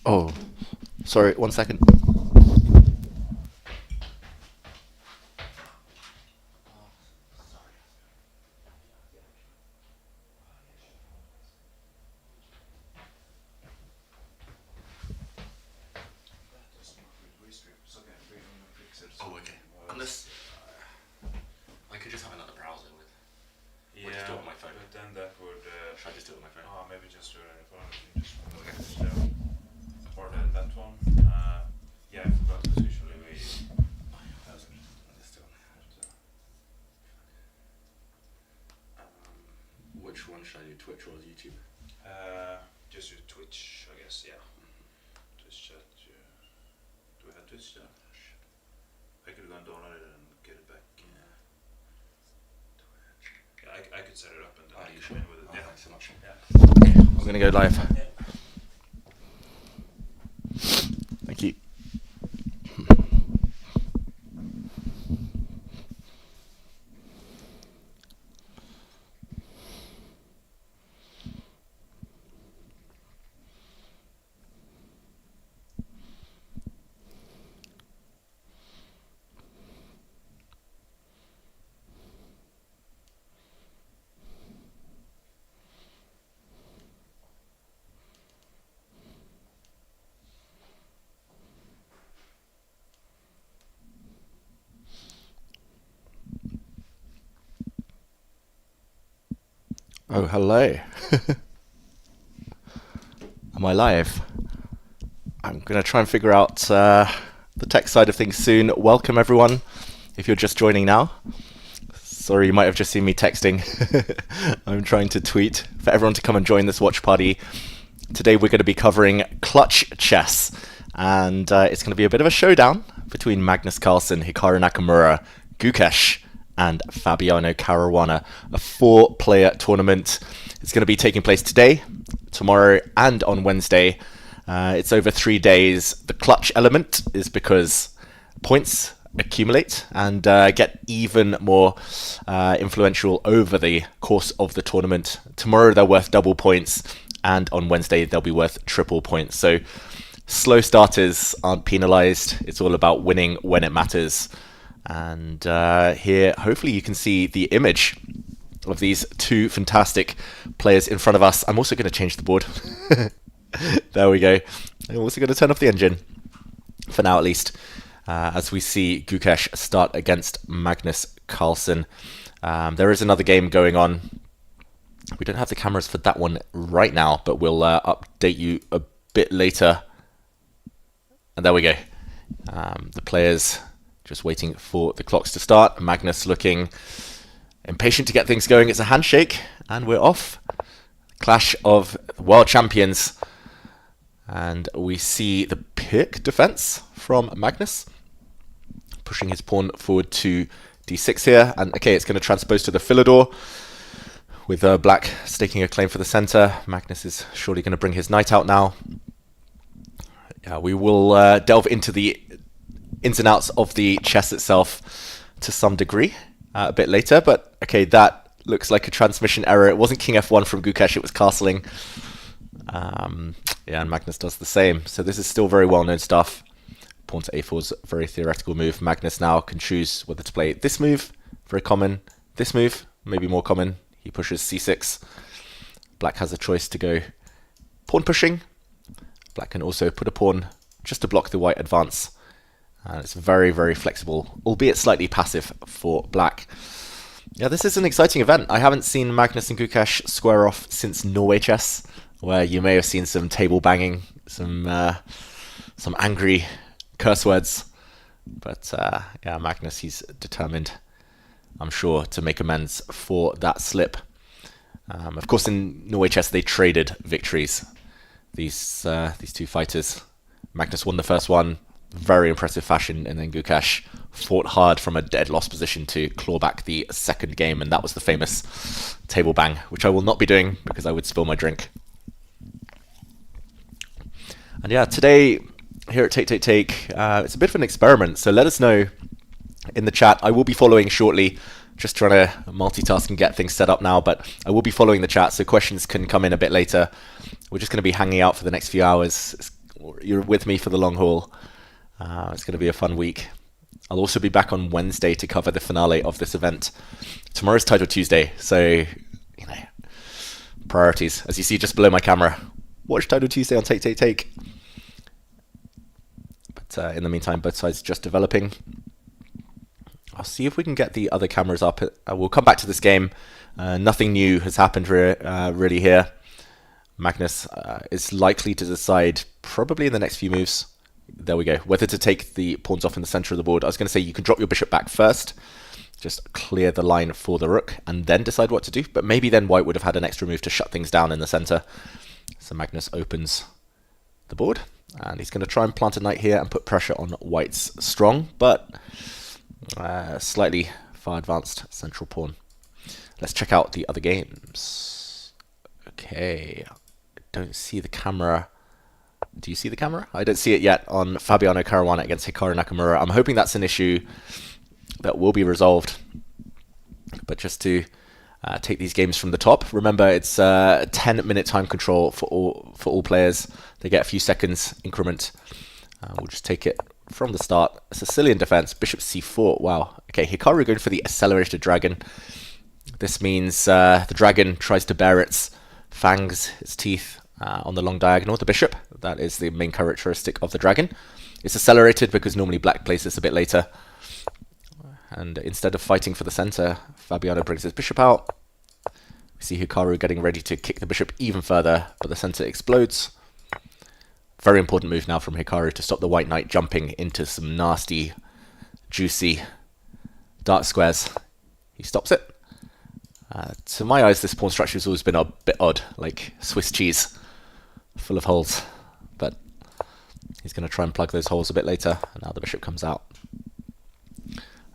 Oh, sorry, 1 second. Oh, okay. Unless I could just have another browser with. Or just do it on my phone. But then that would. Should I just do it on my phone? Maybe just do it on your phone. Just Okay. or that one. Yeah, I forgot. Because usually we. Which one should I do, Twitch or YouTube? Just use Twitch, I guess. Yeah. Twitch chat. Do we have Twitch chat? I could go and download it and get it back. Yeah, I could set it up and then You come sure? in with it. Oh, Yeah. thanks so much. Yeah. Okay, I'm gonna go live. Yeah. Thank you. Oh, hello. Am I live? I'm going to try and figure out the tech side of things soon. Welcome, everyone, if you're just joining now. Sorry, you might have just seen me texting. I'm trying to tweet for everyone to come and join this watch party. Today we're going to be covering clutch chess, and it's going to be a bit of a showdown between Magnus Carlsen, Hikaru Nakamura, Gukesh, and Fabiano Caruana, a 4-player tournament. It's going to be taking place today, tomorrow, and on Wednesday. It's over 3 days. The clutch element is because points accumulate and get even more influential over the course of the tournament. Tomorrow they're worth double points, and on Wednesday they'll be worth triple points. So slow starters aren't penalized. It's all about winning when it matters. And here, hopefully you can see the image of these two fantastic players in front of us. I'm also going to change the board. There we go. I'm also going to turn off the engine, for now at least, as we see Gukesh start against Magnus Carlsen. There is another game going on. We don't have the cameras for that one right now, but we'll update you a bit later. And there we go. The players just waiting for the clocks to start. Magnus looking impatient to get things going. It's a handshake, and we're off. Clash of world champions. And we see the pick defense from Magnus, pushing his pawn forward to d6 here. And okay, it's going to transpose to the Philidor, with black staking a claim for the center. Magnus is surely going to bring his knight out now. Yeah, we will delve into the ins and outs of the chess itself to some degree a bit later. But okay, that looks like a transmission error. It wasn't king f1 from Gukesh, it was castling. Yeah, and Magnus does the same. So this is still very well-known stuff. Pawn to a4 is a very theoretical move. Magnus now can choose whether to play this move, very common. This move, maybe more common. He pushes c6. Black has a choice to go pawn pushing. Black can also put a pawn just to block the white advance. And it's very, very flexible, albeit slightly passive for black. Yeah, this is an exciting event. I haven't seen Magnus and Gukesh square off since Norway Chess, where you may have seen some table banging, some angry curse words. But yeah, Magnus, he's determined, I'm sure, to make amends for that slip. Of course, in Norway Chess, they traded victories. These two fighters. Magnus won the first one, very impressive fashion, and then Gukesh fought hard from a dead loss position to claw back the second game, and that was the famous table bang, which I will not be doing because I would spill my drink. And yeah, today here at Take, it's a bit of an experiment, so let us know in the chat. I will be following shortly, just trying to multitask and get things set up now, but I will be following the chat, so questions can come in a bit later. We're just going to be hanging out for the next few hours. It's you're with me for the long haul. It's going to be a fun week. I'll also be back on Wednesday to cover the finale of this event. Tomorrow's Title Tuesday, so, priorities. As you see just below my camera, watch Title Tuesday on Take. But in the meantime, both sides just developing. I'll see if we can get the other cameras up. We'll come back to this game. Nothing new has happened really here. Magnus is likely to decide, probably in the next few moves, there we go, whether to take the pawns off in the center of the board. I was going to say you can drop your bishop back first, just clear the line for the rook, and then decide what to do. But maybe then white would have had an extra move to shut things down in the center. So Magnus opens the board, and he's going to try and plant a knight here and put pressure on white's strong, but slightly far advanced central pawn. Let's check out the other games. Okay, I don't see the camera. Do you see the camera? I don't see it yet on Fabiano Caruana against Hikaru Nakamura. I'm hoping that's an issue that will be resolved. But just to take these games from the top, remember it's 10-minute time control for all players. They get a few seconds increment. We'll just take it from the start. A Sicilian defense, bishop c4. Wow. Okay, Hikaru going for the accelerated dragon. This means the dragon tries to bare its fangs, its teeth, on the long diagonal, the bishop. That is the main characteristic of the dragon. It's accelerated because normally black plays this a bit later. And instead of fighting for the center, Fabiano brings his bishop out. We see Hikaru getting ready to kick the bishop even further, but the center explodes. Very important move now from Hikaru to stop the white knight jumping into some nasty, juicy, dark squares. He stops it. To my eyes, this pawn structure has always been a bit odd, like Swiss cheese, full of holes. But he's going to try and plug those holes a bit later, and now the bishop comes out.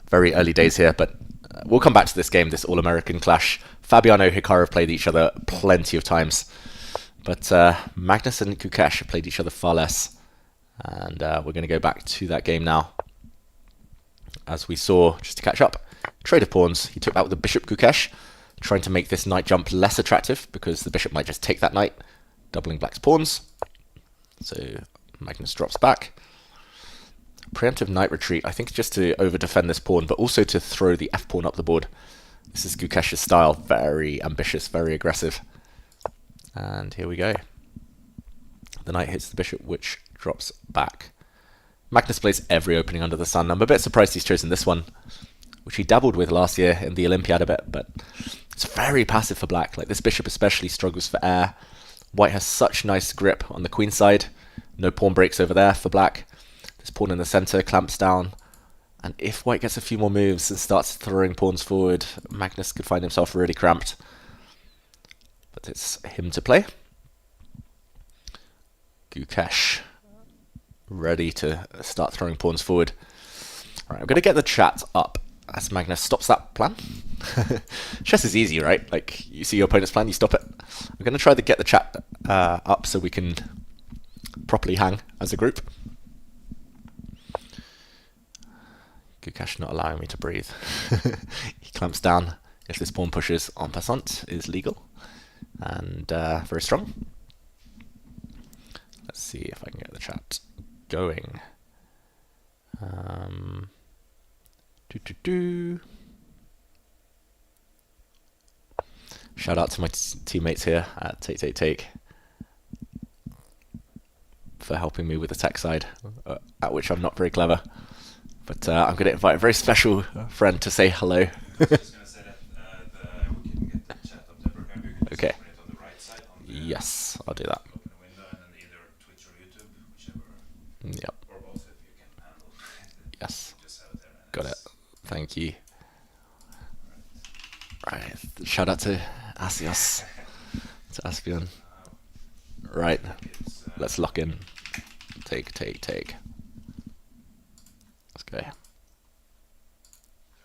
Very early days here, but we'll come back to this game, this All-American clash. Fabiano and Hikaru have played each other plenty of times, but Magnus and Gukesh have played each other far less. And we're going to go back to that game now. As we saw, just to catch up, trade of pawns. He took that with the bishop Gukesh, trying to make this knight jump less attractive because the bishop might just take that knight, doubling black's pawns. So Magnus drops back. Preemptive knight retreat, I think just to over-defend this pawn, but also to throw the f-pawn up the board. This is Gukesh's style, very ambitious, very aggressive. And here we go. The knight hits the bishop, which drops back. Magnus plays every opening under the sun. I'm a bit surprised he's chosen this one, which he dabbled with last year in the Olympiad a bit, but it's very passive for black. Like, this bishop especially struggles for air. White has such nice grip on the queen side. No pawn breaks over there for black. This pawn in the center clamps down. And if white gets a few more moves and starts throwing pawns forward, Magnus could find himself really cramped. But it's him to play. Gukesh ready to start throwing pawns forward. Alright, I'm going to get the chat up as Magnus stops that plan. Chess is easy, right? Like, you see your opponent's plan, you stop it. I'm going to try to get the chat up so we can properly hang as a group. Gukesh not allowing me to breathe. He clamps down. If this pawn pushes en passant is legal and very strong. Let's see if I can get the chat going. Shout out to my teammates here at Take for helping me with the tech side, at which I'm not very clever. But I'm going to invite a very special friend to say hello. I was just going to say that we can get the chat up there, but maybe we can just Okay. open it on the right side. Yes, I'll do that. Open a window and then either Twitch or YouTube, whichever, Yep. or both if you can handle. Yes. Just have it there. And Got it. it's- Thank you. Right. Shout out to Asios. To Aspion. Right. It's, Let's lock in. Take. Let's go. there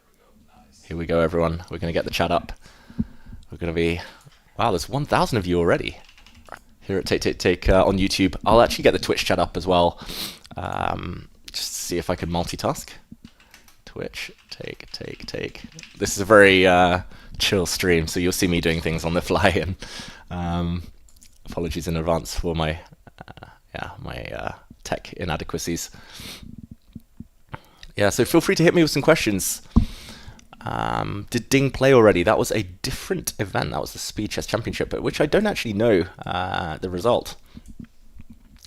we go. Nice. Here we go, everyone. We're going to get the chat up. We're going to be... Wow, there's 1,000 of you already. Here at Take on YouTube. I'll actually get the Twitch chat up as well. Just to see if I can multitask. Twitch, Take. This is a very chill stream, so you'll see me doing things on the fly. And apologies in advance for my my tech inadequacies. Yeah, so feel free to hit me with some questions. Did Ding play already? That was a different event. That was the Speed Chess Championship, but which I don't actually know the result.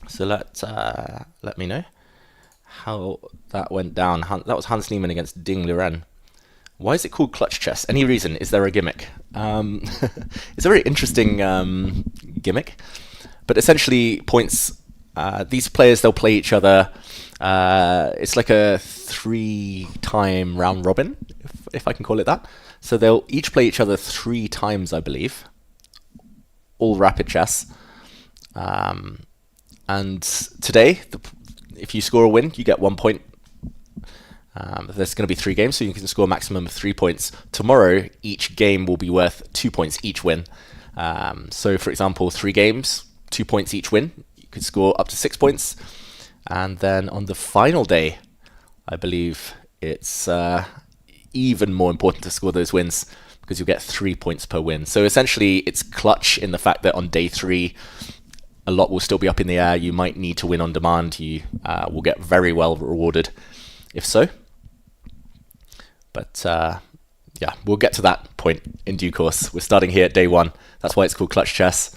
So let me know how that went down. That was Hans Niemann against Ding Liren. Why is it called clutch chess? Any reason? Is there a gimmick? It's a very interesting gimmick, but essentially points. These players, they'll play each other. It's like a 3-time round robin, if I can call it that. So they'll each play each other 3 times, I believe. All rapid chess. And today, if you score a win, you get 1 point. There's going to be 3 games, so you can score a maximum of 3 points. Tomorrow, each game will be worth 2 points each win. So, for example, 3 games, 2 points each win. You could score up to 6 points. And then on the final day, I believe it's even more important to score those wins because you'll get 3 points per win. So essentially, it's clutch in the fact that on day 3, a lot will still be up in the air. You might need to win on demand. You will get very well rewarded if so. But yeah, we'll get to that point in due course. We're starting here at day 1. That's why it's called clutch chess.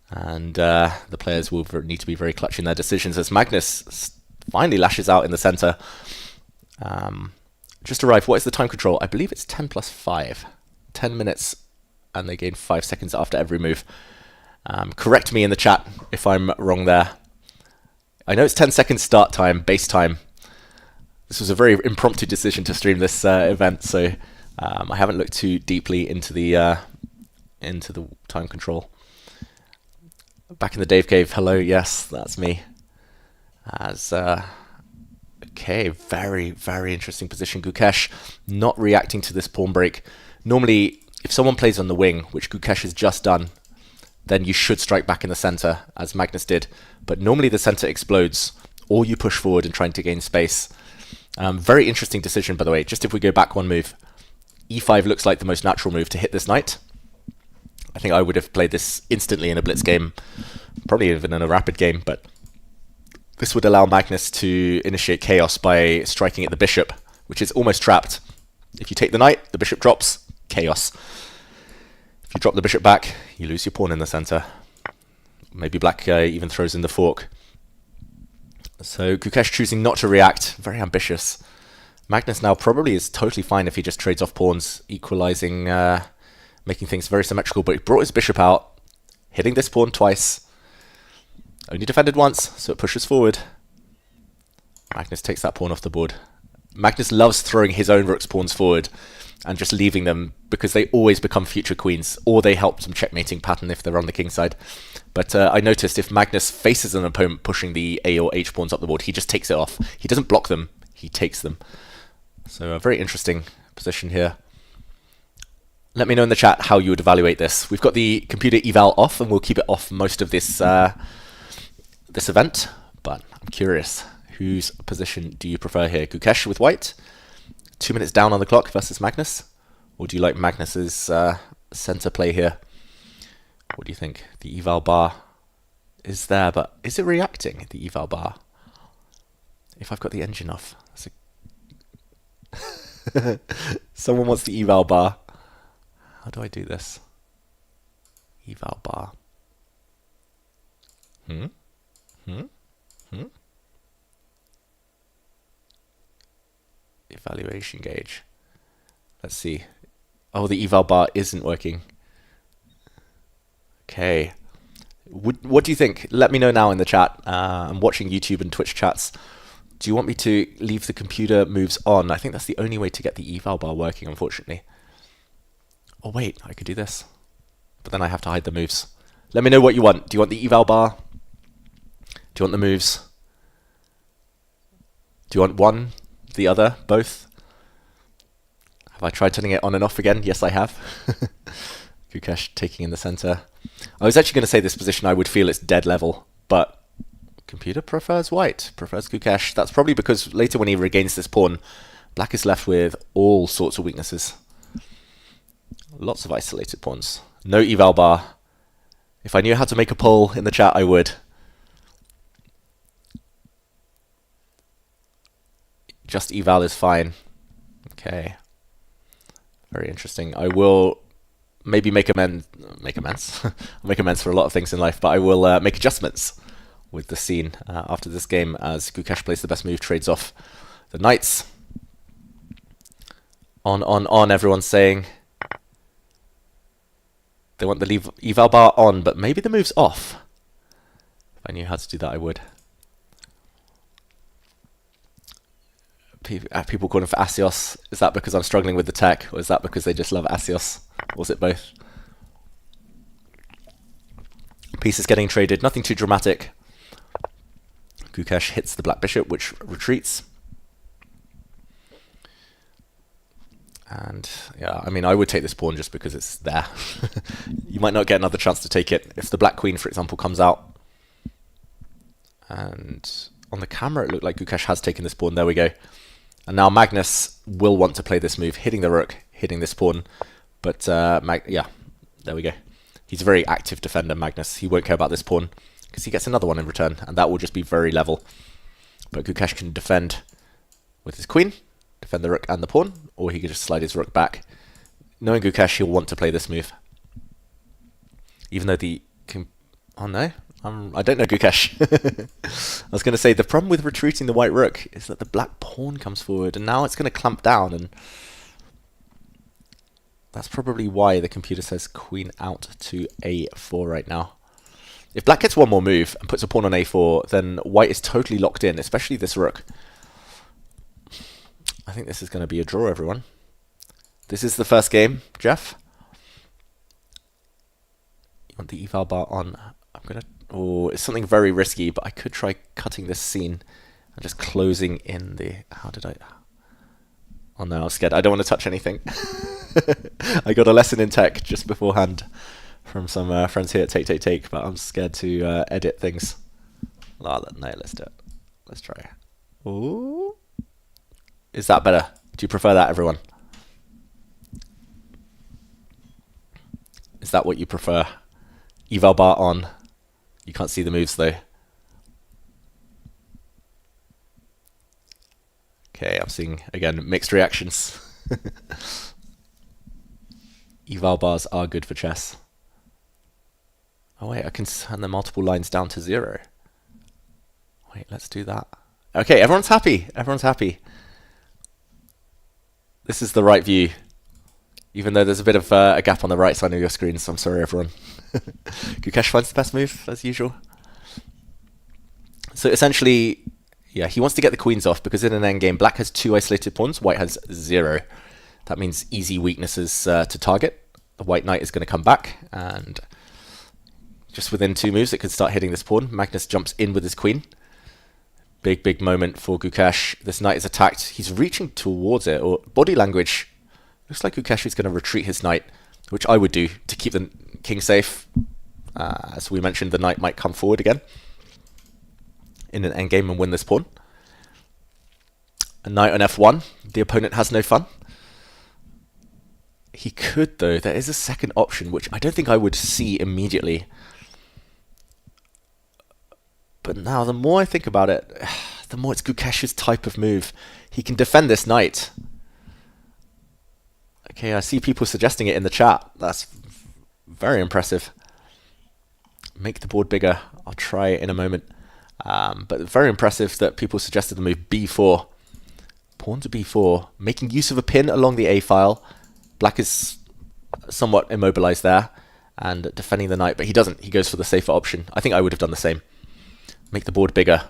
And the players will need to be very clutch in their decisions as Magnus finally lashes out in the center. Just arrived. What is the time control? I believe it's 10 plus 5. 10 minutes, and they gain 5 seconds after every move. Correct me in the chat if I'm wrong there. I know it's 10 seconds start time, base time. This was a very impromptu decision to stream this event, so I haven't looked too deeply into the time control. Back in the Dave Cave, hello, yes, that's me. Okay, very, very interesting position. Gukesh not reacting to this pawn break. Normally, if someone plays on the wing, which Gukesh has just done, then you should strike back in the center, as Magnus did. But normally the center explodes, or you push forward and trying to gain space. Very interesting decision, by the way. Just if we go back 1 move, e5 looks like the most natural move to hit this knight. I think I would have played this instantly in a blitz game, probably even in a rapid game, but this would allow Magnus to initiate chaos by striking at the bishop, which is almost trapped. If you take the knight, the bishop drops, chaos. If you drop the bishop back, you lose your pawn in the center. Maybe black even throws in the fork. So Gukesh choosing not to react, very ambitious. Magnus now probably is totally fine if he just trades off pawns, equalizing, making things very symmetrical, but he brought his bishop out, hitting this pawn twice. Only defended once, so it pushes forward. Magnus takes that pawn off the board. Magnus loves throwing his own rook's pawns forward and just leaving them because they always become future queens, or they help some checkmating pattern if they're on the king side. But I noticed if Magnus faces an opponent pushing the A or H pawns up the board, he just takes it off. He doesn't block them, he takes them. So a very interesting position here. Let me know in the chat how you would evaluate this. We've got the computer eval off, and we'll keep it off most of this this event, but I'm curious. Whose position do you prefer here? Gukesh with white, 2 minutes down on the clock versus Magnus? Or do you like Magnus's center play here? What do you think? The eval bar is there, but is it reacting, the eval bar? If I've got the engine off. Someone wants the eval bar. How do I do this? Eval bar. Evaluation gauge. Let's see. Oh, the eval bar isn't working. Okay. What do you think? Let me know now in the chat. I'm watching YouTube and Twitch chats. Do you want me to leave the computer moves on? I think that's the only way to get the eval bar working, unfortunately. Oh wait, I could do this. But then I have to hide the moves. Let me know what you want. Do you want the eval bar? Do you want the moves? Do you want one, the other, both? Have I tried turning it on and off again? Yes, I have. Gukesh taking in the center. I was actually going to say this position I would feel it's dead level, but computer prefers white, prefers Gukesh. That's probably because later when he regains this pawn, black is left with all sorts of weaknesses. Lots of isolated pawns. No eval bar. If I knew how to make a poll in the chat, I would. Just eval is fine. Okay. Very interesting. I will maybe make amends. I'll make amends for a lot of things in life, but I will make adjustments with the scene after this game as Gukesh plays the best move, trades off the knights. On, everyone's saying. They want the eval bar on, but maybe the move's off. If I knew how to do that, I would. People calling for Asios. Is that because I'm struggling with the tech, or is that because they just love Asios? Or is it both? Piece is getting traded. Nothing too dramatic. Gukesh hits the black bishop, which retreats. And yeah, I mean, I would take this pawn just because it's there. You might not get another chance to take it. If the black queen, for example, comes out. And on the camera, it looked like Gukesh has taken this pawn. There we go. And now Magnus will want to play this move, hitting the rook, hitting this pawn. But yeah, there we go. He's a very active defender, Magnus. He won't care about this pawn because he gets another one in return. And that will just be very level. But Gukesh can defend with his queen. Defend the rook and the pawn, or he could just slide his rook back. Knowing Gukesh, he'll want to play this move. Even though oh no, I don't know Gukesh. I was going to say, the problem with retreating the white rook is that the black pawn comes forward, and now it's going to clamp down, and that's probably why the computer says queen out to a4 right now. If black gets one more move and puts a pawn on a4, then white is totally locked in, especially this rook. I think this is going to be a draw, everyone. This is the first game, Jeff. You want the eval bar on. I'm going to... Oh, it's something very risky, but I could try cutting this scene and just closing in the... How did I... Oh no, I was scared. I don't want to touch anything. I got a lesson in tech just beforehand from some friends here at Take, but I'm scared to edit things. Oh, no, let's do it. Let's try. Ooh. Is that better? Do you prefer that, everyone? Is that what you prefer? Eval bar on. You can't see the moves, though. Okay, I'm seeing, again, mixed reactions. Eval bars are good for chess. Oh, wait, I can turn the multiple lines down to 0. Wait, let's do that. Okay, everyone's happy. Everyone's happy. This is the right view, even though there's a bit of a gap on the right side of your screen, so I'm sorry, everyone. Gukesh finds the best move, as usual. So essentially, yeah, he wants to get the queens off, because in an endgame, black has 2 isolated pawns, white has 0. That means easy weaknesses to target. The white knight is going to come back, and just within 2 moves, it could start hitting this pawn. Magnus jumps in with his queen. Big moment for Gukesh. This knight is attacked. He's reaching towards it, or body language. Looks like Gukesh is going to retreat his knight, which I would do to keep the king safe. As we mentioned, the knight might come forward again in an endgame and win this pawn. A knight on f1. The opponent has no fun. He could, though. There is a second option, which I don't think I would see immediately. But now, the more I think about it, the more it's Gukesh's type of move. He can defend this knight. Okay, I see people suggesting it in the chat. That's very impressive. Make the board bigger. I'll try it in a moment. But very impressive that people suggested the move b4. Pawn to b4. Making use of a pin along the a file. Black is somewhat immobilized there. And defending the knight. But he doesn't. He goes for the safer option. I think I would have done the same. Make the board bigger.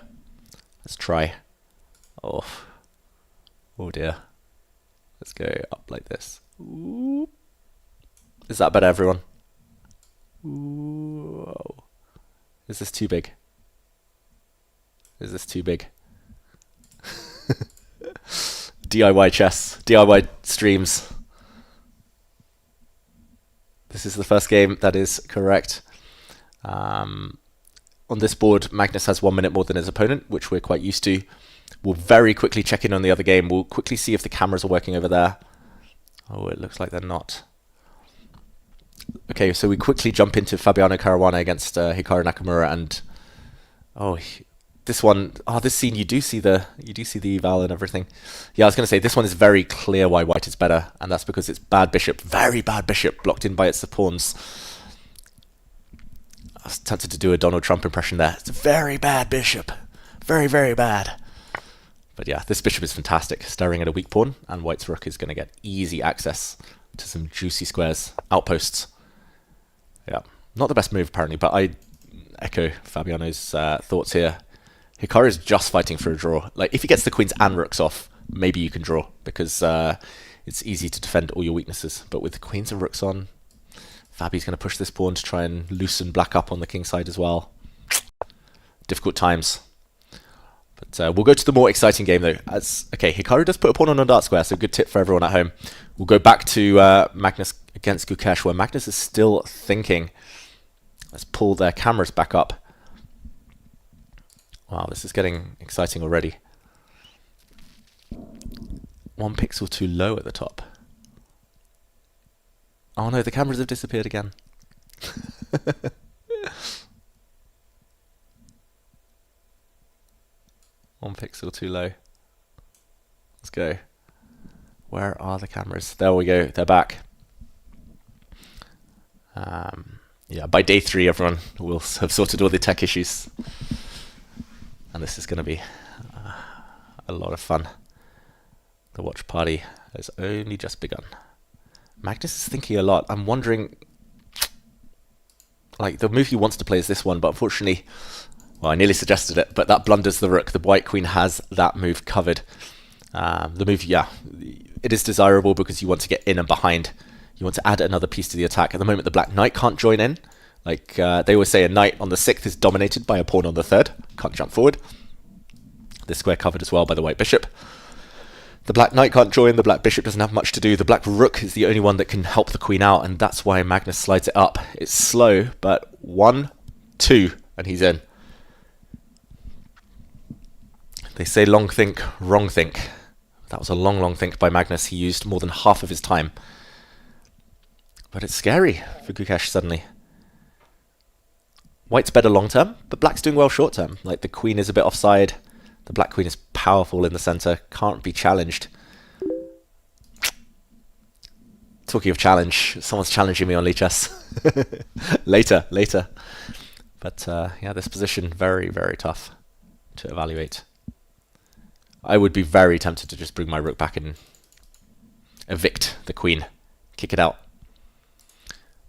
Let's try. Oh dear. Let's go up like this. Ooh. Is that better, everyone? Ooh. Is this too big? Is this too big? DIY chess. DIY streams. This is the first game. That is correct. On this board, Magnus has 1 minute more than his opponent, which we're quite used to. We'll very quickly check in on the other game. We'll quickly see if the cameras are working over there. Oh, it looks like they're not. Okay, so we quickly jump into Fabiano Caruana against Hikaru Nakamura, and this one, this scene, you do see the eval and everything. Yeah, I was going to say, this one is very clear why white is better, and that's because it's bad bishop, very bad bishop, blocked in by its pawns. I was tempted to do a Donald Trump impression there. It's a very bad bishop. Very, very bad. But yeah, this bishop is fantastic, staring at a weak pawn, and white's rook is going to get easy access to some juicy squares, outposts. Yeah, not the best move apparently, but I echo Fabiano's thoughts here. Hikaru is just fighting for a draw. Like, if he gets the queens and rooks off, maybe you can draw, because it's easy to defend all your weaknesses. But with the queens and rooks on, Fabi's going to push this pawn to try and loosen black up on the king side as well. Difficult times. But we'll go to the more exciting game, though. Okay, Hikaru does put a pawn on a dart square, so good tip for everyone at home. We'll go back to Magnus against Gukesh, where Magnus is still thinking. Let's pull their cameras back up. Wow, this is getting exciting already. 1 pixel too low at the top. Oh no, the cameras have disappeared again. 1 pixel too low. Let's go. Where are the cameras? There we go. They're back. Yeah, by day 3, everyone will have sorted all the tech issues. And this is going to be a lot of fun. The watch party has only just begun. Magnus is thinking a lot. I'm wondering, like, the move he wants to play is this one, but unfortunately, well, I nearly suggested it, but that blunders the rook. The white queen has that move covered. The move, yeah, it is desirable because you want to get in and behind. You want to add another piece to the attack. At the moment, the black knight can't join in. Like, they always say a knight on the 6th is dominated by a pawn on the 3rd. Can't jump forward. This square covered as well by the white bishop. The black knight can't join. The black bishop doesn't have much to do. The black rook is the only one that can help the queen out, and that's why Magnus slides it up. It's slow, but 1, 2, and he's in. They say long think, wrong think. That was a long, long think by Magnus. He used more than half of his time. But it's scary for Gukesh suddenly. White's better long term, but black's doing well short term. Like, the queen is a bit offside. The black queen is powerful in the center. Can't be challenged. Talking of challenge, someone's challenging me on Lichess. later. But yeah, this position, very, very tough to evaluate. I would be very tempted to just bring my rook back and evict the queen. Kick it out.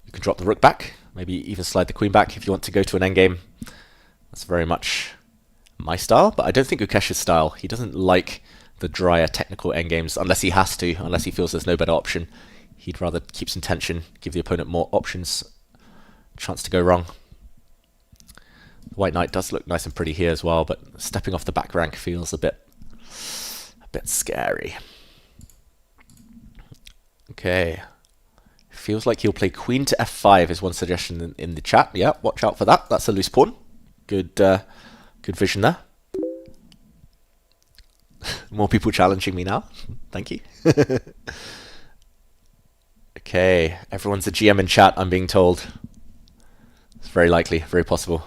You can drop the rook back. Maybe even slide the queen back if you want to go to an endgame. That's very much my style, but I don't think Gukesh's style. He doesn't like the drier technical endgames unless he has to, unless he feels there's no better option. He'd rather keep some tension, give the opponent more options, chance to go wrong. The white knight does look nice and pretty here as well, but stepping off the back rank feels a bit scary. Okay. Feels like he'll play queen to f5 is one suggestion in the chat. Yeah, watch out for that. That's a loose pawn. Good vision there. More people challenging me now. Thank you. Okay, everyone's a GM in chat, I'm being told. It's very likely, very possible.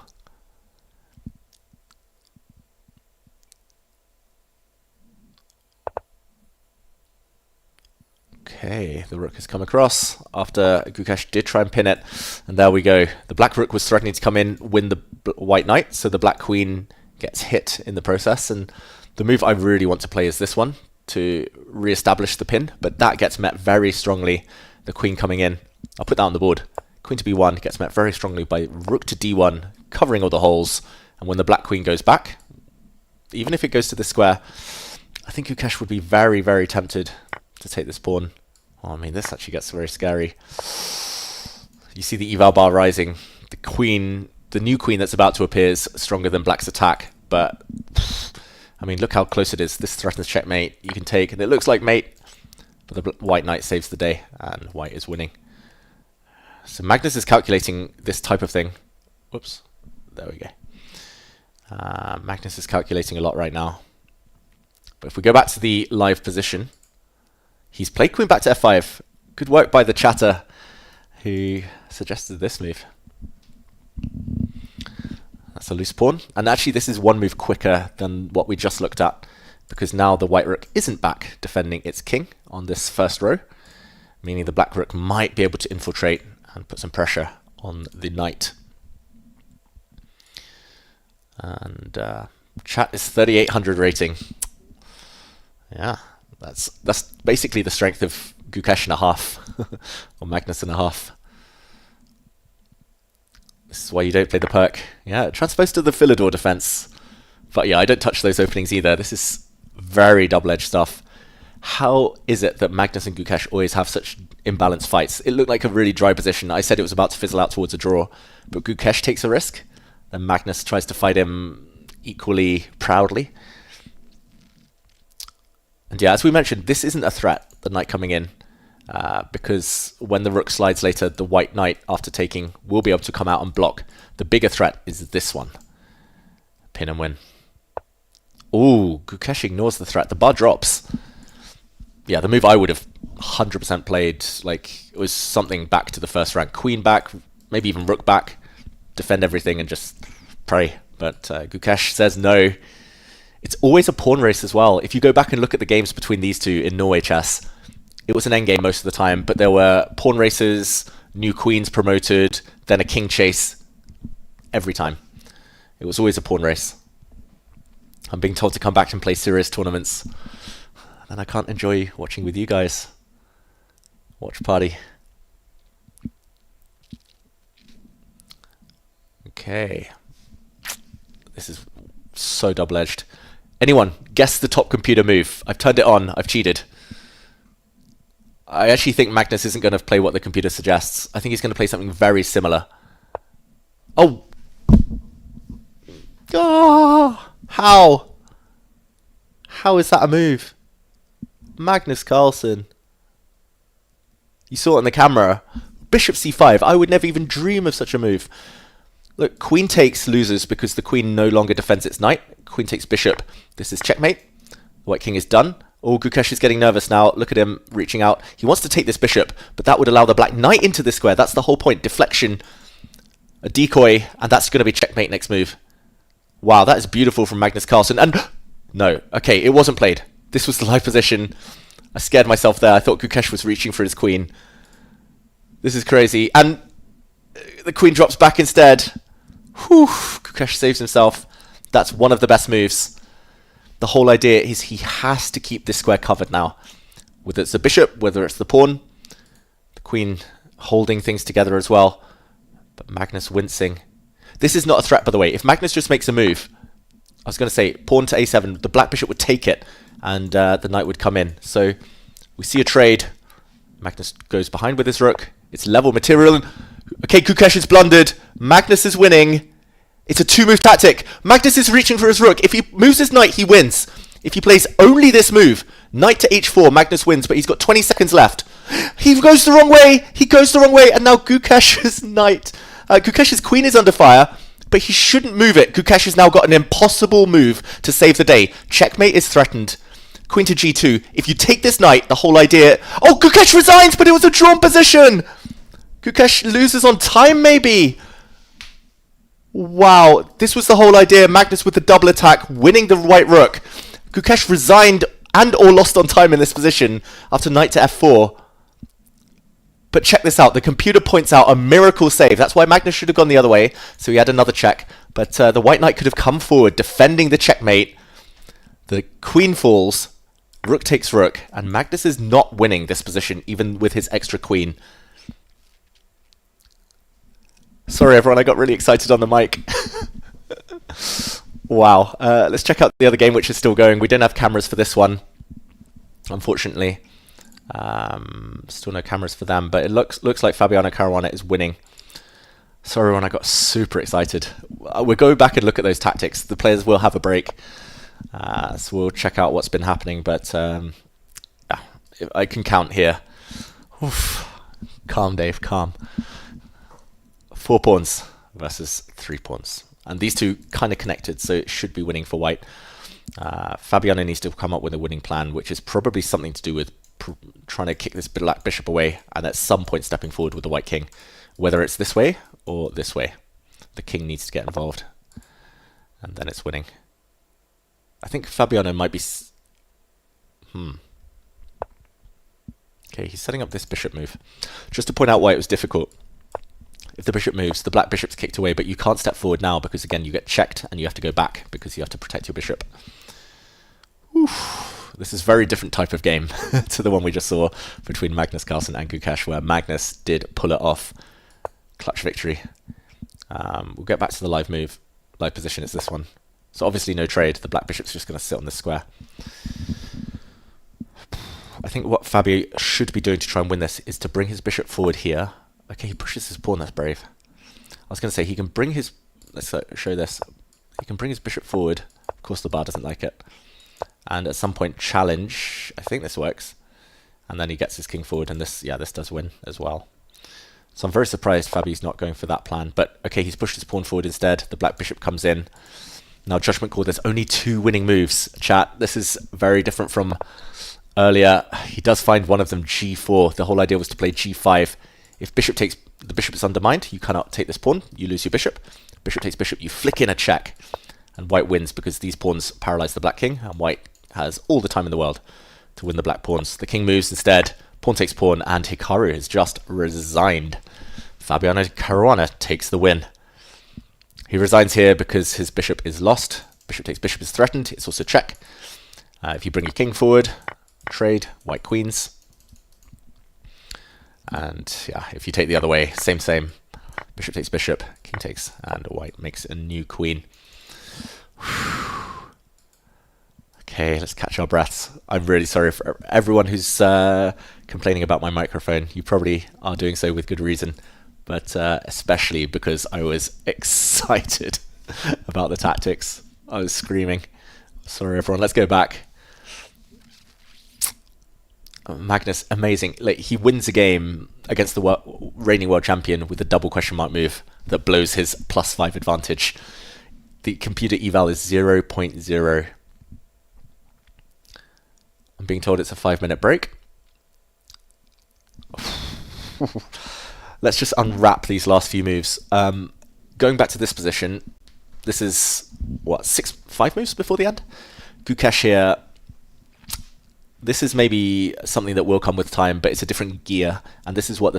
Okay, the rook has come across after Gukesh did try and pin it. And there we go. The black rook was threatening to come in, win the white knight, so the black queen gets hit in the process. And the move I really want to play is this one, to re-establish the pin. But that gets met very strongly, the queen coming in. I'll put that on the board. Queen to b1 gets met very strongly by rook to d1, covering all the holes. And when the black queen goes back, even if it goes to the square, I think Gukesh would be very, very tempted to take this pawn. Oh, I mean, this actually gets very scary. You see the eval bar rising. The queen, the new queen that's about to appear is stronger than black's attack. But, I mean, look how close it is. This threatens checkmate. You can take, and it looks like mate. But the white knight saves the day, and white is winning. So Magnus is calculating this type of thing. Whoops. There we go. Magnus is calculating a lot right now. But if we go back to the live position, he's played queen back to f5. Good work by the chatter who suggested this move. That's a loose pawn. And actually this is one move quicker than what we just looked at, because now the white rook isn't back defending its king on this first row, meaning the black rook might be able to infiltrate and put some pressure on the knight. And chat is 3,800 rating. Yeah, that's basically the strength of Gukesh and a half, or Magnus and a half. This is why you don't play the perk. Yeah, transposed to the Philidor defense. But yeah, I don't touch those openings either. This is very double-edged stuff. How is it that Magnus and Gukesh always have such imbalanced fights? It looked like a really dry position. I said it was about to fizzle out towards a draw, but Gukesh takes a risk, then Magnus tries to fight him equally proudly. And yeah, as we mentioned, this isn't a threat, the knight coming in, because when the rook slides later, the white knight, after taking, will be able to come out and block. The bigger threat is this one. Pin and win. Ooh, Gukesh ignores the threat. The bar drops. Yeah, the move I would have 100% played, like, it was something back to the first rank. Queen back, maybe even rook back, defend everything and just pray. But Gukesh says no. It's always a pawn race as well. If you go back and look at the games between these two in Norway chess, it was an endgame most of the time, but there were pawn races, new queens promoted, then a king chase every time. It was always a pawn race. I'm being told to come back and play serious tournaments, and I can't enjoy watching with you guys. Watch party. Okay. This is so double-edged. Anyone, guess the top computer move. I've turned it on. I've cheated. I actually think Magnus isn't going to play what the computer suggests. I think he's going to play something very similar. Oh! Oh! How? How is that a move? Magnus Carlsen. You saw it on the camera. Bishop c5. I would never even dream of such a move. Look, queen takes loses because the queen no longer defends its knight. Queen takes bishop. This is checkmate. The white king is done. Oh, Gukesh is getting nervous now. Look at him reaching out. He wants to take this bishop, but that would allow the black knight into the square. That's the whole point. Deflection. A decoy, and that's going to be checkmate next move. Wow, that is beautiful from Magnus Carlsen. And no, okay, it wasn't played. This was the live position. I scared myself there. I thought Gukesh was reaching for his queen. This is crazy. And the queen drops back instead. Whew, Gukesh saves himself. That's one of the best moves. The whole idea is he has to keep this square covered now. Whether it's the bishop, whether it's the pawn. The queen holding things together as well. But Magnus wincing. This is not a threat, by the way. If Magnus just makes a move, I was going to say pawn to a7, the black bishop would take it, and the knight would come in. So we see a trade. Magnus goes behind with his rook. It's level material. Okay, Gukesh is blundered. Magnus is winning. It's a two-move tactic. Magnus is reaching for his rook. If he moves his knight, he wins. If he plays only this move, knight to h4, Magnus wins, but he's got 20 seconds left. He goes the wrong way. He goes the wrong way, and now Gukesh's knight... Gukesh's queen is under fire, but he shouldn't move it. Gukesh has now got an impossible move to save the day. Checkmate is threatened. Queen to g2. If you take this knight, the whole idea... Oh, Gukesh resigns, but it was a drawn position! Gukesh loses on time, maybe? Wow, this was the whole idea. Magnus with the double attack, winning the white rook. Gukesh resigned and or lost on time in this position after knight to f4. But check this out. The computer points out a miracle save. That's why Magnus should have gone the other way. So he had another check. But the white knight could have come forward, defending the checkmate. The queen falls. Rook takes rook. And Magnus is not winning this position, even with his extra queen. Sorry, everyone. I got really excited on the mic. Wow. Let's check out the other game, which is still going. We don't have cameras for this one, unfortunately. Still no cameras for them, but it looks like Fabiano Caruana is winning. Sorry, everyone, I got super excited. We'll go back and look at those tactics. The players will have a break, so we'll check out what's been happening. But I can count here. Oof. Calm, Dave, calm. 4 pawns versus 3 pawns, and these two kind of connected, so it should be winning for white. Fabiano needs to come up with a winning plan, which is probably something to do with trying to kick this black bishop away and at some point stepping forward with the white king. Whether it's this way or this way, the king needs to get involved. And then it's winning. I think Fabiano might be... Okay, he's setting up this bishop move. Just to point out why it was difficult. If the bishop moves, the black bishop's kicked away, but you can't step forward now because, again, you get checked and you have to go back because you have to protect your bishop. Oof. This is a very different type of game to the one we just saw between Magnus Carlsen and Gukesh, where Magnus did pull it off. Clutch victory. We'll get back to the live move. Live position is this one. So obviously no trade. The black bishop's just going to sit on this square. I think what Fabio should be doing to try and win this is to bring his bishop forward here. Okay, he pushes his pawn. That's brave. I was going to say he can bring his... Let's show this. He can bring his bishop forward. Of course, the bar doesn't like it. And at some point challenge. I think this works. And then he gets his king forward, and this, yeah, this does win as well. So I'm very surprised Fabio's not going for that plan. But okay, he's pushed his pawn forward instead. The black bishop comes in. Now judgment call. There's only 2 winning moves. Chat. This is very different from earlier. He does find one of them g4. The whole idea was to play g5. If bishop takes, the bishop is undermined. You cannot take this pawn. You lose your bishop. Bishop takes bishop. You flick in a check, and white wins because these pawns paralyze the black king, and white has all the time in the world to win the black pawns. The king moves instead. Pawn takes pawn, and Hikaru has just resigned. Fabiano Caruana takes the win. He resigns here because his bishop is lost. Bishop takes bishop is threatened. It's also check. If you bring your king forward, trade, white queens. And yeah, if you take the other way, same. Bishop takes bishop, king takes, and white makes a new queen. Okay, let's catch our breaths. I'm really sorry for everyone who's complaining about my microphone. You probably are doing so with good reason, but especially because I was excited about the tactics. I was screaming. Sorry, everyone. Let's go back. Magnus, amazing. Like, he wins a game against the reigning world champion with a double question mark move that blows his +5 advantage. The computer eval is 0.0. I'm being told it's a 5-minute break. Let's just unwrap these last few moves. Going back to this position, this is, what, 5 moves before the end? Gukesh here. This is maybe something that will come with time, but it's a different gear, and this is what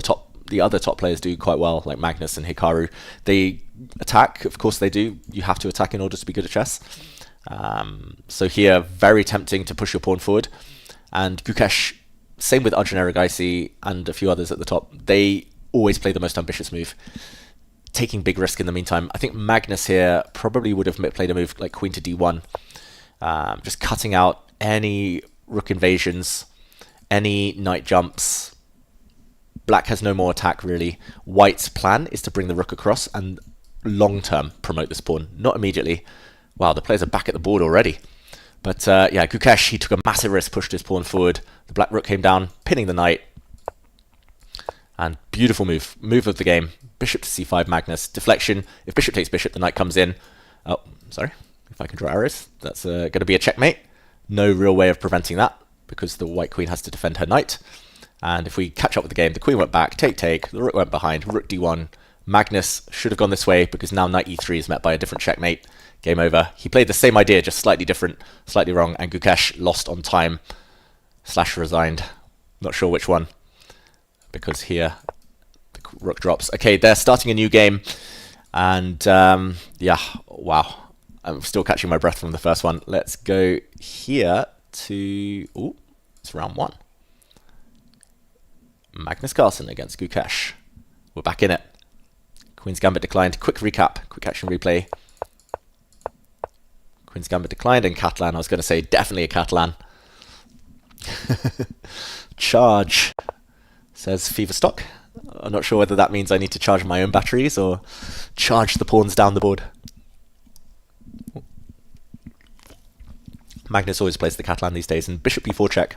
the other top players do quite well, like Magnus and Hikaru. They attack, of course they do. You have to attack in order to be good at chess. So here, very tempting to push your pawn forward. And Gukesh, same with Arjun Erigaisi and a few others at the top, they always play the most ambitious move, taking big risk in the meantime. I think Magnus here probably would have played a move like queen to d1, just cutting out any rook invasions, any knight jumps. Black has no more attack, really. White's plan is to bring the rook across and long-term promote this pawn, not immediately. Wow, the players are back at the board already. But yeah, Gukesh, he took a massive risk, pushed his pawn forward. The black rook came down, pinning the knight. And beautiful move of the game. Bishop to c5, Magnus. Deflection. If bishop takes bishop, the knight comes in. Oh, sorry. If I can draw arrows. That's going to be a checkmate. No real way of preventing that, because the white queen has to defend her knight. And if we catch up with the game, the queen went back, take, the rook went behind, rook d1. Magnus should have gone this way, because now knight e3 is met by a different checkmate. Game over. He played the same idea, just slightly different, slightly wrong, and Gukesh lost on time / resigned. Not sure which one, because here the rook drops. Okay, they're starting a new game, and yeah, wow. I'm still catching my breath from the first one. Let's go here to... Ooh, it's round 1. Magnus Carlsen against Gukesh. We're back in it. Queen's Gambit declined. Quick recap. Quick action replay. Queen's Gambit declined, and Catalan. I was going to say definitely a Catalan. Charge, says Fever Stock. I'm not sure whether that means I need to charge my own batteries or charge the pawns down the board. Magnus always plays the Catalan these days, and bishop b4 check.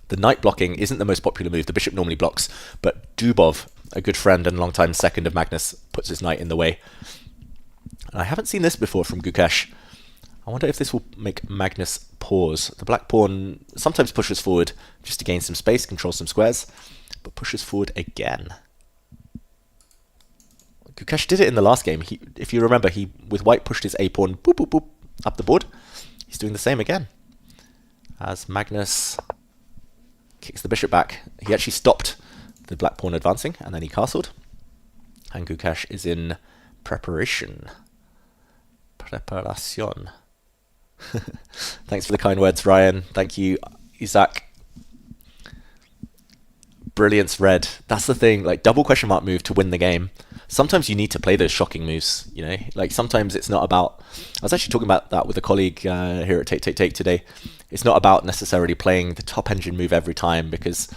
The knight blocking isn't the most popular move. The bishop normally blocks, but Dubov, a good friend and long-time second of Magnus, puts his knight in the way. And I haven't seen this before from Gukesh. I wonder if this will make Magnus pause. The black pawn sometimes pushes forward just to gain some space, control some squares, but pushes forward again. Gukesh did it in the last game. If you remember, he with white pushed his a pawn boop boop boop up the board. He's doing the same again. As Magnus kicks the bishop back, he actually stopped the black pawn advancing, and then he castled. And Gukesh is in preparation. Preparación. Thanks for the kind words, Ryan. Thank you, Isaac. Brilliance red. That's the thing, like double question mark move to win the game. Sometimes you need to play those shocking moves, you know, like sometimes it's not about, I was actually talking about that with a colleague here at Take today. It's not about necessarily playing the top engine move every time, because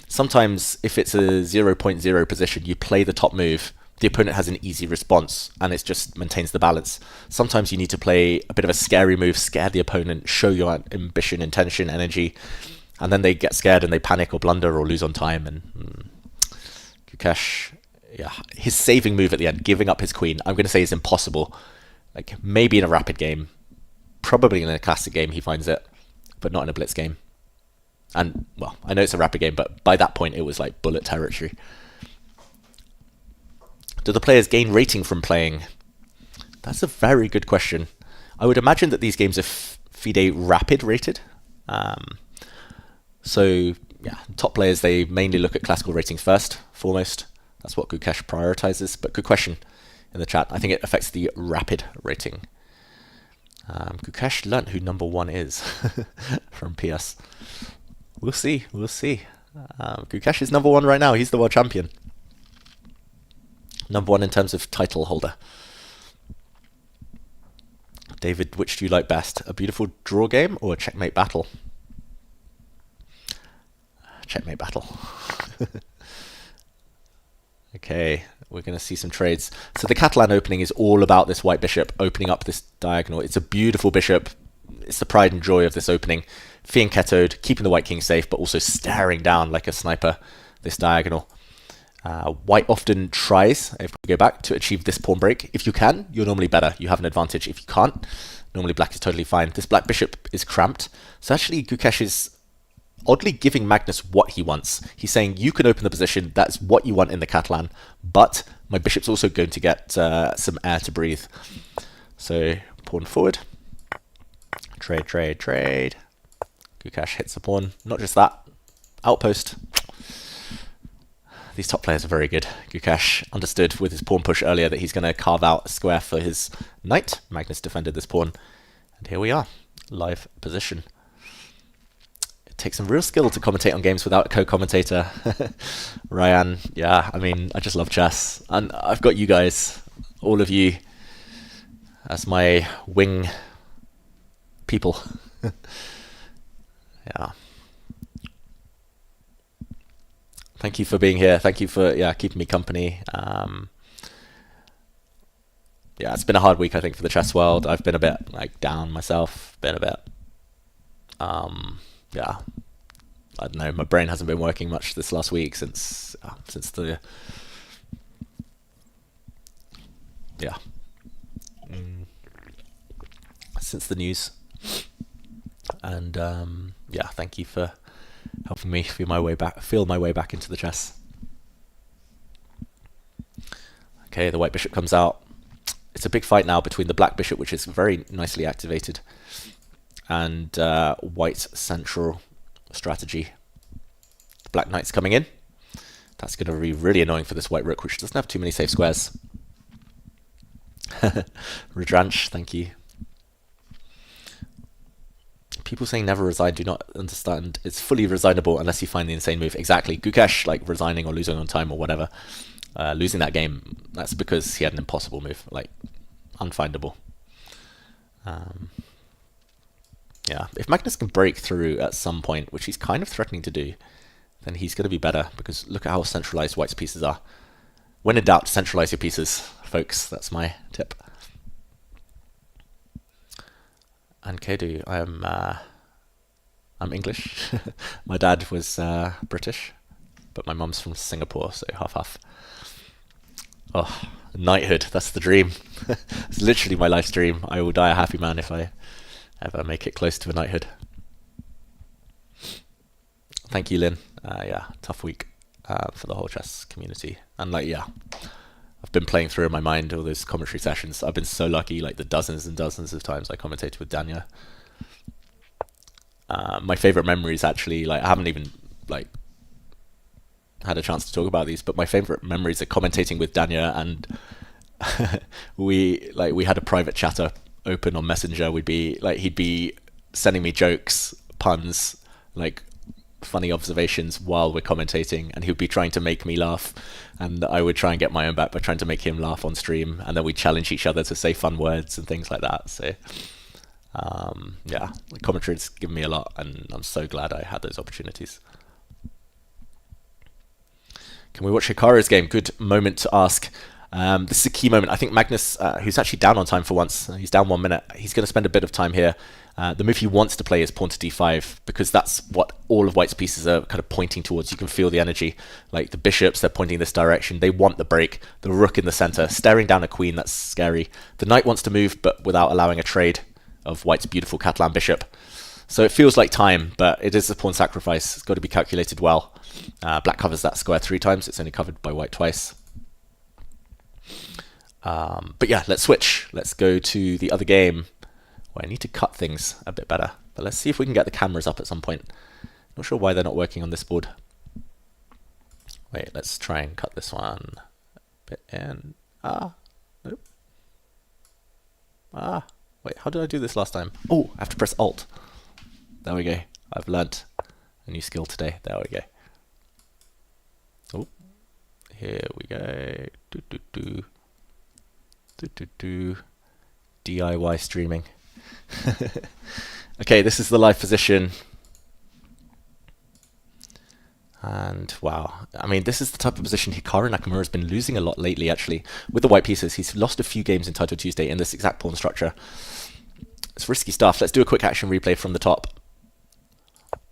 sometimes if it's a 0.0 position, you play the top move, the opponent has an easy response and it just maintains the balance. Sometimes you need to play a bit of a scary move, scare the opponent, show your ambition, intention, energy, and then they get scared and they panic or blunder or lose on time. And Gukesh, yeah, his saving move at the end, giving up his queen, I'm going to say is impossible. Like maybe in a rapid game, probably in a classic game he finds it, but not in a blitz game. And well, I know it's a rapid game, but by that point it was like bullet territory. Do the players gain rating from playing? That's a very good question. I would imagine that these games are FIDE rapid rated. So yeah, top players, they mainly look at classical ratings first, foremost. That's what Gukesh prioritizes. But good question in the chat. I think it affects the rapid rating. Gukesh learnt who number 1 is from PS. We'll see. We'll see. Gukesh is number 1 right now. He's the world champion. Number 1 in terms of title holder. David, which do you like best? A beautiful draw game or a checkmate battle? Checkmate battle. Okay, we're going to see some trades. So the Catalan opening is all about this white bishop opening up this diagonal. It's a beautiful bishop. It's the pride and joy of this opening. Fianchettoed, keeping the white king safe, but also staring down like a sniper this diagonal. White often tries, if we go back, to achieve this pawn break. If you can, you're normally better. You have an advantage. If you can't, normally black is totally fine. This black bishop is cramped. So actually Gukesh is oddly giving Magnus what he wants. He's saying, you can open the position, that's what you want in the Catalan, but my bishop's also going to get some air to breathe. So pawn forward. Trade, trade, trade. Gukesh hits the pawn. Not just that, outpost. These top players are very good. Gukesh understood with his pawn push earlier that he's going to carve out a square for his knight. Magnus defended this pawn. And here we are, live position. It takes some real skill to commentate on games without a co-commentator. Ryan, yeah, I mean, I just love chess. And I've got you guys, all of you, as my wing people. Yeah. Thank you for being here. Thank you for keeping me company. Yeah, it's been a hard week, I think, for the chess world. I've been a bit like down myself. Been a bit. Yeah, I don't know. My brain hasn't been working much this last week since the since the news. And yeah, thank you for helping me feel my way back into the chess. Okay, the white bishop comes out. It's a big fight now between the black bishop, which is very nicely activated, and white central strategy. The black knight's coming in. That's going to be really annoying for this white rook, which doesn't have too many safe squares. Rudranch, thank you. People saying never resign do not understand. It's fully resignable unless you find the insane move. Exactly. Gukesh, like resigning or losing on time or whatever, losing that game, that's because he had an impossible move, like unfindable. Yeah, if Magnus can break through at some point, which he's kind of threatening to do, then he's going to be better, because look at how centralized white's pieces are. When in doubt, centralize your pieces, folks. That's my tip. And Kedu, I'm English. My dad was British, but my mum's from Singapore, so half-half. Oh, knighthood, that's the dream. It's literally my life's dream. I will die a happy man if I ever make it close to a knighthood. Thank you, Lynn. Yeah, tough week for the whole chess community. And like, yeah, I've been playing through in my mind all those commentary sessions. I've been so lucky, like the dozens and dozens of times I commentated with Danya. My favorite memories, actually, like I haven't even like had a chance to talk about these, but my favorite memories are commentating with Danya, and we had a private chatter open on Messenger. He'd be sending me jokes, puns, like funny observations while we're commentating, and he would be trying to make me laugh, and I would try and get my own back by trying to make him laugh on stream, and then we'd challenge each other to say fun words and things like that. So yeah, the commentary's given me a lot, and I'm so glad I had those opportunities. Can we watch Hikaru's game? Good moment to ask. This is a key moment. I think Magnus, who's actually down on time for once, he's down 1 minute. He's going to spend a bit of time here. The move he wants to play is pawn to d5, because that's what all of White's pieces are kind of pointing towards. You can feel the energy. Like the bishops, they're pointing this direction. They want the break. The rook in the center, staring down a queen. That's scary. The knight wants to move, but without allowing a trade of White's beautiful Catalan bishop. So it feels like time, but it is a pawn sacrifice. It's got to be calculated well. Black covers that square 3 times. It's only covered by White twice. But yeah, let's switch. Let's go to the other game where I need to cut things a bit better. But let's see if we can get the cameras up at some point. Not sure why they're not working on this board. Wait, let's try and cut this one a bit in. Nope. Wait, how did I do this last time? Oh, I have to press Alt. There we go. I've learnt a new skill today. There we go. Oh, here we go. DIY streaming. Okay, this is the live position. And wow, I mean, this is the type of position Hikaru Nakamura has been losing a lot lately, actually. With the white pieces, he's lost a few games in Title Tuesday in this exact pawn structure. It's risky stuff. Let's do a quick action replay from the top.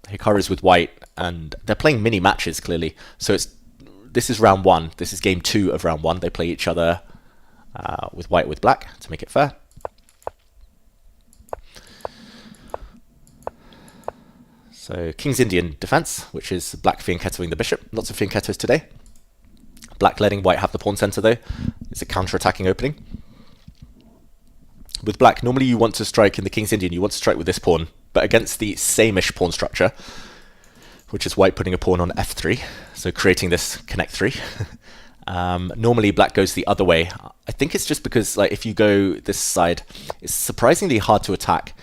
Hikaru's with white, and they're playing mini matches, clearly. So this is round 1. This is game 2 of round 1. They play each other with white with black to make it fair. So King's Indian defense, which is black fianchettoing the bishop. Lots of fianchettos today. Black letting white have the pawn center, though. It's a counter-attacking opening. With black, normally you want to strike in the King's Indian, you want to strike with this pawn, but against the same-ish pawn structure, which is white putting a pawn on f3, so creating this connect 3. Normally black goes the other way. I think it's just because like if you go this side, it's surprisingly hard to attack.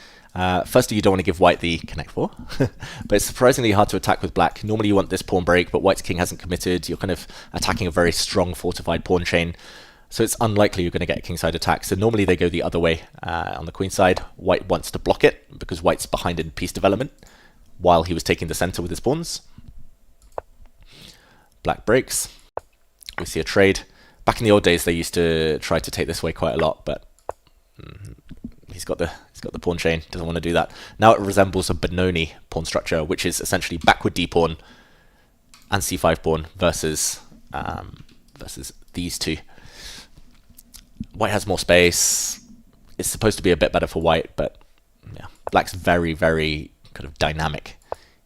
Firstly, you don't want to give white the connect 4, but it's surprisingly hard to attack with black. Normally you want this pawn break, but white's king hasn't committed. You're kind of attacking a very strong fortified pawn chain. So it's unlikely you're going to get a kingside attack. So normally they go the other way on the queen side. White wants to block it because white's behind in piece development while he was taking the center with his pawns. Black breaks. We see a trade. Back in the old days, they used to try to take this way quite a lot, but he's got the pawn chain. Doesn't want to do that. Now it resembles a Benoni pawn structure, which is essentially backward d pawn and c5 pawn versus these two. White has more space. It's supposed to be a bit better for white, but yeah, black's very, very kind of dynamic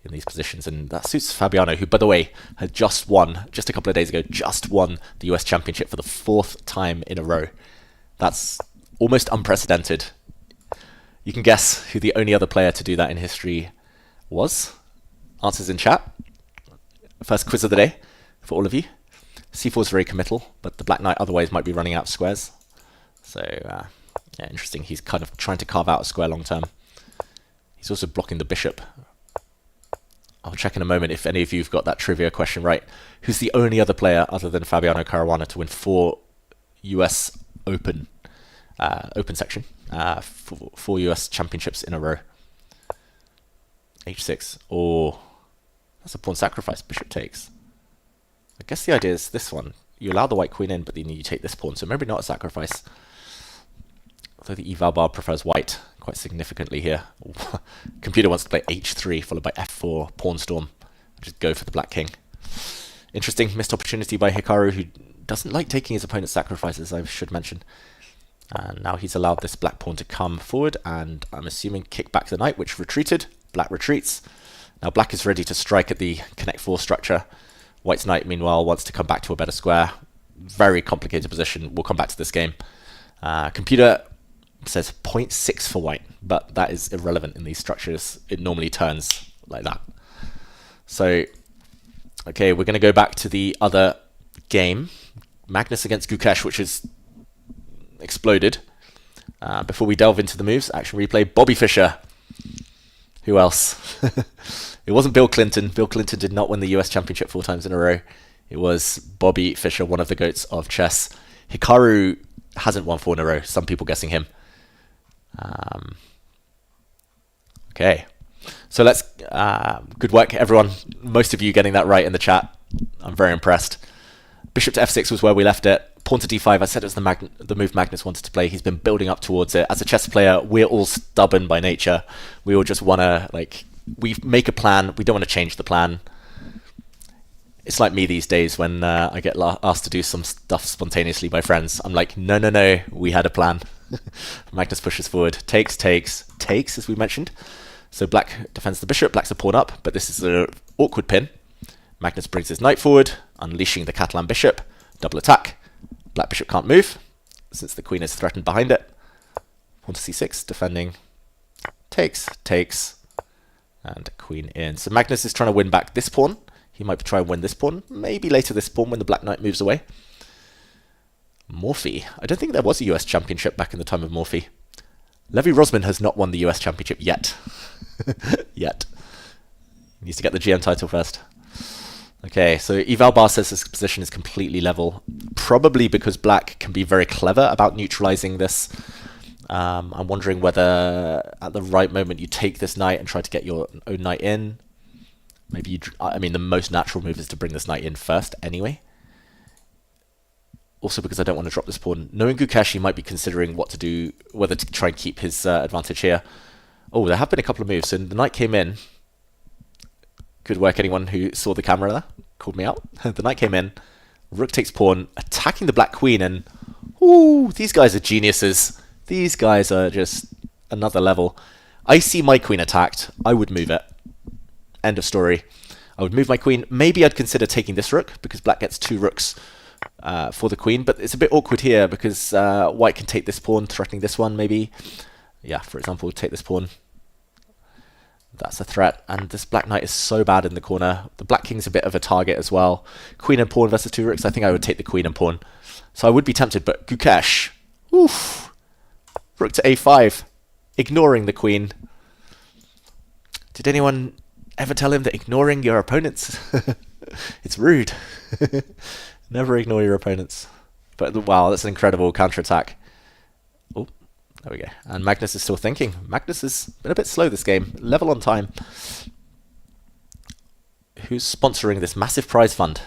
in these positions, and that suits Fabiano, who, by the way, had just a couple of days ago, won the US Championship for the 4th time in a row. That's almost unprecedented. You can guess who the only other player to do that in history was. Answers in chat. First quiz of the day for all of you. c4 is very committal, but the black knight otherwise might be running out of squares. So, yeah, interesting. He's kind of trying to carve out a square long term. He's also blocking the bishop. I'll check in a moment if any of you have got that trivia question right. Who's the only other player other than Fabiano Caruana to win 4 US Open section, 4 US championships in a row? H6. Oh, that's a pawn sacrifice. Bishop takes. I guess the idea is this one. You allow the white queen in, but then you take this pawn, so maybe not a sacrifice. Although the eval bar prefers white quite significantly here. Computer wants to play h3 followed by f4, pawn storm. Just go for the black king. Interesting missed opportunity by Hikaru, who doesn't like taking his opponent's sacrifices, I should mention. And now he's allowed this black pawn to come forward, and I'm assuming kick back the knight, which retreated. Black retreats. Now black is ready to strike at the connect 4 structure. White's knight, meanwhile, wants to come back to a better square. very complicated position. We'll come back to this game. Computer says 0.6 for white, but that is irrelevant in these structures. It normally turns like that. So, okay, we're going to go back to the other game. Magnus against Gukesh, which is exploded. Before we delve into the moves, action replay, Bobby Fischer. Who else? It wasn't Bill Clinton. Bill Clinton did not win the US Championship 4 times in a row. It was Bobby Fischer, one of the GOATs of chess. Hikaru hasn't won 4 in a row. Some people guessing him. Okay. So let's... good work, everyone. Most of you getting that right in the chat. I'm very impressed. Bishop to f6 was where we left it. Pawn to d5, I said it was the move Magnus wanted to play. He's been building up towards it. As a chess player, we're all stubborn by nature. We all just want to, like, we make a plan. We don't want to change the plan. It's like me these days when I get asked to do some stuff spontaneously by friends. I'm like, no, no, no, we had a plan. Magnus pushes forward. Takes, as we mentioned. So black defends the bishop. Black's a pawn up, but this is an awkward pin. Magnus brings his knight forward, unleashing the Catalan bishop. Double attack. Black bishop can't move, since the queen is threatened behind it. Pawn to c6, defending. Takes, and queen in. So Magnus is trying to win back this pawn. He might try and win this pawn. Maybe later this pawn when the black knight moves away. Morphy. I don't think there was a US championship back in the time of Morphy. Levy Rosman has not won the US championship yet. Yet. He needs to get the GM title first. Okay, so Eval Bar says this position is completely level. Probably because black can be very clever about neutralizing this. I'm wondering whether at the right moment you take this knight and try to get your own knight in. Maybe you... I mean, the most natural move is to bring this knight in first anyway. Also because I don't want to drop this pawn. Knowing Gukesh, he might be considering what to do, whether to try and keep his advantage here. Oh, there have been a couple of moves. So the knight came in. Good work, anyone who saw the camera there. Called me out. The knight came in. Rook takes pawn, attacking the black queen, and... Ooh, these guys are geniuses. These guys are just another level. I see my queen attacked. I would move it. End of story. I would move my queen. Maybe I'd consider taking this rook, because black gets 2 rooks for the queen. But it's a bit awkward here, because white can take this pawn, threatening this one, maybe. Yeah, for example, take this pawn. That's a threat, and this black knight is so bad in the corner. The black king's a bit of a target as well. Queen and pawn versus 2 rooks. I think I would take the queen and pawn. So I would be tempted, but Gukesh. Oof. Rook to a5. Ignoring the queen. Did anyone ever tell him that ignoring your opponents? It's rude. Never ignore your opponents. But wow, that's an incredible counterattack. Oh. There we go. And Magnus is still thinking. Magnus has been a bit slow this game. Level on time. Who's sponsoring this massive prize fund?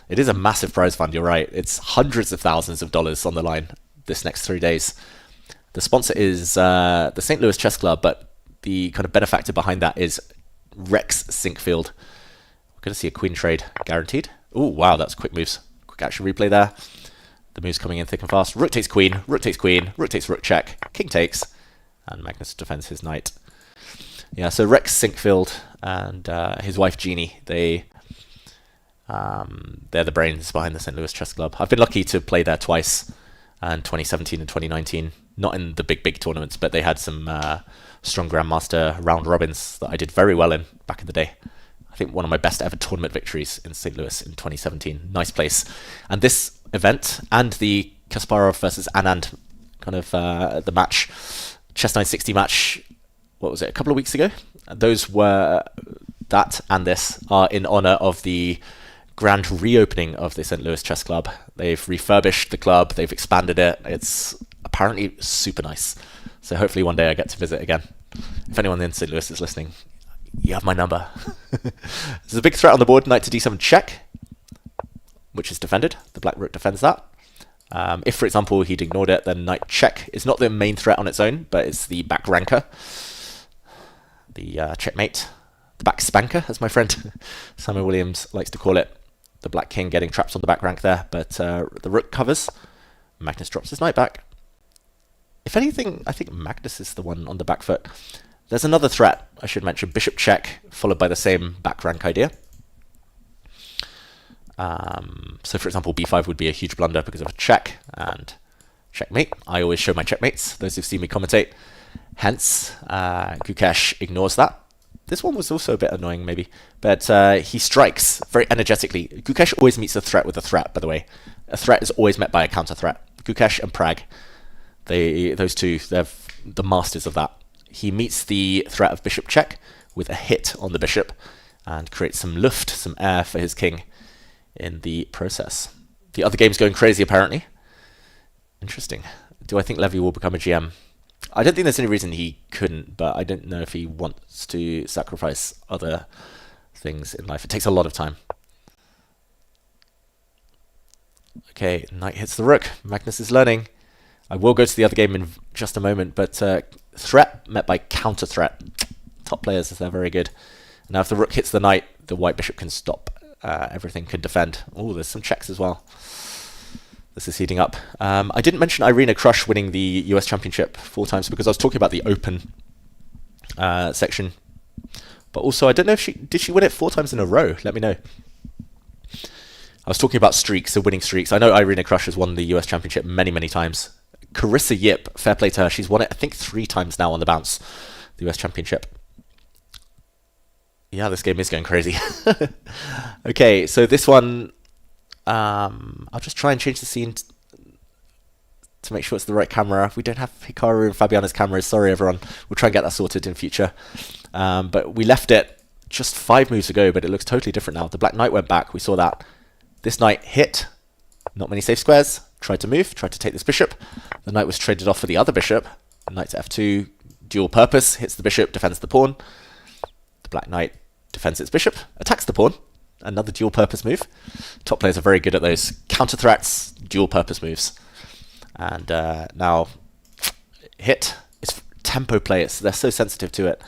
It is a massive prize fund, you're right. It's hundreds of thousands of dollars on the line this next 3 days. The sponsor is the St. Louis Chess Club, but the kind of benefactor behind that is Rex Sinkfield. We're going to see a queen trade guaranteed. Oh, wow, that's quick moves. Quick action replay there. The move's coming in thick and fast. Rook takes queen, rook takes queen, rook takes rook check, king takes, and Magnus defends his knight. Yeah, so Rex Sinkfield and his wife Jeannie, they're the brains behind the St. Louis Chess Club. I've been lucky to play there twice, in 2017 and 2019. Not in the big tournaments, but they had some strong Grandmaster round robins that I did very well in back in the day. I think one of my best ever tournament victories in St. Louis in 2017. Nice place. And this event and the Kasparov versus Anand kind of the match, Chess 960 match, what was it, a couple of weeks ago? Those were, that and this are in honor of the grand reopening of the St. Louis Chess Club. They've refurbished the club, they've expanded it. It's apparently super nice. So hopefully one day I get to visit again. If anyone in St. Louis is listening, you have my number. There's a big threat on the board, knight to d7 check, which is defended. The black rook defends that. If, for example, he'd ignored it, then knight check is not the main threat on its own, but it's the back ranker. The checkmate. The back spanker, as my friend Samuel Williams likes to call it. The black king getting trapped on the back rank there, but the rook covers. Magnus drops his knight back. If anything, I think Magnus is the one on the back foot. There's another threat, I should mention. Bishop check, followed by the same back rank idea. So for example, b5 would be a huge blunder because of a check and checkmate. I always show my checkmates, those who've seen me commentate. Hence, Gukesh ignores that. This one was also a bit annoying, maybe. But he strikes very energetically. Gukesh always meets a threat with a threat, by the way. A threat is always met by a counter threat. Gukesh and Prag, those two, they're the masters of that. He meets the threat of bishop check with a hit on the bishop and creates some luft, some air for his king in the process. The other game's going crazy, apparently. Interesting. Do I think Levy will become a GM? I don't think there's any reason he couldn't, but I don't know if he wants to sacrifice other things in life. It takes a lot of time. Okay, knight hits the rook. Magnus is learning. I will go to the other game in just a moment, but threat met by counter threat. Top players, they're very good. Now if the rook hits the knight, the white bishop can stop. Everything can defend. Oh, there's some checks as well. This is heating up. I didn't mention Irina Krush winning the US Championship 4 times because I was talking about the Open section. But also, I don't know if did she win it 4 times in a row? Let me know. I was talking about streaks, so winning streaks. I know Irina Krush has won the US Championship many, many times. Carissa Yip, fair play to her. She's won it, I think, 3 times now on the bounce, the US Championship. Yeah, this game is going crazy. Okay, so this one, I'll just try and change the scene to make sure it's the right camera. We don't have Hikaru and Fabiano's cameras. Sorry, everyone. We'll try and get that sorted in future. But we left it just 5 moves ago, but it looks totally different now. The black knight went back. We saw that. This knight hit. Not many safe squares. Tried to move. Tried to take this bishop. The knight was traded off for the other bishop. Knight to f2. Dual purpose. Hits the bishop. Defends the pawn. The black knight defends its bishop. Attacks the pawn. Another dual purpose move. Top players are very good at those counter threats, dual purpose moves. And now hit. It's tempo play. They're so sensitive to it.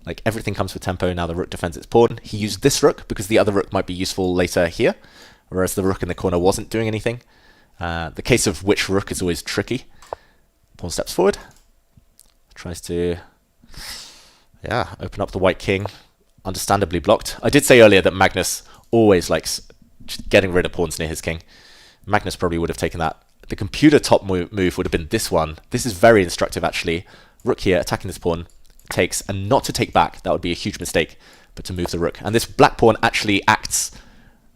Like everything comes with tempo. Now the rook defends its pawn. He used this rook because the other rook might be useful later here, whereas the rook in the corner wasn't doing anything. The case of which rook is always tricky. Pawn steps forward. Tries to open up the white king. Understandably blocked. I did say earlier that Magnus always likes getting rid of pawns near his king. Magnus probably would have taken that. The computer top move would have been this one. This is very instructive, actually. Rook here, attacking this pawn. Takes, and not to take back. That would be a huge mistake, but to move the rook. And this black pawn actually acts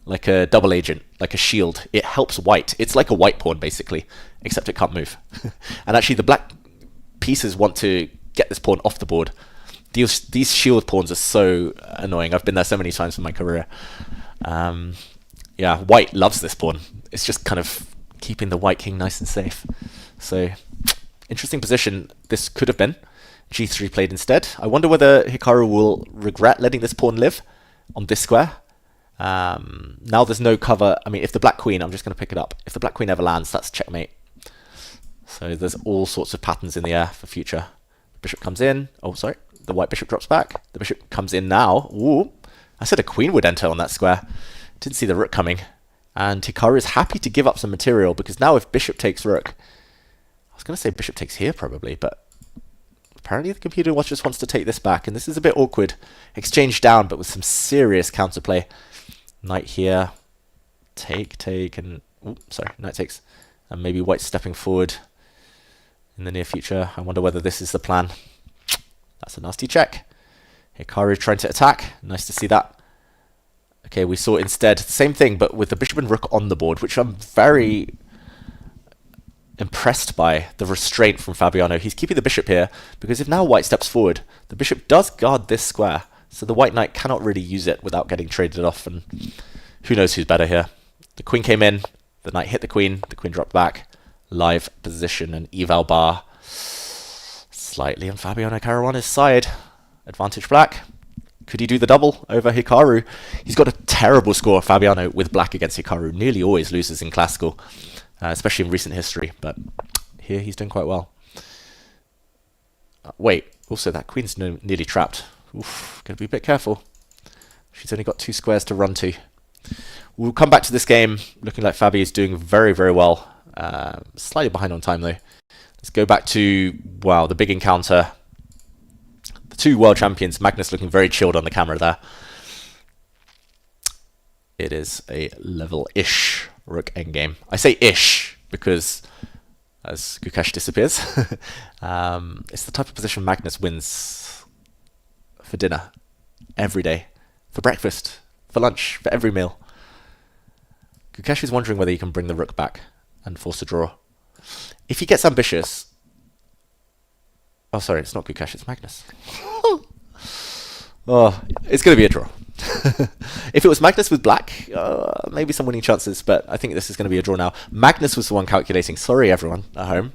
like a double agent, like a shield. It helps white. It's like a white pawn, basically, except it can't move. And actually, the black pieces want to get this pawn off the board. These shield pawns are so annoying. I've been there so many times in my career. Yeah, white loves this pawn. It's just kind of keeping the white king nice and safe. So, interesting position this could have been. G3 played instead. I wonder whether Hikaru will regret letting this pawn live on this square. Now there's no cover. I mean, if the black queen, I'm just going to pick it up. If the black queen ever lands, that's checkmate. So there's all sorts of patterns in the air for future. Bishop comes in. Oh, sorry. The white bishop drops back. The bishop comes in now. Ooh. I said a queen would enter on that square. Didn't see the rook coming. And Hikaru is happy to give up some material because now if bishop takes rook, I was going to say bishop takes here probably, but apparently the computer just wants to take this back. And this is a bit awkward. Exchange down, but with some serious counterplay. Knight here. Take, and... Ooh, sorry, knight takes. And maybe white stepping forward in the near future. I wonder whether this is the plan. That's a nasty check. Hikaru trying to attack. Nice to see that. Okay, we saw instead the same thing, but with the bishop and rook on the board, which I'm very impressed by the restraint from Fabiano. He's keeping the bishop here, because if now white steps forward, the bishop does guard this square, so the white knight cannot really use it without getting traded off, and who knows who's better here. The queen came in, the knight hit the queen dropped back. Live position and eval bar. Slightly in Fabiano Caruana's side. Advantage black. Could he do the double over Hikaru? He's got a terrible score, Fabiano, with black against Hikaru. Nearly always loses in classical, especially in recent history. But here he's doing quite well. Wait, also that queen's nearly trapped. Oof, gotta be a bit careful. She's only got 2 squares to run to. We'll come back to this game looking like Fabi is doing very, very well. Slightly behind on time though. Let's go back to, wow, the big encounter. The 2 world champions, Magnus looking very chilled on the camera there. It is a level-ish rook endgame. I say ish because as Gukesh disappears, it's the type of position Magnus wins for dinner, every day, for breakfast, for lunch, for every meal. Gukesh is wondering whether he can bring the rook back and force a draw. If he gets ambitious... Oh, sorry, it's not Gukesh, it's Magnus. Oh, it's going to be a draw. If it was Magnus with black, maybe some winning chances, but I think this is going to be a draw now. Magnus was the one calculating. Sorry, everyone at home.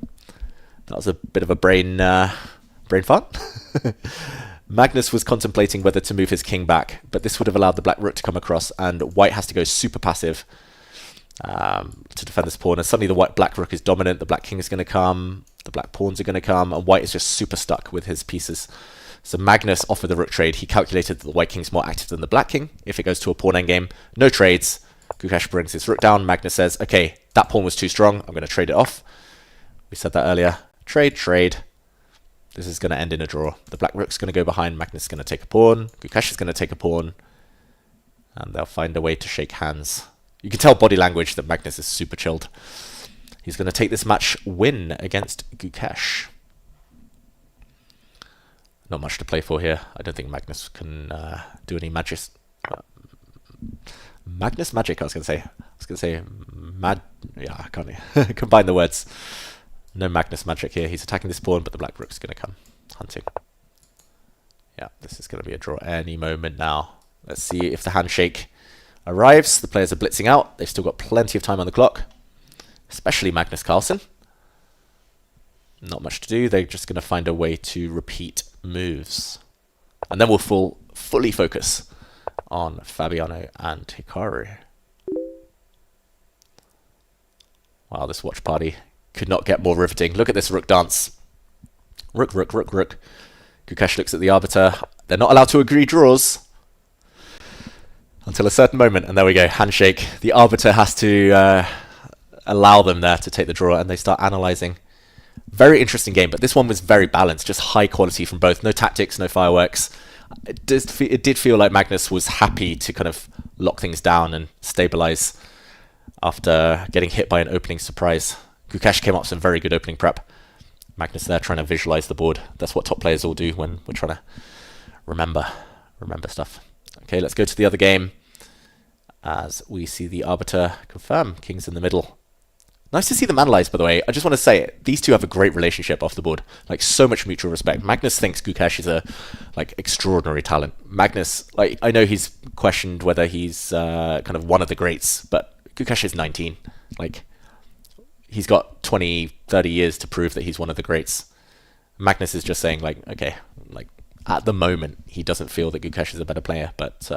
That was a bit of a brain fart. Magnus was contemplating whether to move his king back, but this would have allowed the black rook to come across, and white has to go super passive to defend this pawn. And suddenly the black rook is dominant, the black king is going to come, the black pawns are going to come, and white is just super stuck with his pieces. So Magnus offered the rook trade. He calculated that the white king's more active than the black king. If it goes to a pawn endgame, no trades. Gukesh brings his rook down. Magnus says, okay, that pawn was too strong. I'm going to trade it off. We said that earlier. Trade, trade. This is going to end in a draw. The black rook's going to go behind. Magnus is going to take a pawn. Gukesh is going to take a pawn. And they'll find a way to shake hands. You can tell body language that Magnus is super chilled. He's going to take this match win against Gukesh. Not much to play for here. I don't think Magnus can do any magic. Magnus magic, I was going to say. Yeah, I can't combine the words. No Magnus magic here. He's attacking this pawn, but the black rook's going to come hunting. Yeah, this is going to be a draw any moment now. Let's see if the handshake arrives. The players are blitzing out. They've still got plenty of time on the clock, especially Magnus Carlsen. Not much to do. They're just going to find a way to repeat moves. And then we'll fully focus on Fabiano and Hikaru. Wow, this watch party could not get more riveting. Look at this rook dance. Rook, rook, rook, rook. Gukesh looks at the arbiter. They're not allowed to agree draws until a certain moment. And there we go, handshake. The arbiter has to allow them there to take the draw, and they start analysing. Very interesting game, but this one was very balanced, just high quality from both. No tactics, no fireworks. It did feel like Magnus was happy to kind of lock things down and stabilize after getting hit by an opening surprise. Gukesh came up with some very good opening prep. Magnus there trying to visualize the board. That's what top players all do when we're trying to remember stuff. Okay, let's go to the other game as we see the arbiter confirm kings in the middle. Nice to see them analyze, by the way. I just want to say, these two have a great relationship off the board. Like, so much mutual respect. Magnus thinks Gukesh is a, like, extraordinary talent. Magnus, like, I know he's questioned whether he's kind of one of the greats, but Gukesh is 19. Like, he's got 20, 30 years to prove that he's one of the greats. Magnus is just saying, like, okay, like, at the moment, he doesn't feel that Gukesh is a better player, but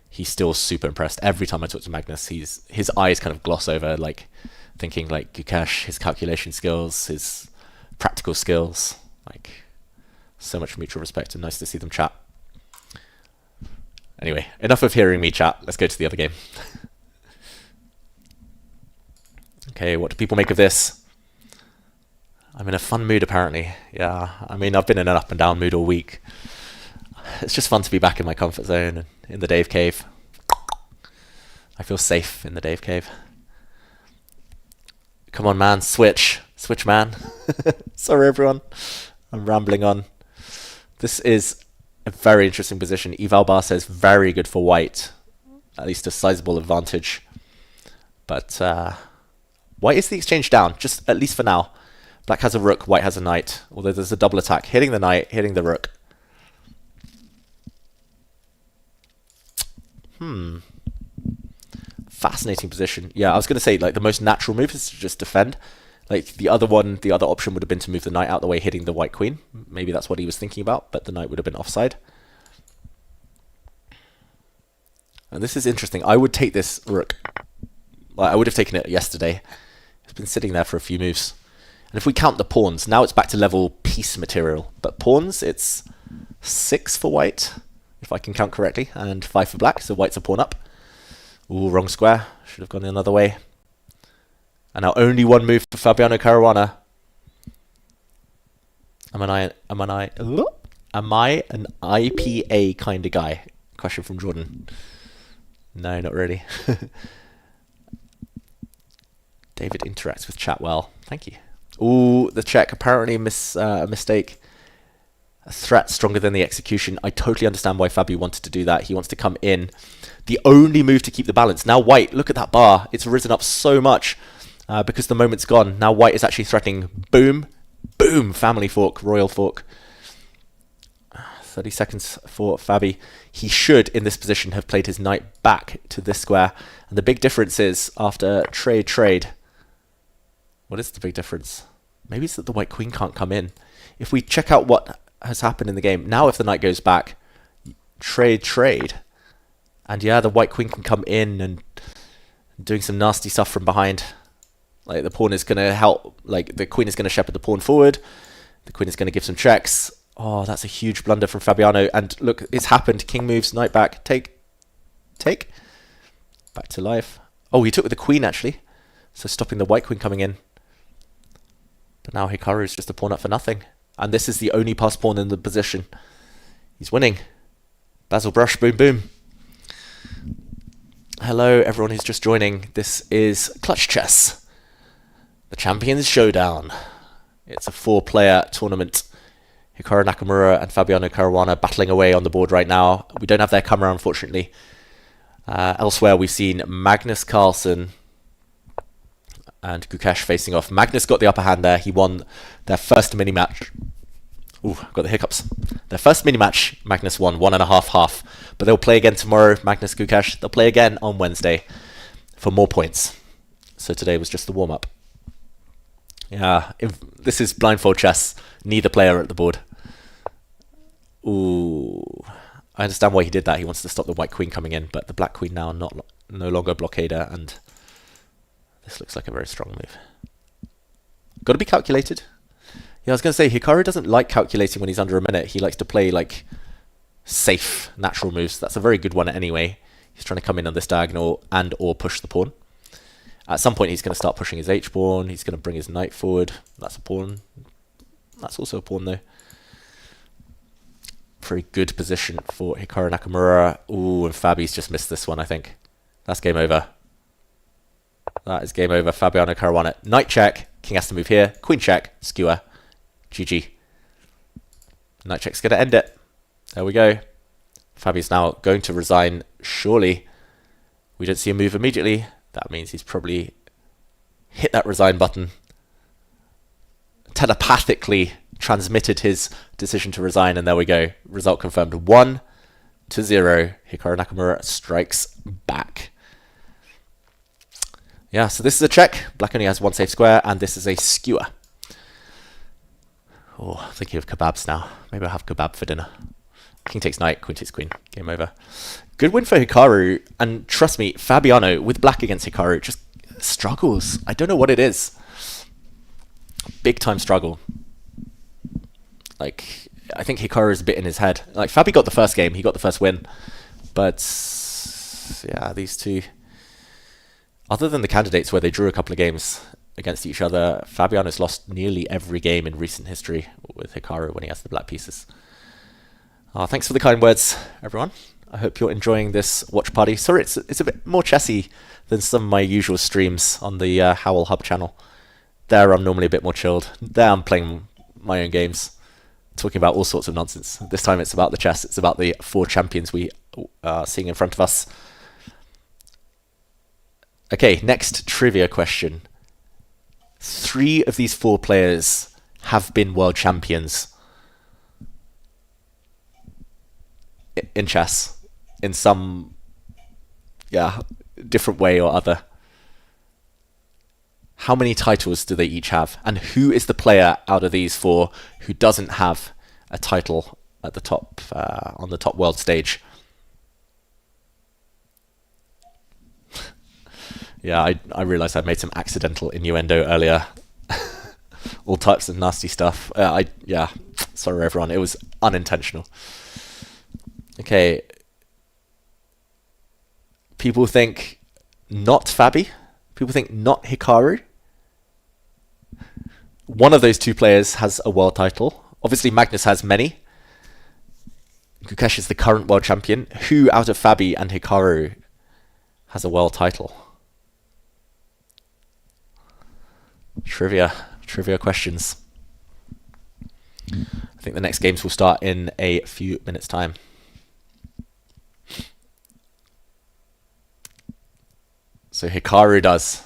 he's still super impressed. Every time I talk to Magnus, his eyes kind of gloss over, like, thinking like Gukesh, his calculation skills, his practical skills, like so much mutual respect, and nice to see them chat. Anyway, enough of hearing me chat. Let's go to the other game. Okay, what do people make of this? I'm in a fun mood apparently. Yeah, I mean, I've been in an up and down mood all week. It's just fun to be back in my comfort zone and in the Dave Cave. I feel safe in the Dave Cave. Come on, man, switch, man. Sorry, everyone. I'm rambling on. This is a very interesting position. Eval Bar says very good for white, at least a sizable advantage. But white is the exchange down, just at least for now. Black has a rook, white has a knight. Although there's a double attack, hitting the knight, hitting the rook. Fascinating position. Yeah, I was going to say, like, the most natural move is to just defend. Like, the other option would have been to move the knight out the way, hitting the white queen. Maybe that's what he was thinking about, but the knight would have been offside. And this is interesting. I would take this rook. Like, I would have taken it yesterday. It's been sitting there for a few moves. And if we count the pawns, now it's back to level piece material. But pawns, it's 6 for white, if I can count correctly, and 5 for black, so white's a pawn up. Ooh, wrong square. Should have gone the other way. And now only one move for Fabiano Caruana. Am I an IPA kind of guy? Question from Jordan. No, not really. David interacts with chat well. Thank you. Ooh, the check. Apparently a mistake. A threat stronger than the execution. I totally understand why Fabi wanted to do that. He wants to come in. The only move to keep the balance. Now white, look at that bar. It's risen up so much because the moment's gone. Now white is actually threatening. Boom. Boom. Family fork. Royal fork. 30 seconds for Fabi. He should, in this position, have played his knight back to this square. And the big difference is, after trade... What is the big difference? Maybe it's that the white queen can't come in. If we check out what has happened in the game, now if the knight goes back, trade. And yeah, the white queen can come in and doing some nasty stuff from behind. Like, the pawn is going to help. Like, the queen is going to shepherd the pawn forward. The queen is going to give some checks. Oh, that's a huge blunder from Fabiano. And look, it's happened. King moves, knight back. Take. Back to life. Oh, he took with the queen, actually. So stopping the white queen coming in. But now Hikaru is just a pawn up for nothing. And this is the only passed pawn in the position. He's winning. Basil brush, boom, boom. Hello, everyone who's just joining. This is Clutch Chess, the Champions Showdown. It's a 4-player tournament. Hikaru Nakamura and Fabiano Caruana battling away on the board right now. We don't have their camera, unfortunately. Elsewhere, we've seen Magnus Carlsen and Gukesh facing off. Magnus got the upper hand there. He won their first mini-match. Ooh, got the hiccups. Their first mini-match, Magnus won 1.5-half. But they'll play again tomorrow, Magnus, Gukesh. They'll play again on Wednesday for more points. So today was just the warm-up. Yeah, this is blindfold chess. Neither player at the board. Ooh, I understand why he did that. He wants to stop the white queen coming in, but the black queen now no longer a blockader, and this looks like a very strong move. Got to be calculated. Yeah, I was going to say, Hikaru doesn't like calculating when he's under a minute. He likes to play, like, safe, natural moves. That's a very good one anyway. He's trying to come in on this diagonal and or push the pawn. At some point, he's going to start pushing his h-pawn. He's going to bring his knight forward. That's a pawn. That's also a pawn, though. Very good position for Hikaru Nakamura. Ooh, and Fabi's just missed this one, I think. That's game over. That is game over. Fabiano Caruana. Knight check. King has to move here. Queen check. Skewer. GG. Knight check's going to end it. There we go. Fabi's now going to resign. Surely. We don't see a move immediately. That means he's probably hit that resign button. Telepathically transmitted his decision to resign, and there we go. Result confirmed. 1-0. Hikaru Nakamura strikes back. Yeah, so this is a check. Black only has one safe square, and this is a skewer. Oh, thinking of kebabs now. Maybe I'll have kebab for dinner. King takes knight, queen takes queen. Game over. Good win for Hikaru, and trust me, Fabiano, with black against Hikaru, just struggles. I don't know what it is. Big time struggle. Like, I think Hikaru is a bit in his head. Like, Fabi got the first game, he got the first win. But, yeah, these two... Other than the candidates where they drew a couple of games against each other, Fabiano's lost nearly every game in recent history with Hikaru when he has the black pieces. Thanks for the kind words, everyone. I hope you're enjoying this watch party. Sorry, it's a bit more chessy than some of my usual streams on the Howell Hub channel. There I'm normally a bit more chilled. There I'm playing my own games, talking about all sorts of nonsense. This time it's about the chess. It's about the 4 champions we are seeing in front of us. Okay, next trivia question. 3 of these 4 players have been world champions in chess, in some, different way or other. How many titles do they each have? And who is the player out of these 4 who doesn't have a title at the top, on the top world stage? Yeah, I realised I made some accidental innuendo earlier. All types of nasty stuff. Sorry everyone, it was unintentional. Okay. People think not Fabi. People think not Hikaru. One of those 2 players has a world title. Obviously Magnus has many. Gukesh is the current world champion. Who out of Fabi and Hikaru has a world title? Trivia questions. I think the next games will start in a few minutes' time. So Hikaru does.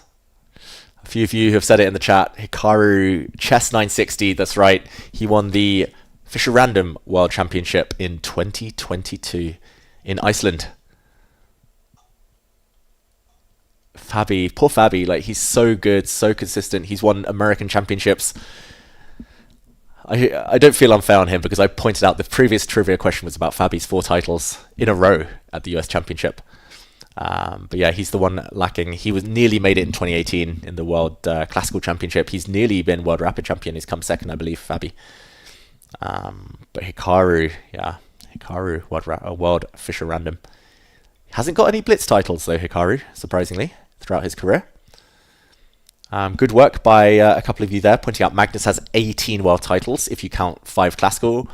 A few of you have said it in the chat. Hikaru, chess 960, that's right. He won the Fischer Random World Championship in 2022 in Iceland. Fabi, poor Fabi, like he's so good, so consistent. He's won American championships. I don't feel unfair on him because I pointed out the previous trivia question was about Fabi's 4 titles in a row at the US Championship. But yeah, he's the one lacking. He was nearly made it in 2018 in the World Classical Championship. He's nearly been World Rapid Champion. He's come second, I believe, Fabi. But Hikaru, World Fischer Random. Hasn't got any Blitz titles though, Hikaru, surprisingly, throughout his career. Good work by a couple of you there, pointing out Magnus has 18 world titles, if you count 5 classical.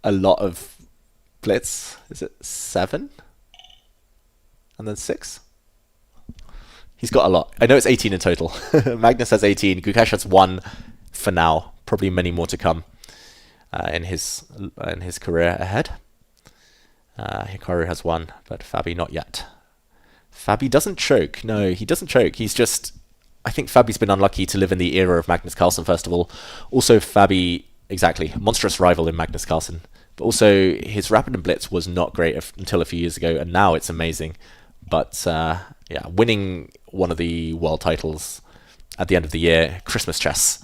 A lot of Blitz. Is it 7? And then 6? He's got a lot. I know it's 18 in total. Magnus has 18. Gukesh has 1 for now. Probably many more to come in his career ahead. Hikaru has 1, but Fabi not yet. Fabi doesn't choke. No, he doesn't choke. He's just... I think Fabi's been unlucky to live in the era of Magnus Carlsen, first of all. Also, Fabi, exactly, monstrous rival in Magnus Carlsen. But also, his Rapid and Blitz was not great until a few years ago, and now it's amazing. But, yeah, winning one of the world titles at the end of the year, Christmas chess.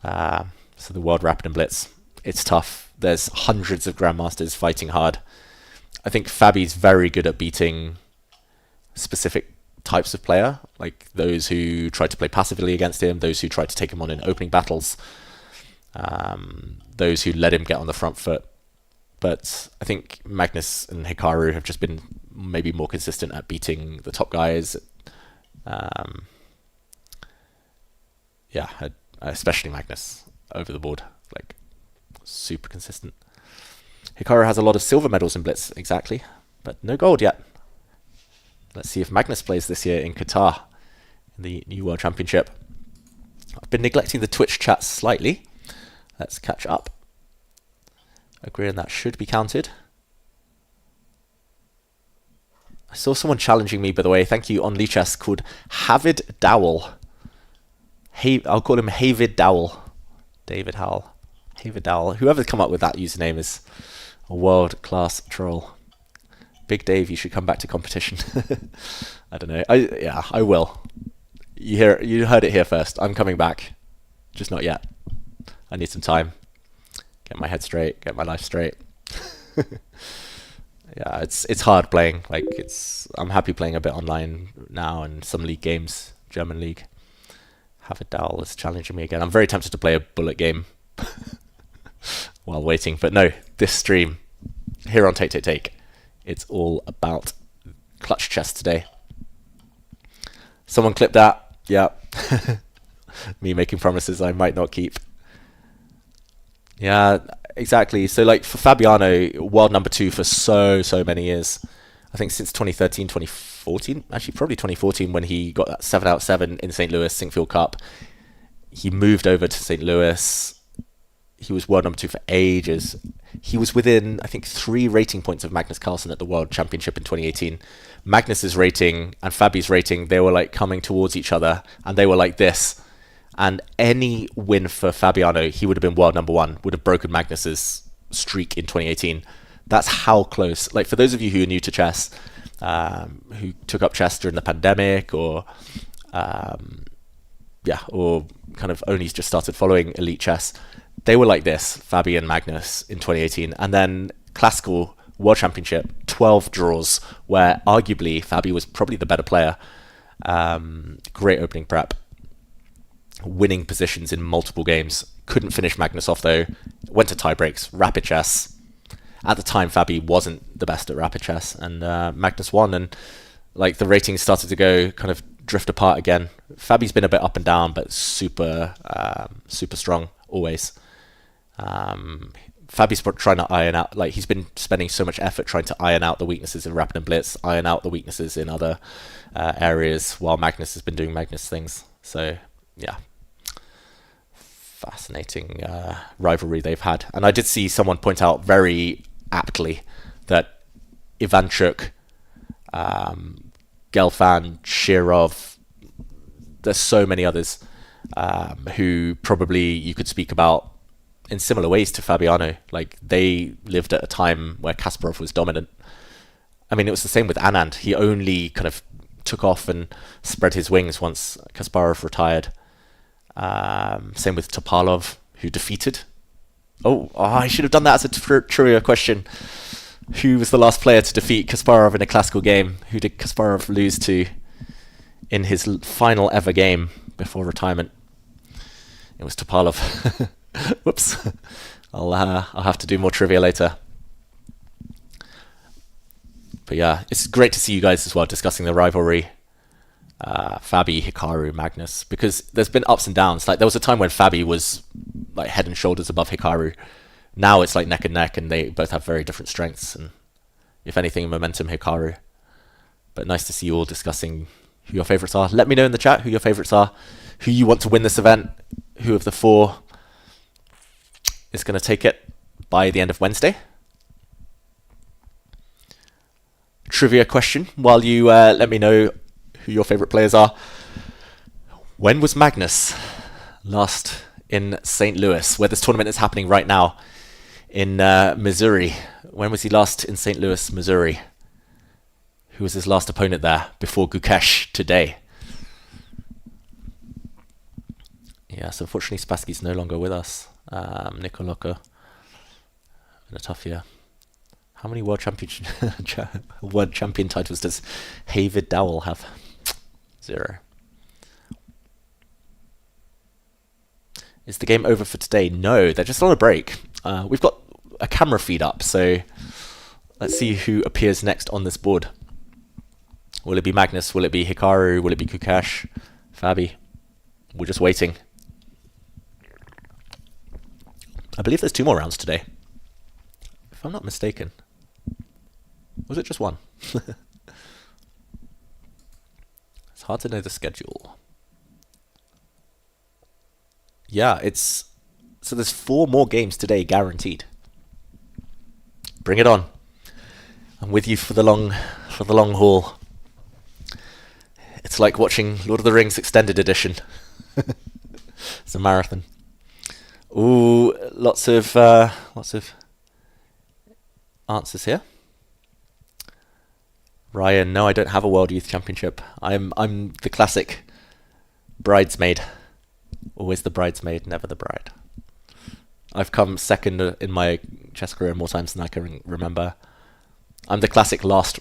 So the World Rapid and Blitz, it's tough. There's hundreds of Grandmasters fighting hard. I think Fabi's very good at beating specific types of player, like those who try to play passively against him, those who try to take him on in opening battles, those who let him get on the front foot. But I think Magnus and Hikaru have just been maybe more consistent at beating the top guys. Yeah, especially Magnus over the board, like super consistent. Hikaru has a lot of silver medals in Blitz, exactly, but no gold yet. Let's see if Magnus plays this year in Qatar in the new World Championship. I've been neglecting the Twitch chat slightly. Let's catch up. Agreeing that should be counted. I saw someone challenging me, by the way. Thank you, on Lichess, called Havid Dowell. I'll call him Havid Dowell. David Howell. Havid Dowell. Whoever's come up with that username is a world-class troll. Big Dave, you should come back to competition. I don't know. I will. You heard it here first. I'm coming back. Just not yet. I need some time. Get my head straight. Get my life straight. Yeah, it's hard playing. Like I'm happy playing a bit online now and some league games, German league. Havid Dowell is challenging me again. I'm very tempted to play a bullet game while waiting, but no. This stream here on Take. It's all about clutch chess today. Someone clipped that. Yeah. Me making promises I might not keep. Yeah, exactly. So like for Fabiano, world number 2 for so many years. I think since 2013, 2014, actually probably 2014 when he got that 7 out of 7 in St. Louis Sinkfield Cup. He moved over to St. Louis. He was world number 2 for ages. He was within, I think, 3 rating points of Magnus Carlsen at the World Championship in 2018. Magnus's rating and Fabi's rating, they were like coming towards each other, and they were like this. And any win for Fabiano, he would have been world number 1, would have broken Magnus's streak in 2018. That's how close. Like for those of you who are new to chess, who took up chess during the pandemic, or or kind of only just started following elite chess, they were like this, Fabi and Magnus in 2018. And then classical World Championship, 12 draws, where arguably Fabi was probably the better player. Great opening prep. Winning positions in multiple games. Couldn't finish Magnus off though. Went to tie breaks. Rapid chess. At the time, Fabi wasn't the best at rapid chess, and Magnus won. And like the ratings started to go kind of drift apart again. Fabi's been a bit up and down, but super strong always. Fabi's trying to iron out, like, he's been spending so much effort trying to iron out the weaknesses in Rapid and Blitz, iron out the weaknesses in other areas, while Magnus has been doing Magnus things. So, yeah. Fascinating rivalry they've had. And I did see someone point out very aptly that Ivanchuk, Gelfand, Shirov, there's so many others who probably you could speak about in similar ways to Fabiano. Like, they lived at a time where Kasparov was dominant. I mean, it was the same with Anand. He only kind of took off and spread his wings once Kasparov retired. Same with Topalov, who defeated. I should have done that as a trivia question. Who was the last player to defeat Kasparov in a classical game? Who did Kasparov lose to in his final ever game before retirement? It was Topalov. Whoops. I'll have to do more trivia later. But yeah, it's great to see you guys as well discussing the rivalry. Fabi, Hikaru, Magnus, because there's been ups and downs. Like, there was a time when Fabi was like head and shoulders above Hikaru. Now it's like neck and neck, and they both have very different strengths. And if anything, momentum Hikaru. But nice to see you all discussing who your favourites are. Let me know in the chat who your favourites are, who you want to win this event, who of the four is going to take it by the end of Wednesday. Trivia question, while you let me know who your favourite players are. When was Magnus last in St. Louis, where this tournament is happening right now in Missouri? When was he last in St. Louis, Missouri? Who was his last opponent there before Gukesh today? Yes, unfortunately Spassky's no longer with us. Nikoloko in a tough year. How many world champion titles does David Dowell have? 0. Is the game over for today? No, they're just on a break. We've got a camera feed up, so let's see who appears next on this board. Will it be Magnus? Will it be Hikaru? Will it be Gukesh? Fabi? We're just waiting. I believe there's 2 more rounds today, if I'm not mistaken. Was it just 1? It's hard to know the schedule. Yeah, so there's 4 more games today guaranteed. Bring it on. I'm with you for the long haul. It's like watching Lord of the Rings Extended Edition. It's a marathon. Ooh, lots of answers here. Ryan, no, I don't have a World Youth Championship. I'm the classic bridesmaid. Always the bridesmaid, never the bride. I've come second in my chess career more times than I can remember. I'm the classic last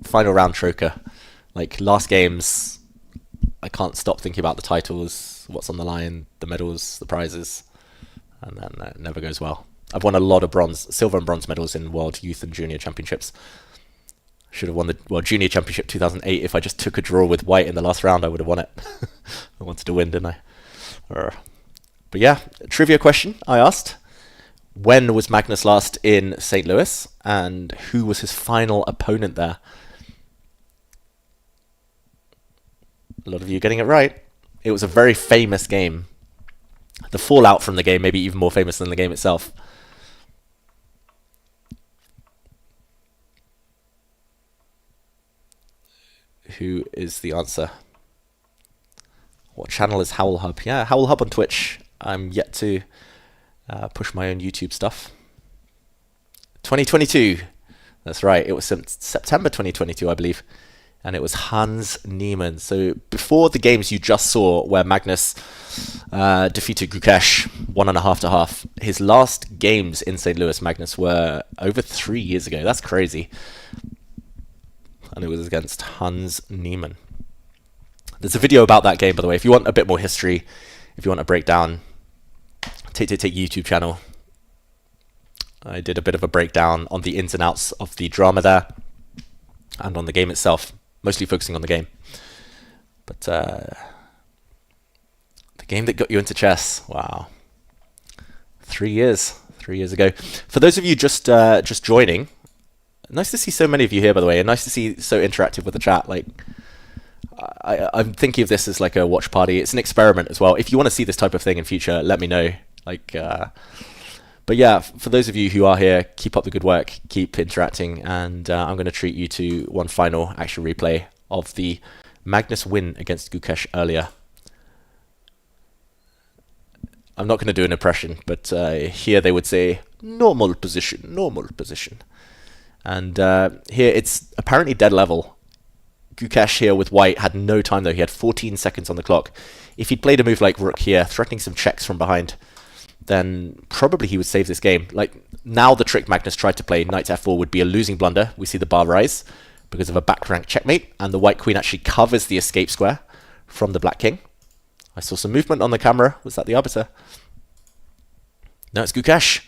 final round choker. Like, last games, I can't stop thinking about the titles, what's on the line, the medals, the prizes, and then it never goes well. I've won a lot of silver and bronze medals in World Youth and Junior Championships. Should have won the World Junior Championship 2008. If I just took a draw with White in the last round, I would have won it. I wanted to win, didn't I? But yeah, trivia question I asked. When was Magnus last in St. Louis? And who was his final opponent there? A lot of you getting it right. It was a very famous game. The fallout from the game, maybe even more famous than the game itself. Who is the answer? What channel is Howell Hub? Yeah, Howell Hub on Twitch. I'm yet to push my own YouTube stuff. 2022. That's right. It was September 2022, I believe. And it was Hans Niemann. So before the games you just saw where Magnus defeated Gukesh 1.5 to half, his last games in St. Louis, Magnus, were over 3 years ago. That's crazy. And it was against Hans Niemann. There's a video about that game, by the way. If you want a bit more history, if you want a breakdown, Take YouTube channel. I did a bit of a breakdown on the ins and outs of the drama there and on the game itself, mostly focusing on the game. But the game that got you into chess, wow. 3 years. 3 years ago. For those of you just joining, nice to see so many of you here, by the way, and nice to see so interactive with the chat. Like, I'm thinking of this as like a watch party. It's an experiment as well. If you want to see this type of thing in future, let me know. Like, but yeah, for those of you who are here, keep up the good work, keep interacting, and I'm going to treat you to one final action replay of the Magnus win against Gukesh earlier. I'm not going to do an impression, but here they would say normal position, normal position. And here it's apparently dead level. Gukesh here with white had no time though. He had 14 seconds on the clock. If he'd played a move like rook here, threatening some checks from behind, then probably he would save this game. Like, now the trick Magnus tried to play, knight to f4, would be a losing blunder. We see the bar rise because of a back rank checkmate, and the white queen actually covers the escape square from the black king. I saw some movement on the camera. Was that the arbiter? No, it's Gukesh.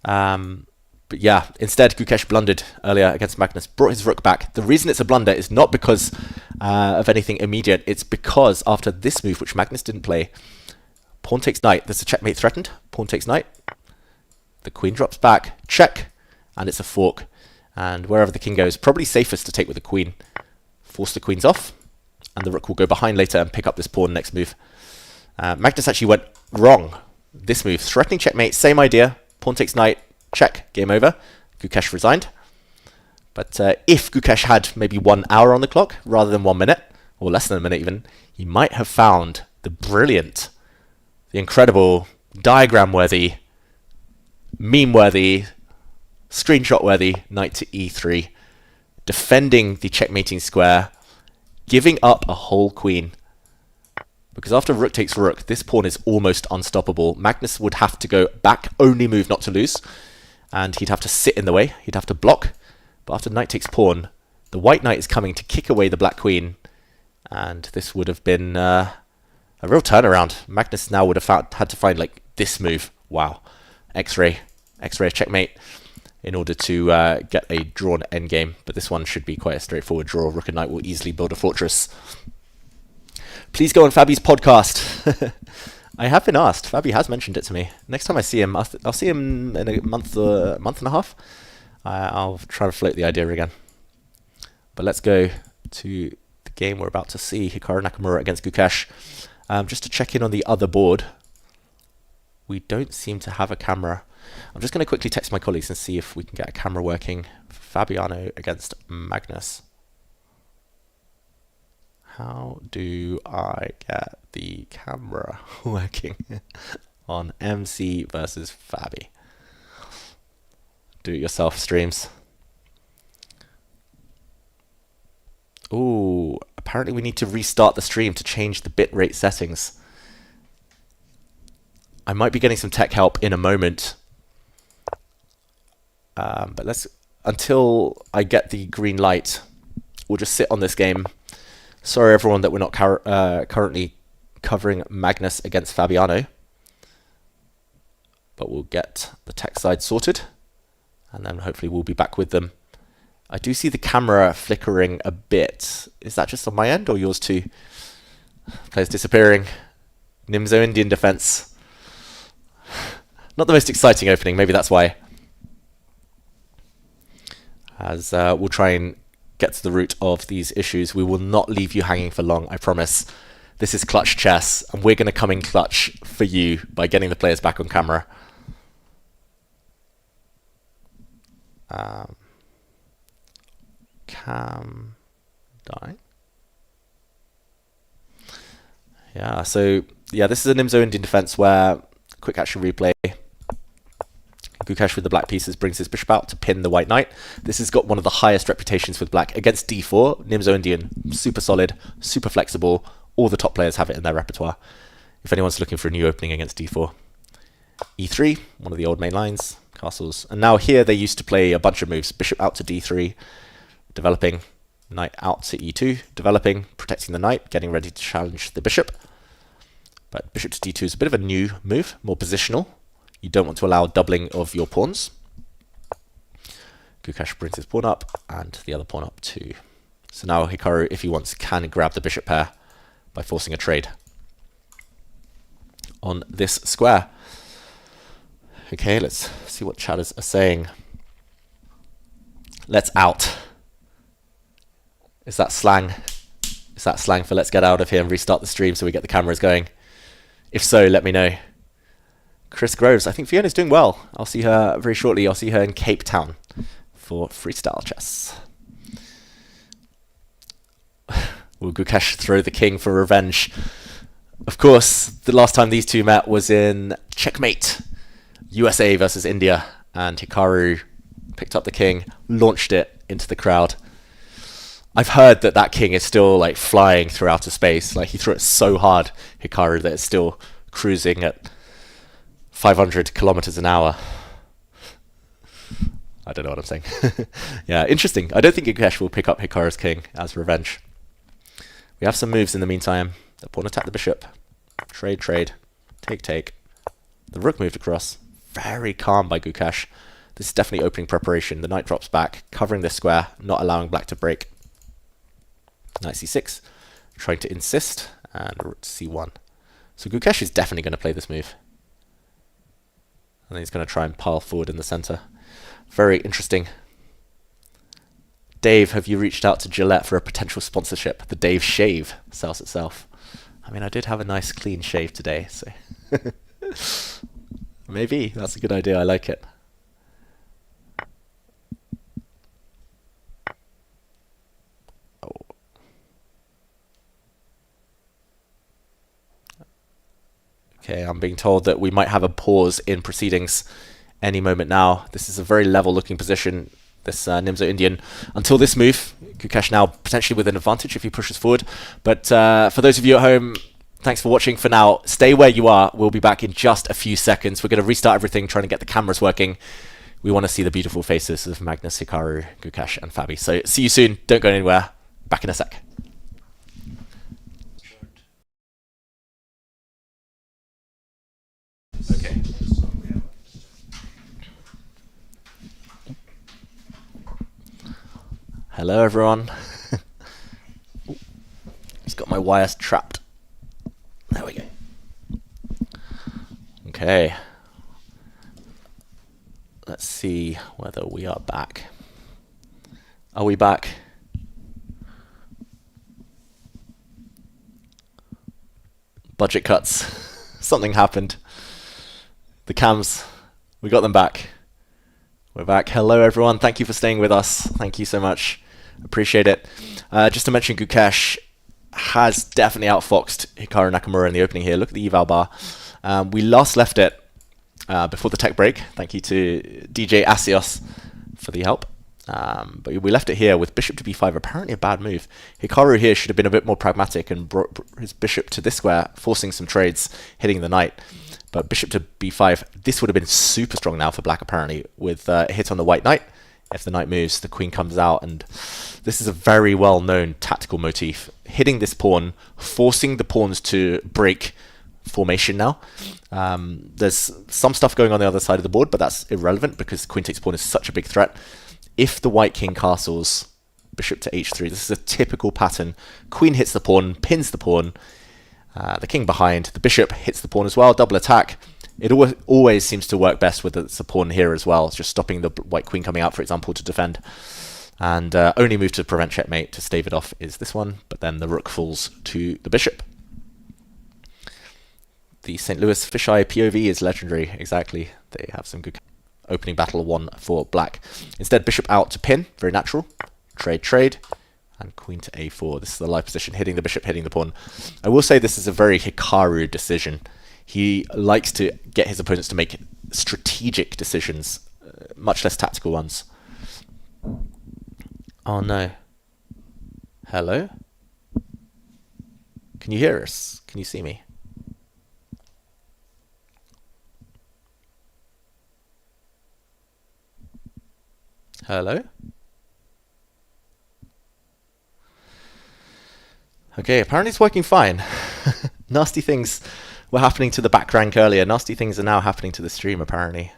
But yeah, instead Gukesh blundered earlier against Magnus, brought his rook back. The reason it's a blunder is not because of anything immediate. It's because after this move, which Magnus didn't play, pawn takes knight. There's a checkmate threatened. Pawn takes knight. The queen drops back. Check. And it's a fork. And wherever the king goes, probably safest to take with the queen. Force the queens off. And the rook will go behind later and pick up this pawn next move. Magnus actually went wrong. This move, threatening checkmate, same idea. Pawn takes knight. Check. Game over. Gukesh resigned. But if Gukesh had maybe 1 hour on the clock rather than 1 minute, or less than a minute even, he might have found the brilliant, the incredible, diagram-worthy, meme-worthy, screenshot-worthy knight to e3, defending the checkmating square, giving up a whole queen. Because after rook takes rook, this pawn is almost unstoppable. Magnus would have to go back, only move not to lose, and he'd have to sit in the way, he'd have to block. But after knight takes pawn, the white knight is coming to kick away the black queen, and this would have been a real turnaround. Magnus now would have had to find like this move. Wow. X-ray checkmate in order to get a drawn endgame. But this one should be quite a straightforward draw. Rook and knight will easily build a fortress. Please go on Fabi's podcast. I have been asked. Fabi has mentioned it to me. Next time I see him, I'll see him in a month and a half. I'll try to float the idea again. But let's go to the game we're about to see. Hikaru Nakamura against Gukesh. Just to check in on the other board. We don't seem to have a camera. I'm just going to quickly text my colleagues and see if we can get a camera working. Fabiano against Magnus. How do I get the camera working on MC versus Fabi? Do it yourself streams. Ooh, apparently we need to restart the stream to change the bitrate settings. I might be getting some tech help in a moment. But until I get the green light, we'll just sit on this game. Sorry everyone that we're not currently covering Magnus against Fabiano. But we'll get the tech side sorted. And then hopefully we'll be back with them. I do see the camera flickering a bit. Is that just on my end or yours too? Players disappearing. Nimzo Indian defense. Not the most exciting opening, maybe that's why. As we'll try and get to the root of these issues. We will not leave you hanging for long, I promise. This is clutch chess, and we're going to come in clutch for you by getting the players back on camera. Cam die. Yeah, so yeah, this is a Nimzo Indian defense where quick action replay. Gukesh with the black pieces brings his bishop out to pin the white knight. This has got one of the highest reputations with black. Against d4, Nimzo Indian, super solid, super flexible. All the top players have it in their repertoire. If anyone's looking for a new opening against d4. e3, one of the old main lines, castles. And now here they used to play a bunch of moves. Bishop out to d3, developing. Knight out to e2, developing, protecting the knight, getting ready to challenge the bishop. But bishop to d2 is a bit of a new move, more positional. You don't want to allow doubling of your pawns. Gukesh brings his pawn up and the other pawn up too. So now Hikaru, if he wants, can grab the bishop pair by forcing a trade on this square. Okay, let's see what chatters are saying. Let's out. Is that slang? Is that slang for let's get out of here and restart the stream so we get the cameras going? If so, let me know. Chris Groves, I think Fiona's doing well. I'll see her very shortly. I'll see her in Cape Town for freestyle chess. Will Gukesh throw the king for revenge? Of course, the last time these two met was in Checkmate, USA versus India, and Hikaru picked up the king, launched it into the crowd. I've heard that that king is still like flying through outer space. Like he threw it so hard, Hikaru, that it's still cruising at 500 kilometers an hour. I don't know what I'm saying. Yeah, interesting. I don't think Gukesh will pick up Hikaru's king as revenge. We have some moves in the meantime. The pawn attacked the bishop. Trade, trade. Take, take. The rook moved across. Very calm by Gukesh. This is definitely opening preparation. The knight drops back, covering this square, not allowing black to break. Knight c6. Trying to insist. And rook c1. So Gukesh is definitely going to play this move. And then he's going to try and pile forward in the center. Very interesting. Dave, have you reached out to Gillette for a potential sponsorship? The Dave shave sells itself. I mean, I did have a nice clean shave today, so maybe that's a good idea. I like it. Oh. Okay, I'm being told that we might have a pause in proceedings any moment now. This is a very level looking position. This Nimzo Indian. Until this move, Gukesh now potentially with an advantage if he pushes forward. But for those of you at home, thanks for watching for now. Stay where you are. We'll be back in just a few seconds. We're going to restart everything, trying to get the cameras working. We want to see the beautiful faces of Magnus, Hikaru, Gukesh, and Fabi. So see you soon. Don't go anywhere. Back in a sec. Okay. Hello everyone. Just got my wires trapped. There we go. Okay. Let's see whether we are back. Are we back? Budget cuts. Something happened. The cams, we got them back. We're back. Hello everyone. Thank you for staying with us. Thank you so much. Appreciate it. Just to mention, Gukesh has definitely outfoxed Hikaru Nakamura in the opening here. Look at the eval bar. We last left it before the tech break. Thank you to DJ Asios for the help. But we left it here with bishop to b5. Apparently a bad move. Hikaru here should have been a bit more pragmatic and brought his bishop to this square, forcing some trades, hitting the knight. But bishop to b5, this would have been super strong now for black, apparently, with a hit on the white knight. If the knight moves, the queen comes out, and this is a very well-known tactical motif. Hitting this pawn, forcing the pawns to break formation now. There's some stuff going on the other side of the board, but that's irrelevant because queen takes pawn is such a big threat. If the white king castles, bishop to h3, this is a typical pattern. Queen hits the pawn, pins the pawn, the king behind, the bishop hits the pawn as well, double attack. It always seems to work best with the pawn here as well. It's just stopping the white queen coming out, for example, to defend. And only move to prevent checkmate to stave it off is this one, but then the rook falls to the bishop. The St. Louis fisheye POV is legendary, exactly. They have some good opening battle one for black. Instead, bishop out to pin, very natural. Trade, trade. And queen to a4. This is the live position, hitting the bishop, hitting the pawn. I will say this is a very Hikaru decision. He likes to get his opponents to make strategic decisions, much less tactical ones. Oh no. Hello? Can you hear us? Can you see me? Hello? Okay, apparently it's working fine. Nasty things were happening to the back rank earlier. Nasty things are now happening to the stream, apparently.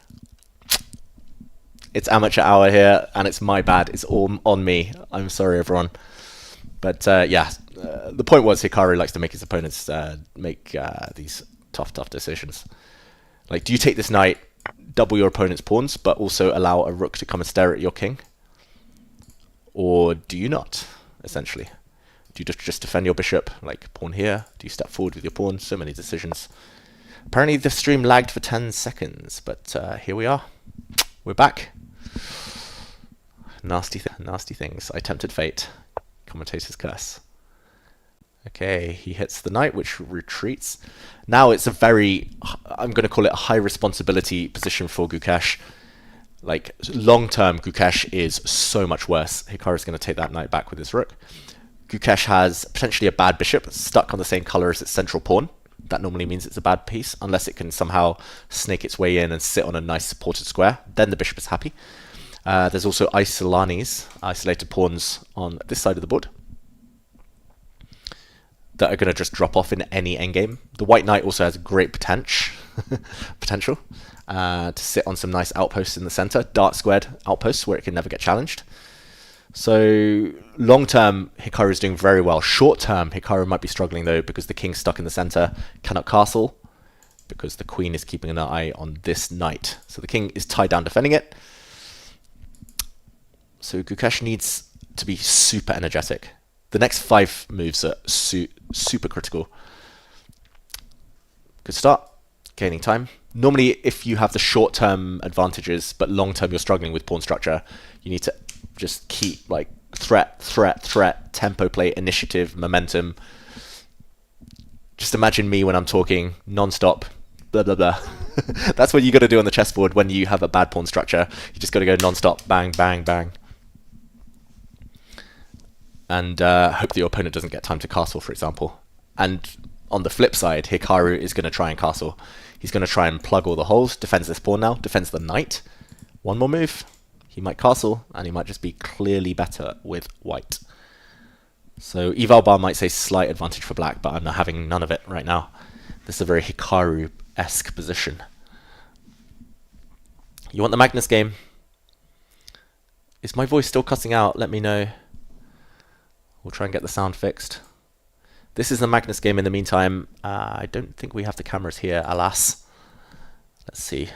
It's amateur hour here, and it's my bad. It's all on me. I'm sorry, everyone. But yeah, the point was Hikaru likes to make his opponents make these tough decisions. Like, do you take this knight? double your opponent's pawns, but also allow a rook to come and stare at your king? Or do you not, essentially? Do you just defend your bishop, like pawn here? Do you step forward with your pawn? So many decisions. Apparently the stream lagged for 10 seconds, but here we are. We're back. Nasty things. I tempted fate. Commentator's curse. Okay, he hits the knight, which retreats. Now it's a very, I'm going to call it a high responsibility position for Gukesh. Like, long-term, Gukesh is so much worse. Hikaru's going to take that knight back with his rook. Gukesh has potentially a bad bishop stuck on the same color as its central pawn. That normally means it's a bad piece, unless it can somehow snake its way in and sit on a nice supported square. Then the bishop is happy. There's also isolated pawns on this side of the board that are going to just drop off in any endgame. The white knight also has great potential to sit on some nice outposts in the center, dark squared outposts where it can never get challenged. So long term, Hikaru is doing very well. Short term, Hikaru might be struggling though because the king's stuck in the center, cannot castle, because the queen is keeping an eye on this knight. So the king is tied down defending it. So Gukesh needs to be super energetic. The next 5 moves are super critical. Good start, gaining time. Normally, if you have the short-term advantages, but long-term you're struggling with pawn structure, you need to just keep like threat, tempo play, initiative, momentum. Just imagine me when I'm talking non-stop, blah, blah, blah. That's what you got to do on the chessboard when you have a bad pawn structure. You just got to go non-stop, bang, bang, bang. And hope that your opponent doesn't get time to castle, for example. And on the flip side, Hikaru is going to try and castle. He's going to try and plug all the holes, defends this pawn now, defends the knight. One more move, he might castle, and he might just be clearly better with white. So eval bar might say slight advantage for black, but I'm not having none of it right now. This is a very Hikaru-esque position. You want the Magnus game? Is my voice still cutting out? Let me know. We'll try and get the sound fixed. This is the Magnus game in the meantime. I don't think we have the cameras here, alas. Let's see.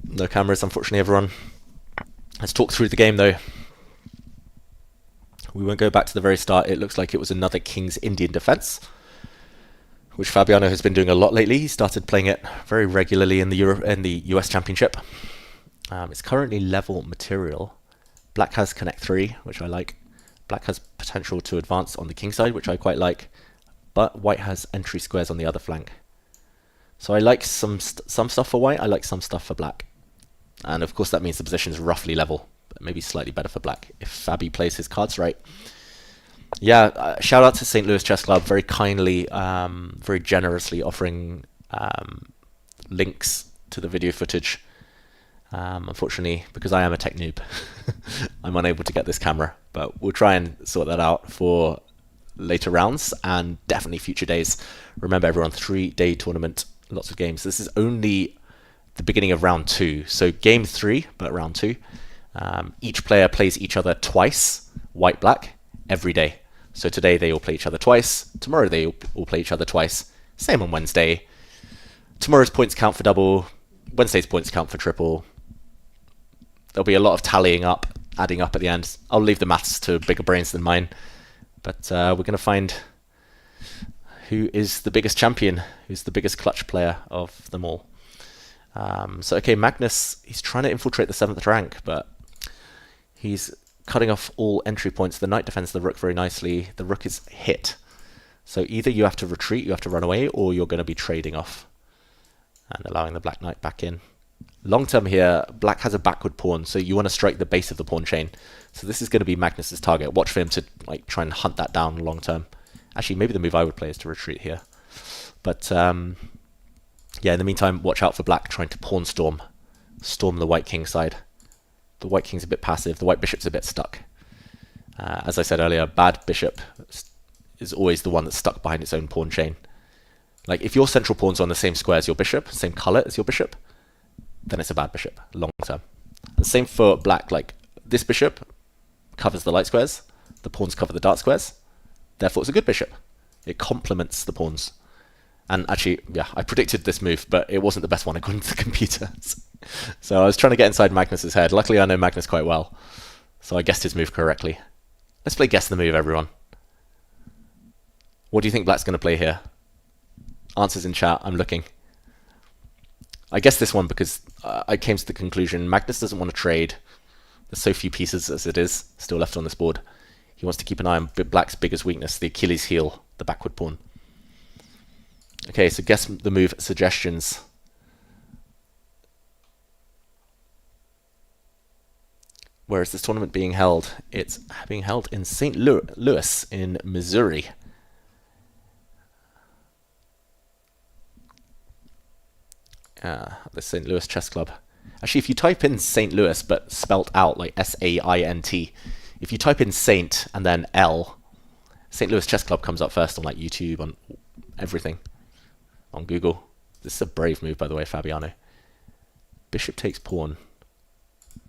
No cameras, unfortunately, everyone. Let's talk through the game, though. We won't go back to the very start. It looks like it was another King's Indian defense, which Fabiano has been doing a lot lately. He started playing it very regularly in the US Championship. It's currently level material. Black has connect 3, which I like. Black has potential to advance on the king side, which I quite like. But white has entry squares on the other flank. So I like some stuff for white, I like some stuff for black. And of course that means the position is roughly level, but maybe slightly better for black, if Fabi plays his cards right. Yeah, shout out to St. Louis Chess Club, very kindly, very generously offering links to the video footage. Unfortunately, because I am a tech noob, I'm unable to get this camera, but we'll try and sort that out for later rounds and definitely future days. Remember everyone, 3-day tournament, lots of games. This is only the beginning of round 2, so game 3, but round 2. Each player plays each other twice, white, black, every day. So today they all play each other twice, tomorrow they all play each other twice, same on Wednesday. Tomorrow's points count for double, Wednesday's points count for triple. There'll be a lot of tallying up, adding up at the end. I'll leave the maths to bigger brains than mine. But we're going to find who is the biggest champion, who's the biggest clutch player of them all. So, okay, Magnus, he's trying to infiltrate the 7th rank, but he's cutting off all entry points. The knight defends the rook very nicely. The rook is hit. So either you have to retreat, you have to run away, or you're going to be trading off and allowing the black knight back in. Long term here, black has a backward pawn, so you want to strike the base of the pawn chain. So this is going to be Magnus's target. Watch for him to like try and hunt that down long term. Actually, maybe the move I would play is to retreat here. But yeah, in the meantime, watch out for black trying to pawn storm the white king side. The white king's a bit passive. The white bishop's a bit stuck. As I said earlier, bad bishop is always the one that's stuck behind its own pawn chain. Like if your central pawn's on the same square as your bishop, same color as your bishop, then it's a bad bishop, long term. And same for black, like this bishop covers the light squares, the pawns cover the dark squares, therefore it's a good bishop. It complements the pawns. And actually, yeah, I predicted this move, but it wasn't the best one according to the computer. So I was trying to get inside Magnus's head. Luckily, I know Magnus quite well, so I guessed his move correctly. Let's play Guess the Move, everyone. What do you think Black's going to play here? Answers in chat. I'm looking. I guess this one because I came to the conclusion Magnus doesn't want to trade. There's so few pieces as it is still left on this board. He wants to keep an eye on Black's biggest weakness, the Achilles heel, the backward pawn. Okay, so guess the move suggestions. Where is this tournament being held? It's being held in St. Louis in Missouri. The St. Louis Chess Club. Actually, if you type in St. Louis, but spelt out like S-A-I-N-T, if you type in Saint and then L, St. Louis Chess Club comes up first on like YouTube, on everything, on Google. This is a brave move, by the way, Fabiano. Bishop takes pawn.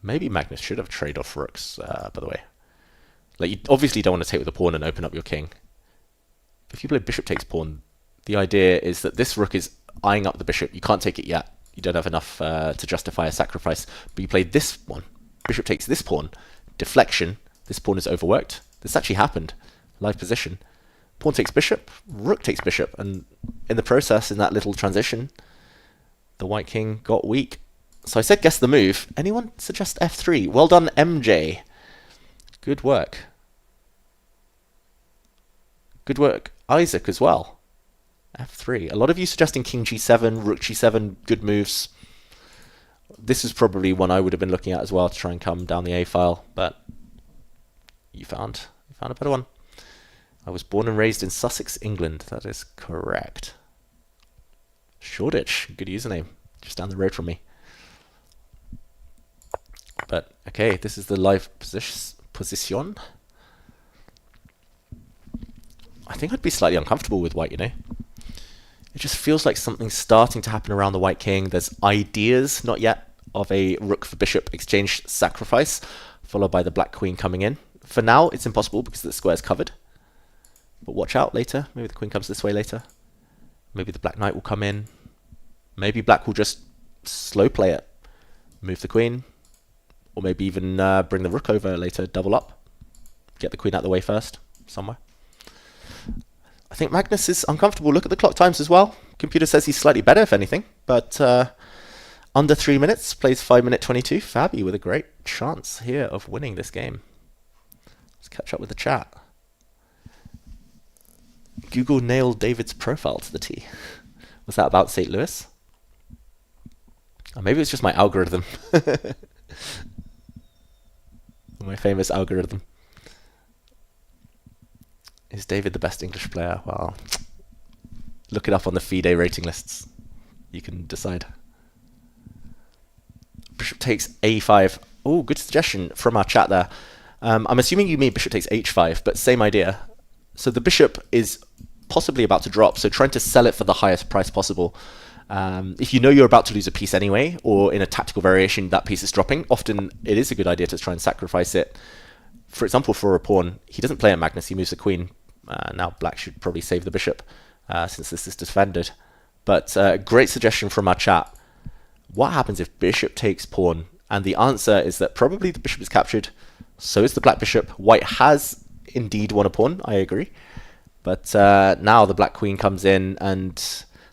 Maybe Magnus should have traded off rooks, by the way. Like, you obviously don't want to take with a pawn and open up your king. If you play bishop takes pawn, the idea is that this rook is eyeing up the bishop. You can't take it yet. You don't have enough to justify a sacrifice. But you play this one. Bishop takes this pawn. Deflection. This pawn is overworked. This actually happened. Live position. Pawn takes bishop. Rook takes bishop. And in the process, in that little transition, the white king got weak. So I said guess the move. Anyone suggest f3? Well done, MJ. Good work. Good work, Isaac, as well. f3. A lot of you suggesting king g7, rook g7, good moves. This is probably one I would have been looking at as well to try and come down the A file, but you found a better one. I was born and raised in Sussex, England. That is correct. Shoreditch, good username, just down the road from me. But okay, this is the live position. I think I'd be slightly uncomfortable with white, you know. It just feels like something's starting to happen around the white king. There's ideas, not yet, of a rook for bishop exchange sacrifice, followed by the black queen coming in. For now, it's impossible because the square's covered. But watch out later. Maybe the queen comes this way later. Maybe the black knight will come in. Maybe black will just slow play it. Move the queen. Or maybe even bring the rook over later, double up. Get the queen out of the way first, somewhere. I think Magnus is uncomfortable. Look at the clock times as well. Computer says he's slightly better, if anything. But under 3 minutes, plays 5 minute 22. Fabi with a great chance here of winning this game. Let's catch up with the chat. Google nailed David's profile to the T. Was that about St. Louis? Or maybe it's just my algorithm. My famous algorithm. Is David the best English player? Well, look it up on the FIDE rating lists. You can decide. Bishop takes a5. Oh, good suggestion from our chat there. I'm assuming you mean bishop takes h5, but same idea. So the bishop is possibly about to drop, so trying to sell it for the highest price possible. If you know you're about to lose a piece anyway, or in a tactical variation that piece is dropping, often it is a good idea to try and sacrifice it. For example, for a pawn, he doesn't play at Magnus, he moves the queen. Now black should probably save the bishop, since this is defended. But great suggestion from our chat. What happens if bishop takes pawn? And the answer is that probably the bishop is captured, so is the black bishop. White has indeed won a pawn, I agree. But now the black queen comes in, and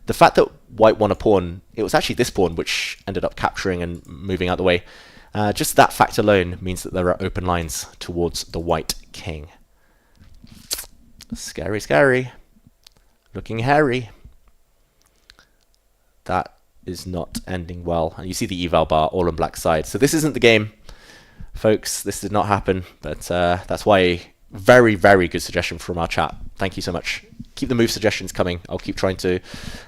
the fact that white won a pawn, it was actually this pawn which ended up capturing and moving out the way. Just that fact alone means that there are open lines towards the white king. Scary, scary. Looking hairy. That is not ending well. And you see the eval bar all on black side. So this isn't the game, folks. This did not happen. But that's why very, very good suggestion from our chat. Thank you so much. Keep the move suggestions coming. I'll keep trying to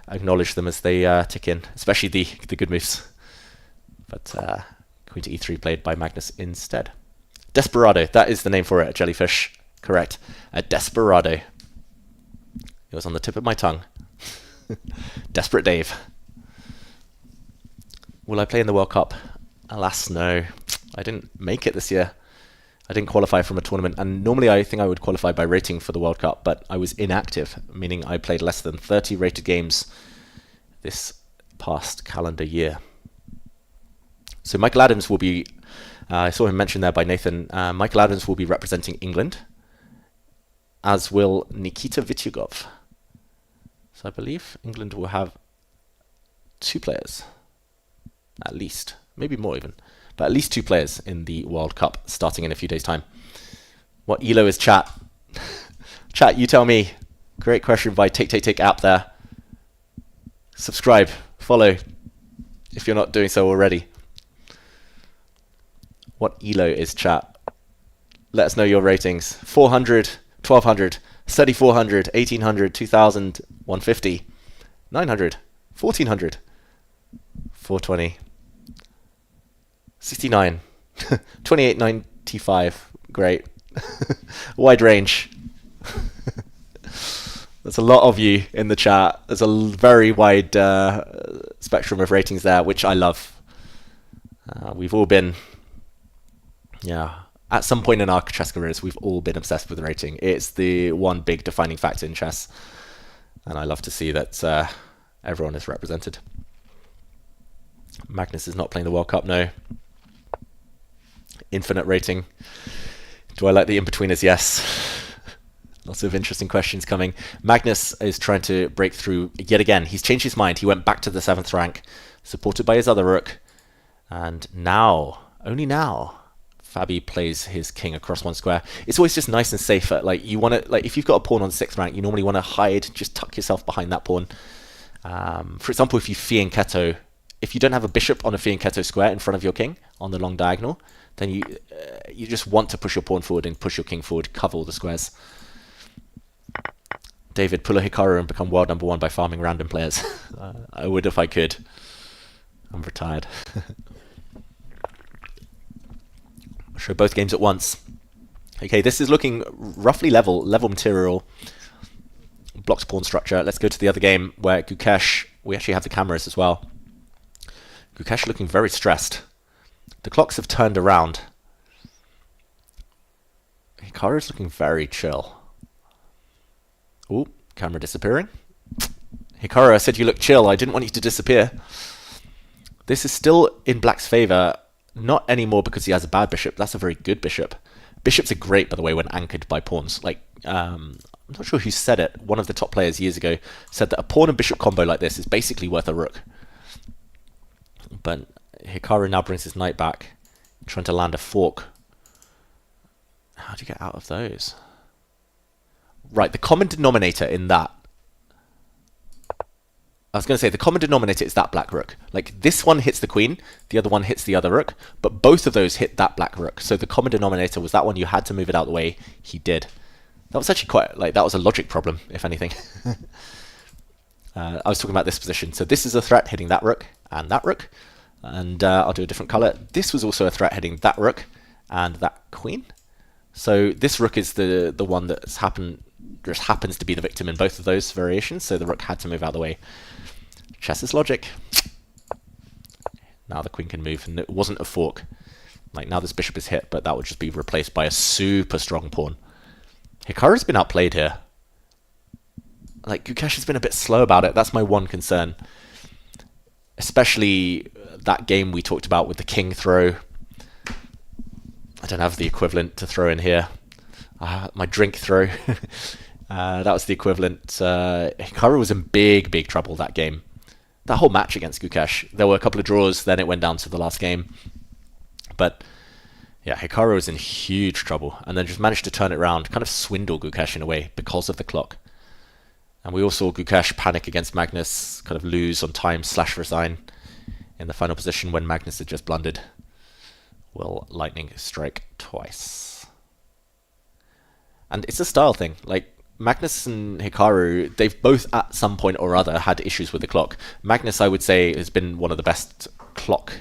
acknowledge them as they tick in, especially the good moves. But queen to e3 played by Magnus instead. Desperado, that is the name for it, a jellyfish. Correct. A desperado. It was on the tip of my tongue. Desperate Dave. Will I play in the World Cup? Alas, no. I didn't make it this year. I didn't qualify from a tournament, and normally I think I would qualify by rating for the World Cup, but I was inactive, meaning I played less than 30 rated games this past calendar year. So Michael Adams will be, I saw him mentioned there by Nathan, Michael Adams will be representing England, as will Nikita Vityugov. So I believe England will have 2 players, at least, maybe more even, but at least 2 players in the World Cup starting in a few days' time. What ELO is chat? Chat, you tell me. Great question by Take app there. Subscribe, follow, if you're not doing so already. What ELO is chat? Let us know your ratings. 400, 1200, 3400, 1800, 2000, 150, 900, 1400, 420, 69, 2895. Great. Wide range. There's a lot of you in the chat. There's a very wide spectrum of ratings there, which I love. We've all been, at some point in our chess careers, we've all been obsessed with rating. It's the one big defining factor in chess. And I love to see that everyone is represented. Magnus is not playing the World Cup, no. Infinite rating. Do I like the in-betweeners? Yes. Lots of interesting questions coming. Magnus is trying to break through yet again. He's changed his mind. He went back to the 7th rank, supported by his other rook. And now, only now, Fabi plays his king across 1 square. It's always just nice and safer. Like, you want to, like, if you've got a pawn on 6th rank, you normally want to hide, just tuck yourself behind that pawn. For example, if you fianchetto, if you don't have a bishop on a fianchetto square in front of your king on the long diagonal, then you just want to push your pawn forward and push your king forward, cover all the squares. David, pull a Hikaru and become world #1 by farming random players. I would if I could. I'm retired. I'll show both games at once. Okay, this is looking roughly level material. Blocks pawn structure. Let's go to the other game where Gukesh, we actually have the cameras as well. Gukesh looking very stressed. The clocks have turned around. Hikaru's looking very chill. Ooh, camera disappearing. Hikaru, I said you look chill. I didn't want you to disappear. This is still in Black's favor. Not anymore because he has a bad bishop. That's a very good bishop. Bishops are great, by the way, when anchored by pawns. Like, I'm not sure who said it. One of the top players years ago said that a pawn and bishop combo like this is basically worth a rook. But Hikaru now brings his knight back, trying to land a fork. How do you get out of those? Right, the common denominator in that, I was going to say, the common denominator is that black rook. Like, this one hits the queen, the other one hits the other rook, but both of those hit that black rook. So the common denominator was that one. You had to move it out the way. He did. That was actually quite, like, that was a logic problem, if anything. I was talking about this position. So this is a threat hitting that rook and that rook. And I'll do a different color. This was also a threat hitting that rook and that queen. So this rook is the one that's just happens to be the victim in both of those variations. So the rook had to move out of the way. Chess is logic. Now the queen can move, and it wasn't a fork. Like, now this bishop is hit, but that would just be replaced by a super strong pawn. Hikaru's been outplayed here. Like, Gukesh has been a bit slow about it. That's my one concern. Especially that game we talked about with the king throw. I don't have the equivalent to throw in here. My drink throw. That was the equivalent. Hikaru was in big trouble that game. That whole match against Gukesh. There were a couple of draws, then it went down to the last game. But yeah, Hikaru was in huge trouble, and then just managed to turn it around, kind of swindle Gukesh in a way because of the clock. And we all saw Gukesh panic against Magnus, kind of lose on time / resign in the final position when Magnus had just blundered. Will lightning strike twice? And it's a style thing. Like, Magnus and Hikaru, they've both at some point or other had issues with the clock. Magnus, I would say, has been one of the best clock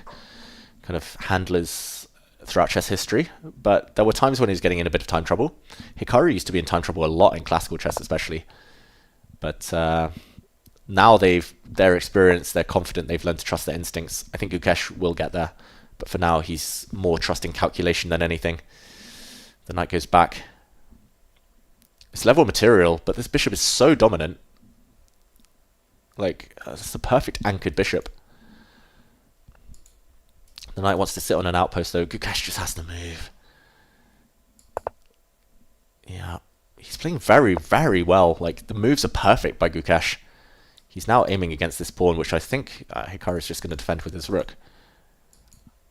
kind of handlers throughout chess history, but there were times when he was getting in a bit of time trouble. Hikaru used to be in time trouble a lot in classical chess especially. But now they're experienced, they're confident, they've learned to trust their instincts. I think Gukesh will get there, but for now he's more trusting calculation than anything. The knight goes back. It's level material, but this bishop is so dominant. Like, it's the perfect anchored bishop. The knight wants to sit on an outpost, though. Gukesh just has to move. Yeah, he's playing very, very well. Like, the moves are perfect by Gukesh. He's now aiming against this pawn, which I think Hikaru is just going to defend with his rook.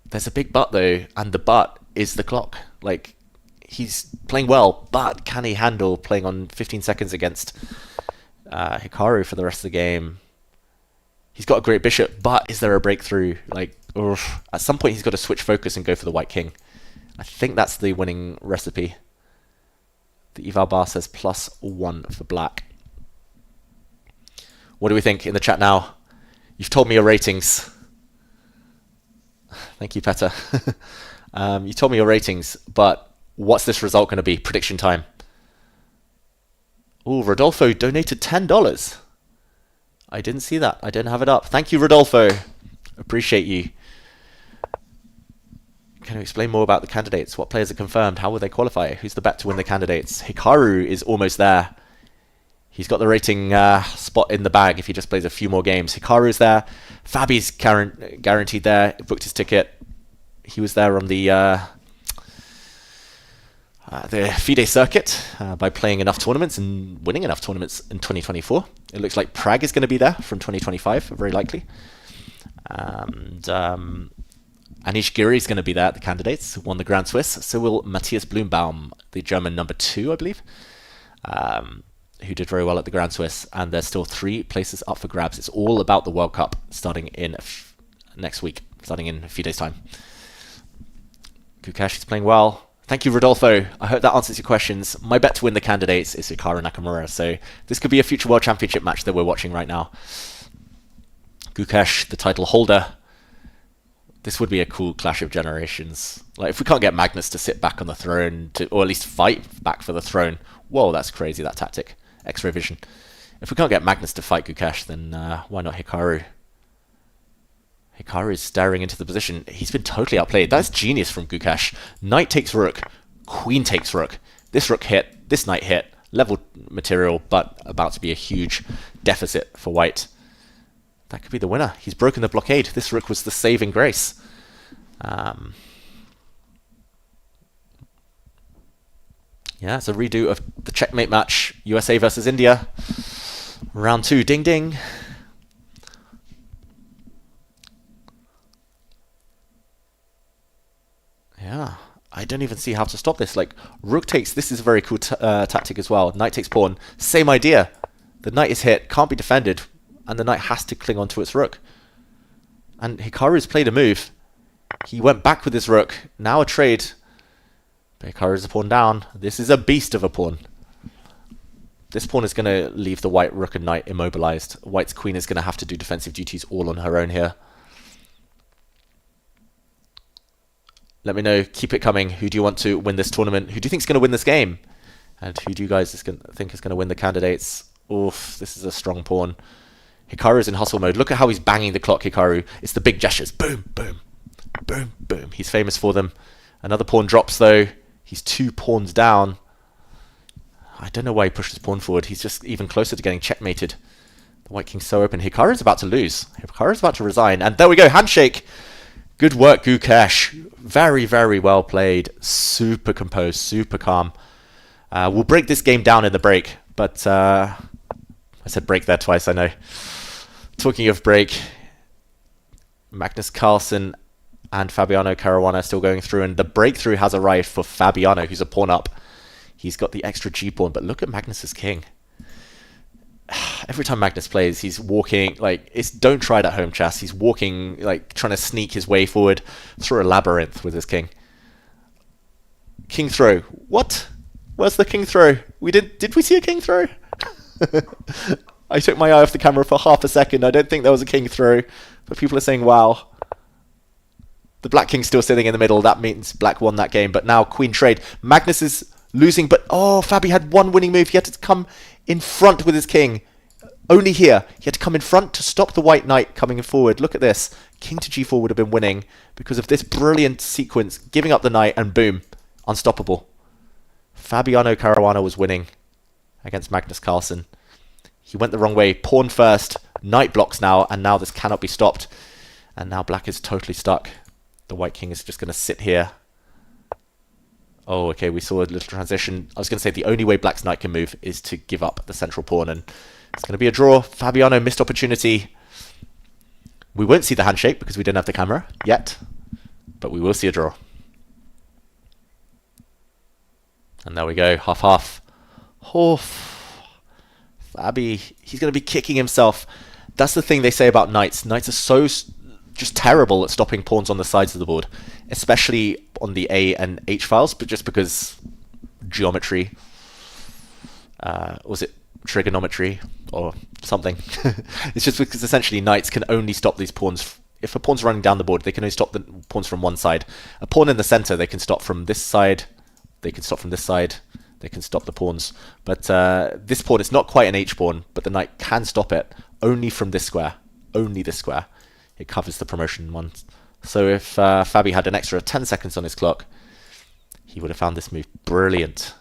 There's a big but, though, and the but is the clock. Like, he's playing well, but can he handle playing on 15 seconds against Hikaru for the rest of the game? He's got a great bishop, but is there a breakthrough? Like, at some point he's got to switch focus and go for the white king. I think that's the winning recipe. The eval bar says +1 for black. What do we think in the chat now? You've told me your ratings. Thank you, Petter. You told me your ratings, but what's this result going to be? Prediction time. Oh, Rodolfo donated $10. I didn't see that. I didn't have it up. Thank you, Rodolfo. Appreciate you. Can you explain more about the candidates? What players are confirmed? How will they qualify? Who's the bet to win the candidates? Hikaru is almost there. He's got the rating spot in the bag if he just plays a few more games. Hikaru's there. Fabi's guaranteed there. Booked his ticket. He was there on the FIDE circuit by playing enough tournaments and winning enough tournaments in 2024. It looks like Prague is going to be there from 2025, very likely. And Anish Giri is going to be there at the candidates, who won the Grand Swiss. So will Matthias Blumbaum, the German number 2, I believe, who did very well at the Grand Swiss. And there's still 3 places up for grabs. It's all about the World Cup starting in next week, starting in a few days' time. Gukesh is playing well. Thank you, Rodolfo. I hope that answers your questions. My bet to win the candidates is Hikaru Nakamura, so this could be a future World Championship match that we're watching right now. Gukesh, the title holder. This would be a cool clash of generations. Like, if we can't get Magnus to sit back on the throne, or at least fight back for the throne. Whoa, that's crazy, that tactic. X-ray vision. If we can't get Magnus to fight Gukesh, then why not Hikaru? Hikaru is staring into the position. He's been totally outplayed. That's genius from Gukesh. Knight takes rook. Queen takes rook. This rook hit. This knight hit. Level material, but about to be a huge deficit for white. That could be the winner. He's broken the blockade. This rook was the saving grace. Yeah, it's a redo of the checkmate match. USA versus India. Round 2. Ding, ding. Yeah, I don't even see how to stop this. Like, rook takes, this is a very cool tactic as well. Knight takes pawn, same idea. The knight is hit, can't be defended, and the knight has to cling onto its rook. And Hikaru's played a move. He went back with his rook, now a trade. But Hikaru's a pawn down. This is a beast of a pawn. This pawn is going to leave the white rook and knight immobilized. White's queen is going to have to do defensive duties all on her own here. Let me know. Keep it coming. Who do you want to win this tournament? Who do you think is going to win this game? And who do you guys think is going to win the candidates? Oof, this is a strong pawn. Hikaru's in hustle mode. Look at how he's banging the clock, Hikaru. It's the big gestures. Boom, boom, boom, boom. He's famous for them. Another pawn drops, though. He's 2 pawns down. I don't know why he pushed his pawn forward. He's just even closer to getting checkmated. The white king's so open. Hikaru's about to lose. Hikaru's about to resign. And there we go. Handshake. Good work, Gukesh. Very, very well played. Super composed, super calm. We'll break this game down in the break, but I said break there twice, I know. Talking of break, Magnus Carlsen and Fabiano Caruana are still going through, and the breakthrough has arrived for Fabiano, who's a pawn up. He's got the extra G-pawn, but look at Magnus's king. Every time Magnus plays, he's walking, like, don't try it at home, chess. He's walking, like, trying to sneak his way forward through a labyrinth with his king. King throw. What? Where's the king throw? Did we see a king throw? I took my eye off the camera for half a second. I don't think there was a king throw, but people are saying, wow. The black king's still sitting in the middle. That means black won that game, but now queen trade. Magnus is losing, but Fabi had one winning move. He had to come in front with his king. Only here. He had to come in front to stop the white knight coming forward. Look at this. King to g4 would have been winning because of this brilliant sequence, giving up the knight, and boom, unstoppable. Fabiano Caruana was winning against Magnus Carlsen. He went the wrong way. Pawn first. Knight blocks now, and now this cannot be stopped. And now black is totally stuck. The white king is just going to sit here. Oh, okay, we saw a little transition. I was going to say the only way black's knight can move is to give up the central pawn, and it's going to be a draw. Fabiano missed opportunity. We won't see the handshake because we don't have the camera yet, but we will see a draw. And there we go, half-half. Oh, Fabi, he's going to be kicking himself. That's the thing they say about knights. Knights are so just terrible at stopping pawns on the sides of the board, especially on the A and H files, but just because geometry, was it trigonometry or something? It's just because essentially knights can only stop these pawns. If a pawn's running down the board, they can only stop the pawns from one side. A pawn in the center, they can stop from this side, they can stop from this side, they can stop the pawns. But this pawn is not quite an H pawn, but the knight can stop it only from this square. Only this square. It covers the promotion one. So if Fabi had an extra 10 seconds on his clock, he would have found this move brilliant.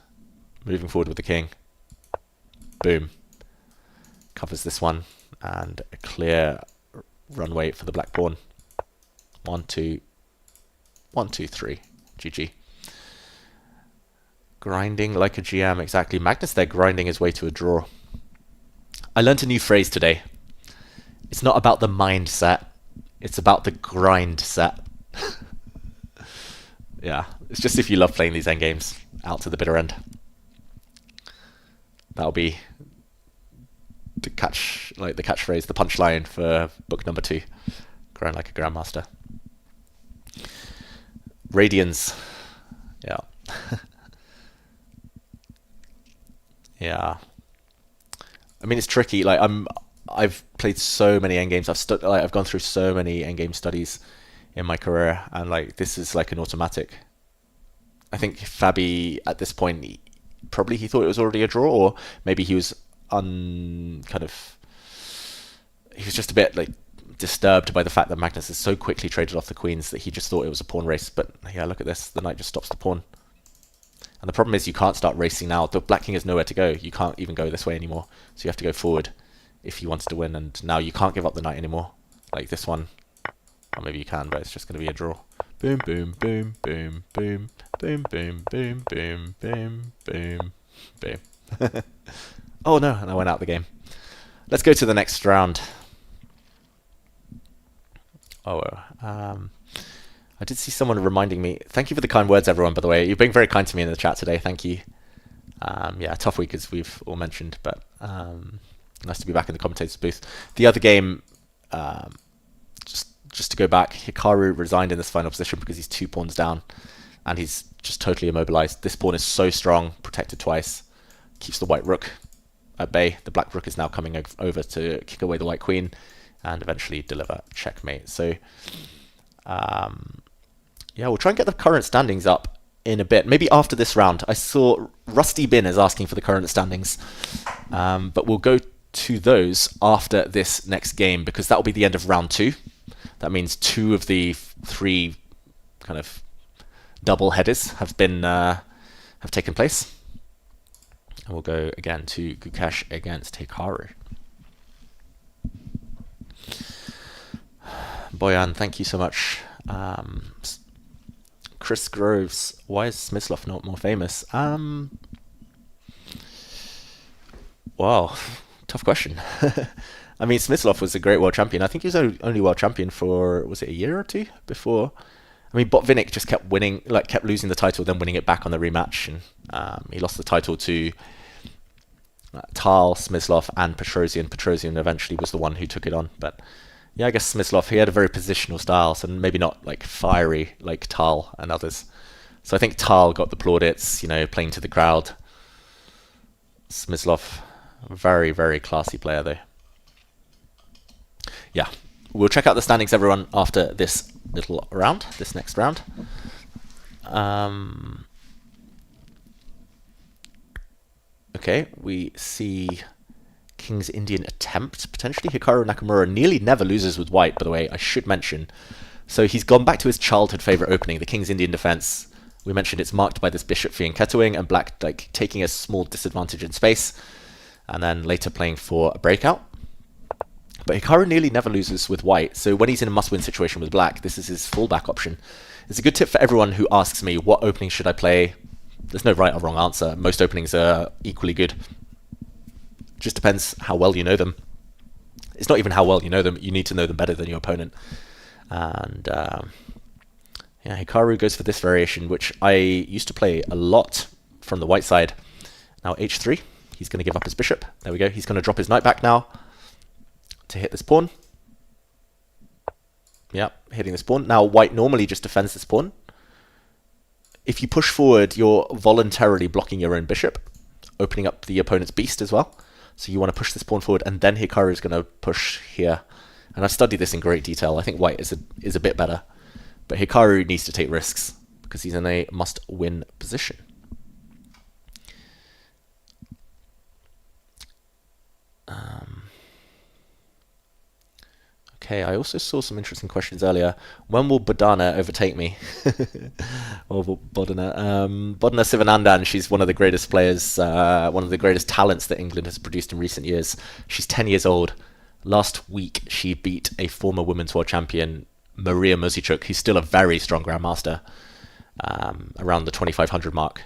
Moving forward with the king. Boom. Covers this one. And a clear runway for the black pawn. 1, 2, 1, 2, 3. GG. Grinding like a GM, exactly. Magnus there grinding his way to a draw. I learnt a new phrase today. It's not about the mindset. It's about the grind set. Yeah, it's just if you love playing these endgames, out to the bitter end. That'll be the catchphrase, the punchline for book number 2. Grind like a grandmaster. Radians. Yeah. Yeah. I mean, it's tricky. Like I've played so many endgames. I've gone through so many endgame studies in my career, and like this is like an automatic. I think Fabi at this point he thought it was already a draw, or maybe he was he was just a bit like disturbed by the fact that Magnus has so quickly traded off the queens that he just thought it was a pawn race. But yeah, look at this. The knight just stops the pawn. And the problem is you can't start racing now. The black king has nowhere to go. You can't even go this way anymore. So you have to go forward if you wanted to win. And now you can't give up the knight anymore. Like this one. Or maybe you can, but it's just going to be a draw. Boom, boom, boom, boom, boom, boom, boom, boom, boom, boom, boom, boom. Oh no, and I went out the game. Let's go to the next round. I did see someone reminding me. Thank you for the kind words, everyone, by the way. You've been very kind to me in the chat today. Thank you. Yeah, tough week, as we've all mentioned, but nice to be back in the commentator's booth. The other game, just to go back, Hikaru resigned in this final position because he's 2 pawns down, and he's just totally immobilized. This pawn is so strong, protected twice, keeps the white rook at bay. The black rook is now coming over to kick away the white queen and eventually deliver checkmate. So, yeah, we'll try and get the current standings up in a bit. Maybe after this round. I saw Rusty Bin is asking for the current standings, but we'll go to those after this next game because that will be the end of round 2. That means 2 of the 3 kind of double headers have taken place. And we'll go again to Gukesh against Hikaru. Boyan, thank you so much. Chris Groves, why is Smyslov not more famous? Wow, tough question. I mean, Smyslov was a great world champion. I think he was only world champion for, was it a year or 2 before? I mean, Botvinnik just kept winning, like kept losing the title, then winning it back on the rematch, and he lost the title to Tal, Smyslov, and Petrosian. Petrosian eventually was the one who took it on, but yeah, I guess Smyslov, he had a very positional style, so maybe not like fiery like Tal and others. So I think Tal got the plaudits, playing to the crowd. Smyslov, very, very classy player though. Yeah, we'll check out the standings, everyone, after this little round, this next round. Okay, we see King's Indian attempt, potentially. Hikaru Nakamura nearly never loses with white, by the way, I should mention. So he's gone back to his childhood favourite opening, the King's Indian defence. We mentioned it's marked by this bishop fianchettoing and black like taking a small disadvantage in space, and then later playing for a breakout. But Hikaru nearly never loses with white, so when he's in a must-win situation with black, this is his fallback option. It's a good tip for everyone who asks me, what opening should I play? There's no right or wrong answer. Most openings are equally good. Just depends how well you know them. It's not even how well you know them, you need to know them better than your opponent. And yeah, Hikaru goes for this variation, which I used to play a lot from the white side. Now h3, he's going to give up his bishop. There we go. He's going to drop his knight back now to hit this pawn. Yep, hitting this pawn. Now white normally just defends this pawn. If you push forward, you're voluntarily blocking your own bishop, opening up the opponent's beast as well. So you want to push this pawn forward, and then Hikaru is going to push here. And I've studied this in great detail. I think white is a bit better. But Hikaru needs to take risks because he's in a must-win position. Okay, I also saw some interesting questions earlier. When will Bodana overtake me? Or Bodana? Bodana Sivanandan, she's one of the greatest players, one of the greatest talents that England has produced in recent years. She's 10 years old. Last week, she beat a former Women's World Champion, Maria Muzichuk, who's still a very strong grandmaster, around the 2500 mark.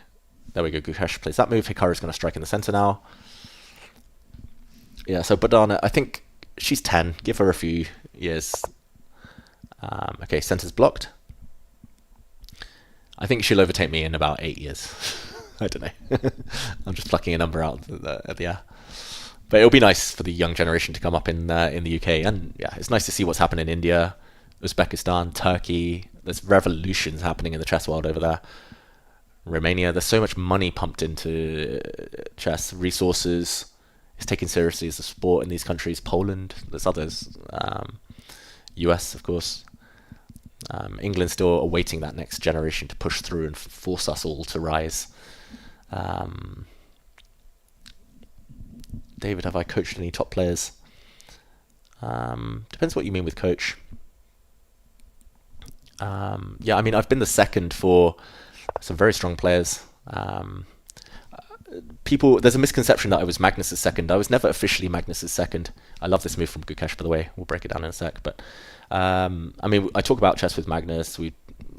There we go, Gukesh plays that move. Hikaru's going to strike in the center now. Yeah, so Bodana, I think she's 10. Give her a few years. Okay, center's blocked. I think she'll overtake me in about 8 years. I don't know. I'm just plucking a number out of the air. But it'll be nice for the young generation to come up in the UK. And yeah, it's nice to see what's happening in India, Uzbekistan, Turkey. There's revolutions happening in the chess world over there. Romania, there's so much money pumped into chess, resources. It's taken seriously as a sport in these countries. Poland, there's others. US, of course. England's still awaiting that next generation to push through and force us all to rise. David, have I coached any top players? Depends what you mean with coach. Yeah, I mean, I've been the second for some very strong players. There's a misconception that I was Magnus's second. I was never officially Magnus's second. I love this move from Gukesh, by the way. We'll break it down in a sec. But I mean, I talk about chess with Magnus. We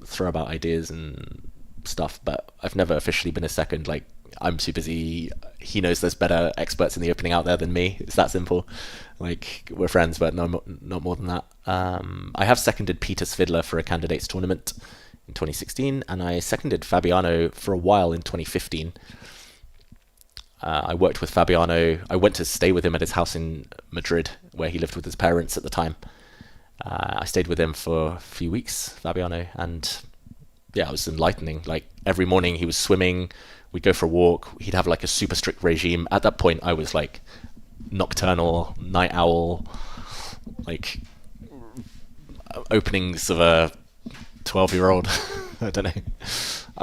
throw about ideas and stuff, but I've never officially been a second. Like, I'm too busy. He knows there's better experts in the opening out there than me. It's that simple. Like, we're friends, but no, not more than that. I have seconded Peter Svidler for a candidates tournament in 2016, and I seconded Fabiano for a while in 2015. I worked with Fabiano. I went to stay with him at his house in Madrid, where he lived with his parents at the time. I stayed with him for a few weeks, Fabiano, and yeah, it was enlightening. Like, every morning he was swimming, we'd go for a walk, he'd have like a super strict regime. At that point, I was like nocturnal, night owl, like openings of a 12-year-old. I don't know.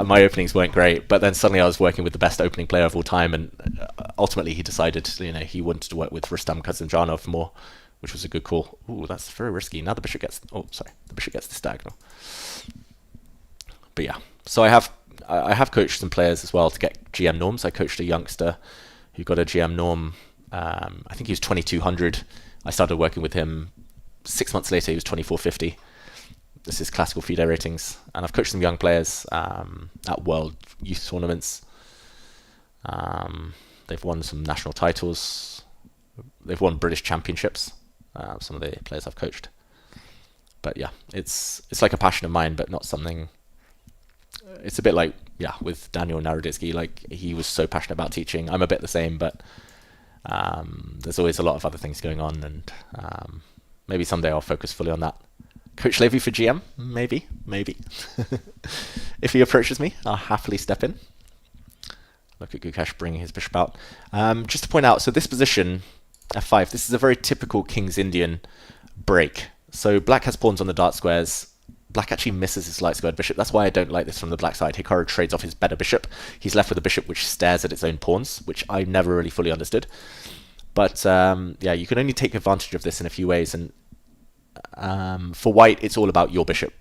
My openings weren't great, but then suddenly I was working with the best opening player of all time, and ultimately he decided, he wanted to work with Rustam Kazanjanov more, which was a good call. Ooh, that's very risky. Now the bishop gets... Oh, sorry. The bishop gets this diagonal. But yeah, so I have coached some players as well to get GM norms. I coached a youngster who got a GM norm. I think he was 2200. I started working with him. 6 months later, he was 2450. This is classical FIDE ratings. And I've coached some young players at world youth tournaments. They've won some national titles. They've won British championships. Some of the players I've coached. But yeah, it's like a passion of mine, but not something... It's a bit like, yeah, with Daniel Naroditsky. Like, he was so passionate about teaching. I'm a bit the same, but there's always a lot of other things going on, and maybe someday I'll focus fully on that. Coach Levy for GM? Maybe. If he approaches me, I'll happily step in. Look at Gukesh bringing his bishop out. Just to point out, so this position, f5, this is a very typical King's Indian break. So black has pawns on the dark squares. Black actually misses his light squared bishop. That's why I don't like this from the black side. Hikaru trades off his better bishop. He's left with a bishop which stares at its own pawns, which I never really fully understood. But yeah, you can only take advantage of this in a few ways. And for white, it's all about your bishop.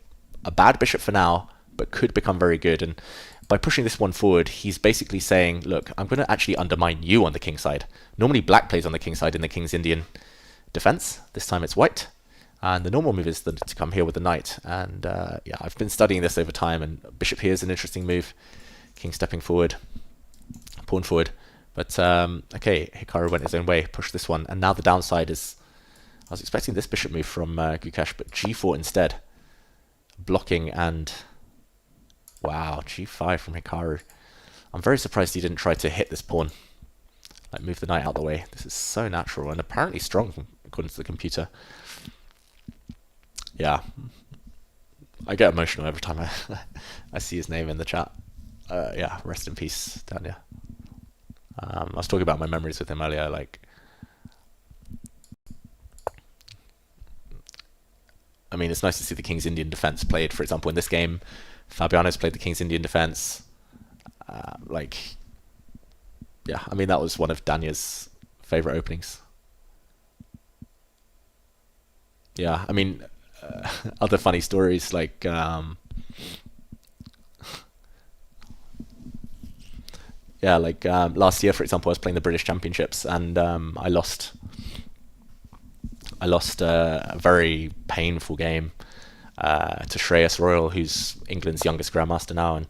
A bad bishop for now but could become very good. And by pushing this one forward, he's basically saying, look, I'm going to actually undermine you on the king side. Normally black plays on the king side in the king's Indian defense. This time it's white. And the normal move is to come here with the knight. And yeah, I've been studying this over time, and bishop here is an interesting move. King stepping forward, pawn forward. But okay, Hikaru went his own way, pushed this one. And now the downside is, I was expecting this bishop move from Gukesh, but g4 instead. Blocking, and wow, g5 from Hikaru. I'm very surprised he didn't try to hit this pawn. Like move the knight out the way. This is so natural and apparently strong according to the computer. Yeah, I get emotional every time I see his name in the chat. Yeah, rest in peace, Dania. I was talking about my memories with him earlier. Like, I mean, it's nice to see the King's Indian defense played. For example, in this game, Fabiano's played the King's Indian defense. Like, yeah, I mean, that was one of Dania's favorite openings. Yeah, I mean, other funny stories like yeah, like last year, for example, I was playing the British Championships, and I lost a very painful game to Shreyas Royal, who's England's youngest grandmaster now, and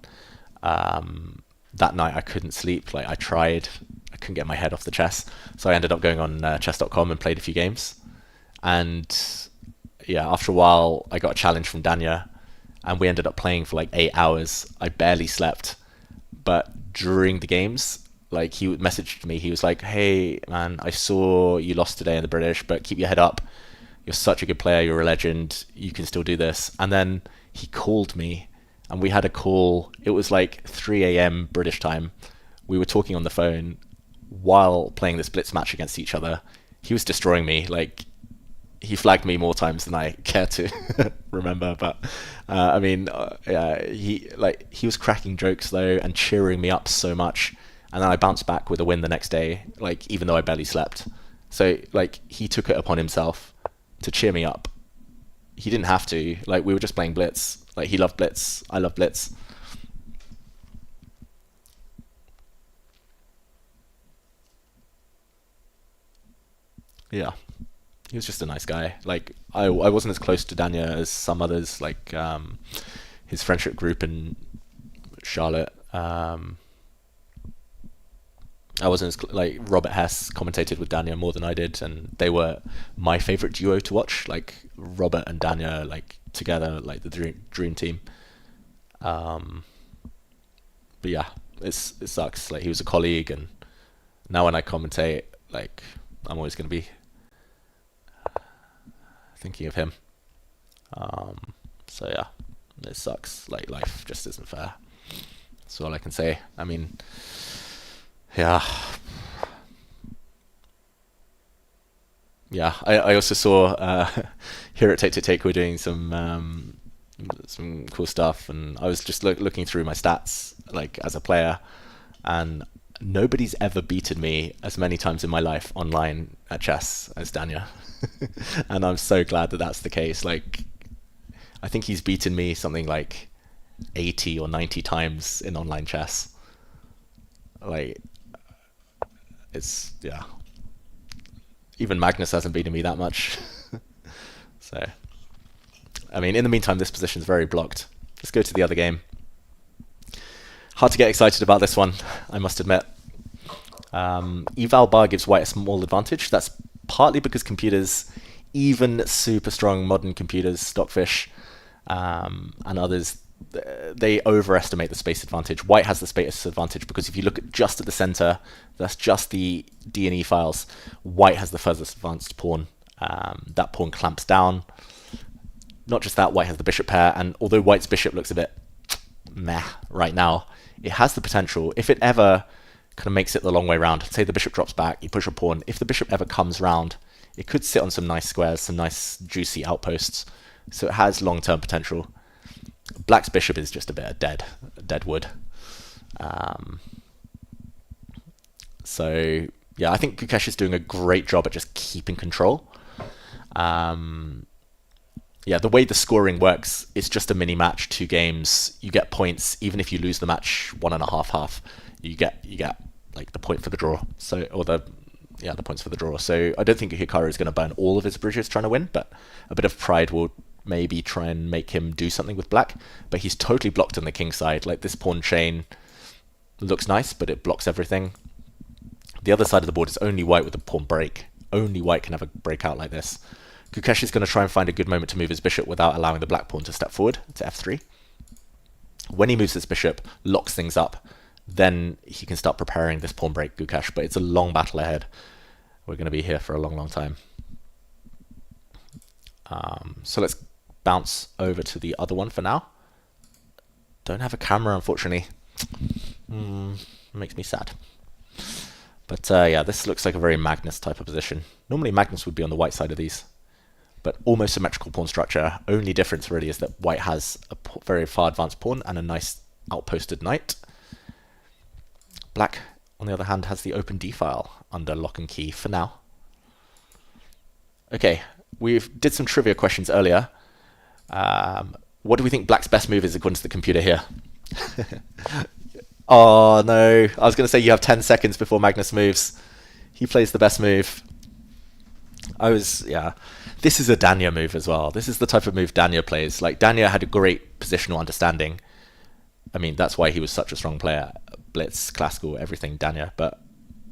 that night I couldn't sleep. Like, I tried, I couldn't get my head off the chess, so I ended up going on chess.com and played a few games, and yeah, after a while, I got a challenge from Dania, and we ended up playing for like 8 hours. I barely slept, but during the games, like, he messaged me. He was like, "Hey, man, I saw you lost today in the British, but keep your head up. You're such a good player. You're a legend. You can still do this." And then he called me, and we had a call. It was like 3 a.m. British time. We were talking on the phone while playing this blitz match against each other. He was destroying me. Like, he flagged me more times than I care to remember, but I mean, yeah, he was cracking jokes though and cheering me up so much, and then I bounced back with a win the next day, like, even though I barely slept. So, like, he took it upon himself to cheer me up. He didn't have to. Like, we were just playing blitz. Like, he loved blitz, I love blitz. Yeah. He was just a nice guy. Like, I wasn't as close to Dania as some others, like his friendship group in Charlotte. I wasn't as like, Robert Hess commentated with Dania more than I did, and they were my favorite duo to watch. Like, Robert and Dania, like, together, like the dream team. But yeah, it sucks. Like, he was a colleague, and now when I commentate, like, I'm always going to be thinking of him. So yeah, it sucks. Like, life just isn't fair. That's all I can say. I mean, yeah. Yeah, I also saw here at Take we're doing some cool stuff, and I was just looking through my stats, like, as a player, and nobody's ever beaten me as many times in my life online at chess as Dania. And I'm so glad that that's the case. Like, I think he's beaten me something like 80 or 90 times in online chess. Like, it's, yeah. Even Magnus hasn't beaten me that much. So, I mean, in the meantime, this position is very blocked. Let's go to the other game. Hard to get excited about this one, I must admit. Eval bar gives white a small advantage. That's partly because computers, even super strong modern computers, Stockfish, and others, they overestimate the space advantage. White has the space advantage because if you look just at the center, that's just the D&E files. White has the furthest advanced pawn. That pawn clamps down. Not just that, white has the bishop pair, and although white's bishop looks a bit meh right now, it has the potential, if it ever kind of makes it the long way round, say the bishop drops back, you push a pawn, if the bishop ever comes round, it could sit on some nice squares, some nice juicy outposts, so it has long-term potential. Black's bishop is just a bit of dead wood. So yeah, I think Gukesh is doing a great job at just keeping control. yeah, the way the scoring works, it's just a mini match, 2 games. You get points even if you lose the match 1.5-half. You get like the point for the draw. So the points for the draw. So I don't think Hikaru is going to burn all of his bridges trying to win, but a bit of pride will maybe try and make him do something with black. But he's totally blocked on the king side. Like this pawn chain looks nice, but it blocks everything. The other side of the board is only white with a pawn break. Only white can have a breakout like this. Gukesh is going to try and find a good moment to move his bishop without allowing the black pawn to step forward to f3. When he moves his bishop, locks things up, then he can start preparing this pawn break, Gukesh, but it's a long battle ahead. We're going to be here for a long, long time. So let's bounce over to the other one for now. Don't have a camera, unfortunately. Makes me sad. But yeah, this looks like a very Magnus type of position. Normally Magnus would be on the white side of these, but almost symmetrical pawn structure. Only difference really is that white has a very far advanced pawn and a nice outposted knight. Black, on the other hand, has the open d-file under lock and key for now. Okay, we did some trivia questions earlier. What do we think Black's best move is according to the computer here? Oh no, I was going to say you have 10 seconds before Magnus moves. He plays the best move. Yeah. This is a Danya move as well. This is the type of move Danya plays. Like, Danya had a great positional understanding. I mean, that's why he was such a strong player. Blitz, classical, everything, Danya. But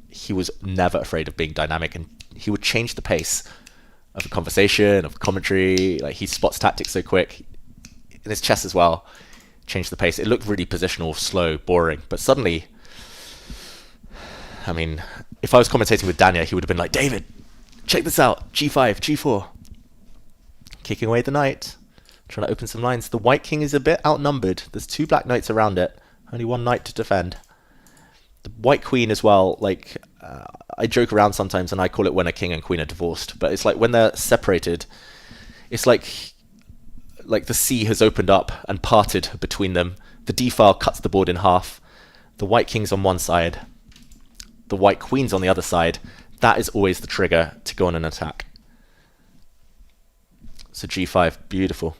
he was never afraid of being dynamic, and he would change the pace of a conversation, of commentary. Like, he spots tactics so quick. In his chess as well, changed the pace. It looked really positional, slow, boring. But suddenly, I mean, if I was commentating with Danya, he would have been like, David, check this out. G5, G4. Kicking away the knight. Trying to open some lines. The white king is a bit outnumbered. There's 2 black knights around it. Only 1 knight to defend. The white queen as well, like, I joke around sometimes and I call it when a king and queen are divorced. But it's like when they're separated, it's like the sea has opened up and parted between them. The d-file cuts the board in half. The white king's on one side. The white queen's on the other side. That is always the trigger to go on an attack. So g5, beautiful.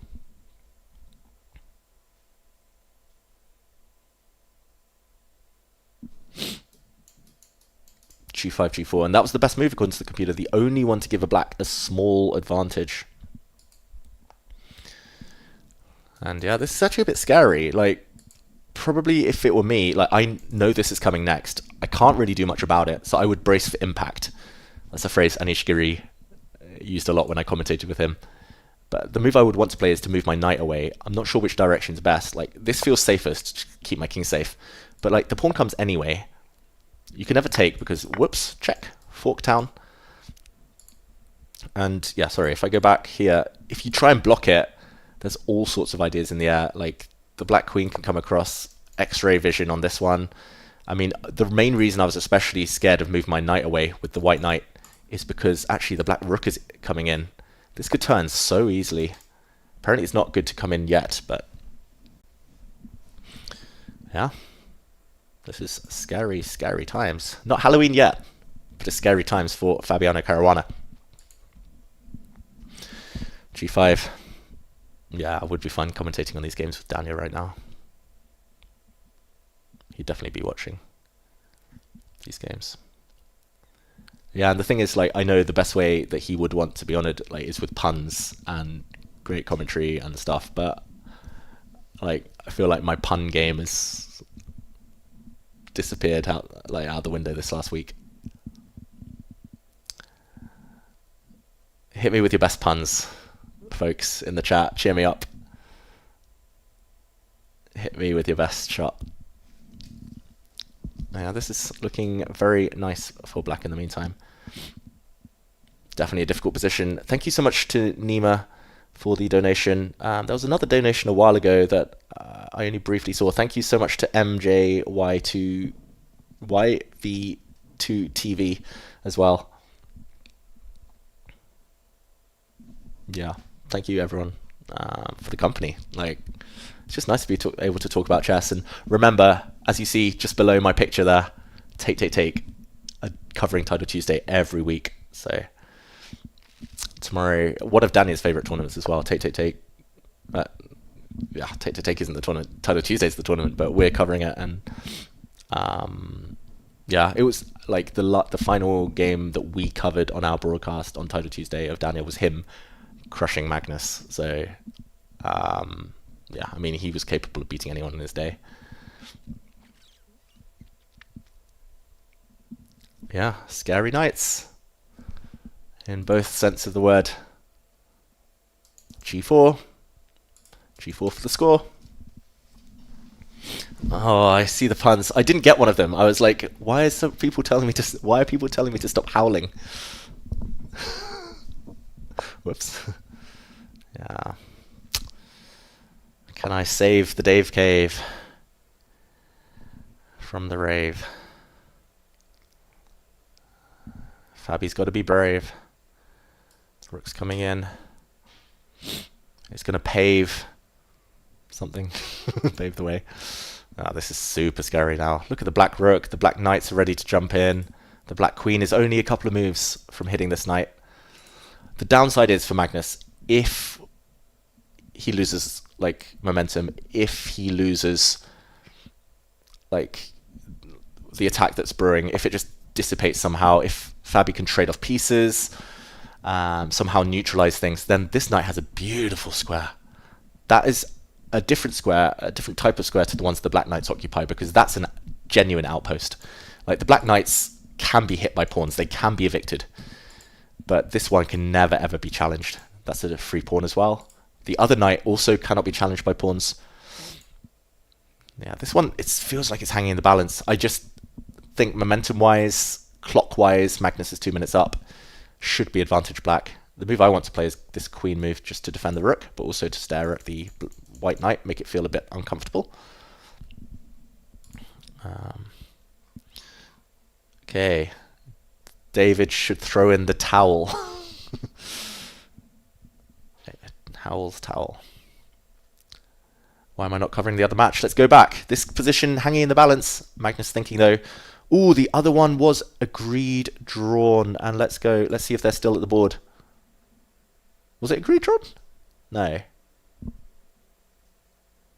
G5, G4, and that was the best move according to the computer. The only one to give a black a small advantage. And yeah, this is actually a bit scary. Like, probably if it were me, like, I know this is coming next. I can't really do much about it, so I would brace for impact. That's a phrase Anish Giri used a lot when I commentated with him. But the move I would want to play is to move my knight away. I'm not sure which direction's best. Like, this feels safest to keep my king safe. But like, the pawn comes anyway. You can never take because, whoops, check, fork town. And yeah, sorry, if I go back here, if you try and block it, there's all sorts of ideas in the air. Like, the black queen can come across, X-ray vision on this one. I mean, the main reason I was especially scared of moving my knight away with the white knight is because actually the black rook is coming in. This could turn so easily. Apparently it's not good to come in yet, but yeah. This is scary, scary times. Not Halloween yet, but it's scary times for Fabiano Caruana. G5. Yeah, it would be fun commentating on these games with Daniel right now. He'd definitely be watching these games. Yeah, and the thing is, like, I know the best way that he would want to be honoured, like, is with puns and great commentary and stuff, but like, I feel like my pun game has disappeared out the window this last week. Hit me with your best puns, folks, in the chat. Cheer me up. Hit me with your best shot. Yeah, this is looking very nice for black in the meantime. Definitely a difficult position. Thank you so much to Nima for the donation. There was another donation a while ago that I only briefly saw. Thank you so much to MJYV2TV as well. Yeah, thank you everyone for the company. Like, it's just nice to be able to talk about chess. And remember, as you see just below my picture there, covering Title Tuesday every week. So tomorrow. One of Daniel's favourite tournaments as well. Take. Yeah, Take isn't the tournament. Title Tuesday's the tournament, but we're covering it. And yeah, it was like the final game that we covered on our broadcast on Title Tuesday of Daniel was him crushing Magnus. So yeah, I mean, he was capable of beating anyone in his day. Yeah, scary nights in both sense of the word. G4 for the score. Oh, I see the puns. I didn't get one of them. I was like, why are people telling me to stop howling? Whoops. Yeah. Can I save the Dave Cave from the rave? Fabi's got to be brave. Rook's coming in. It's going to pave something. Pave the way. Oh, this is super scary now. Look at the black rook. The black knights are ready to jump in. The black queen is only a couple of moves from hitting this knight. The downside is for Magnus, if he loses like momentum, if he loses like the attack that's brewing, if it just dissipates somehow, if Fabi can trade off pieces, somehow neutralize things, then this knight has a beautiful square. That is a different square, a different type of square to the ones the black knights occupy, because that's a genuine outpost. Like, the black knights can be hit by pawns, they can be evicted, but this one can never ever be challenged. That's a free pawn as well. The other knight also cannot be challenged by pawns. Yeah, this one, it feels like it's hanging in the balance. I just think momentum-wise, clock-wise, Magnus is 2 minutes up. Should be advantage black. The move I want to play is this queen move, just to defend the rook, but also to stare at the white knight, make it feel a bit uncomfortable. Okay. David should throw in the towel. Howell's towel. Why am I not covering the other match? Let's go back. This position hanging in the balance. Magnus thinking though, ooh, the other one was agreed drawn. And let's go. Let's see if they're still at the board. Was it agreed drawn? No.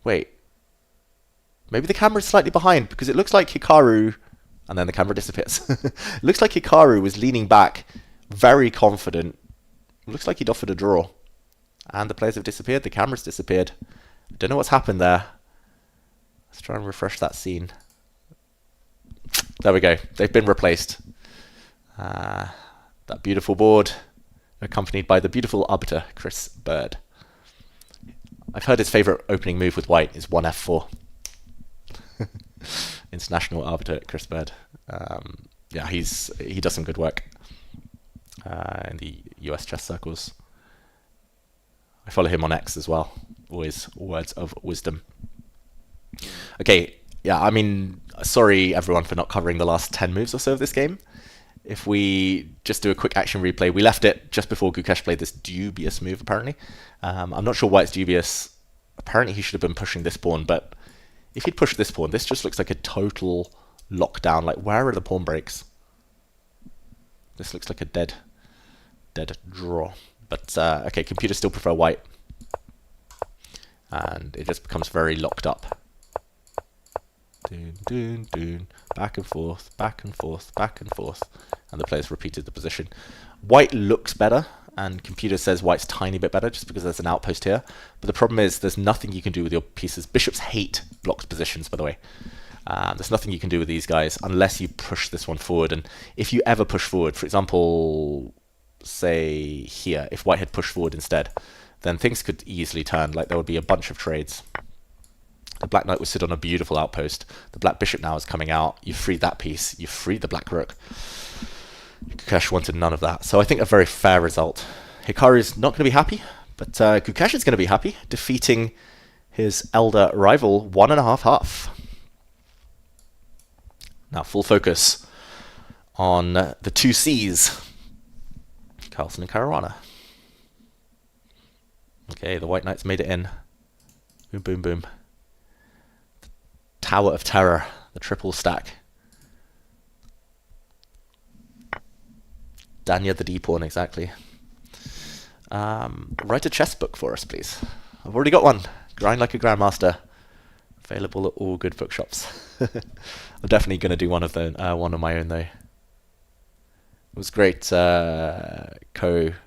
Wait. Maybe the camera's slightly behind, because it looks like Hikaru, and then the camera disappears. It looks like Hikaru was leaning back, very confident. It looks like he'd offered a draw. And the players have disappeared. The camera's disappeared. I don't know what's happened there. Let's try and refresh that scene. There we go. They've been replaced. That beautiful board, accompanied by the beautiful arbiter, Chris Bird. I've heard his favourite opening move with white is 1f4. International arbiter, Chris Bird. Yeah, he does some good work in the US chess circles. I follow him on X as well. Always words of wisdom. Okay, yeah, I mean, sorry everyone for not covering the last 10 moves or so of this game. If we just do a quick action replay, we left it just before Gukesh played this dubious move, apparently. I'm not sure why it's dubious. Apparently he should have been pushing this pawn, but if he'd pushed this pawn, this just looks like a total lockdown. Like, where are the pawn breaks? This looks like a dead draw. But, okay, computers still prefer white. And it just becomes very locked up. Doon, doon, doon. Back and forth, back and forth, back and forth. And the players repeated the position. White looks better, and computer says white's tiny bit better just because there's an outpost here. But the problem is there's nothing you can do with your pieces. Bishops hate blocked positions, by the way. There's nothing you can do with these guys unless you push this one forward. And if you ever push forward, for example, say here, if white had pushed forward instead, then things could easily turn. Like, there would be a bunch of trades. The black knight would sit on a beautiful outpost. The black bishop now is coming out. You've freed that piece. You've freed the black rook. Gukesh wanted none of that. So I think a very fair result. Hikaru is not going to be happy, but Gukesh is going to be happy, defeating his elder rival 1.5-half. Now full focus on the two C's. Carlsen and Caruana. Okay, the white knight's made it in. Boom, boom, boom. Tower of Terror, the triple stack. Danya the D-pawn, exactly. Write a chess book for us, please. I've already got one. Grind Like a Grandmaster. Available at all good bookshops. I'm definitely going to do one of my own though. It was great working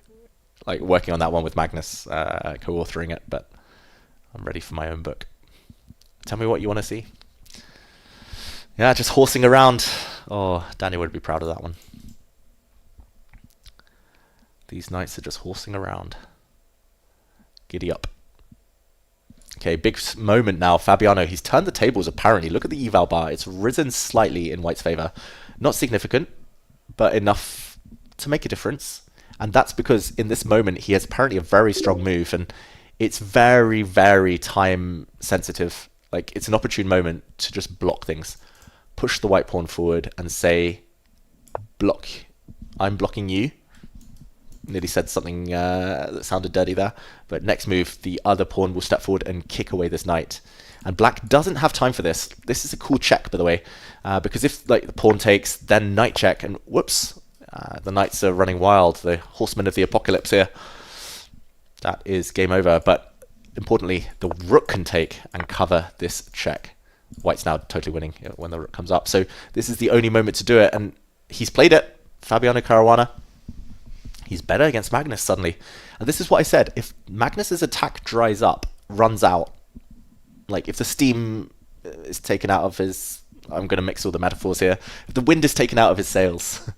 on that one with Magnus, co-authoring it, but I'm ready for my own book. Tell me what you want to see. Yeah, just horsing around. Oh, Daniel would be proud of that one. These knights are just horsing around. Giddy up. Okay, big moment now. Fabiano, he's turned the tables apparently. Look at the eval bar. It's risen slightly in White's favour. Not significant, but enough to make a difference. And that's because in this moment he has apparently a very strong move, and it's very, very time sensitive. Like, it's an opportune moment to just block things. Push the white pawn forward and say, block. I'm blocking you. Nearly said something that sounded dirty there. But next move, the other pawn will step forward and kick away this knight. And black doesn't have time for this. This is a cool check, by the way. Because if the pawn takes, then knight check, and whoops, the knights are running wild. The horsemen of the apocalypse here. That is game over. But importantly, the rook can take and cover this check. White's now totally winning when the rook comes up. So this is the only moment to do it. And he's played it. Fabiano Caruana. He's better against Magnus suddenly. And this is what I said. If Magnus's attack dries up, runs out, like if the steam is taken out of his... I'm going to mix all the metaphors here. If the wind is taken out of his sails,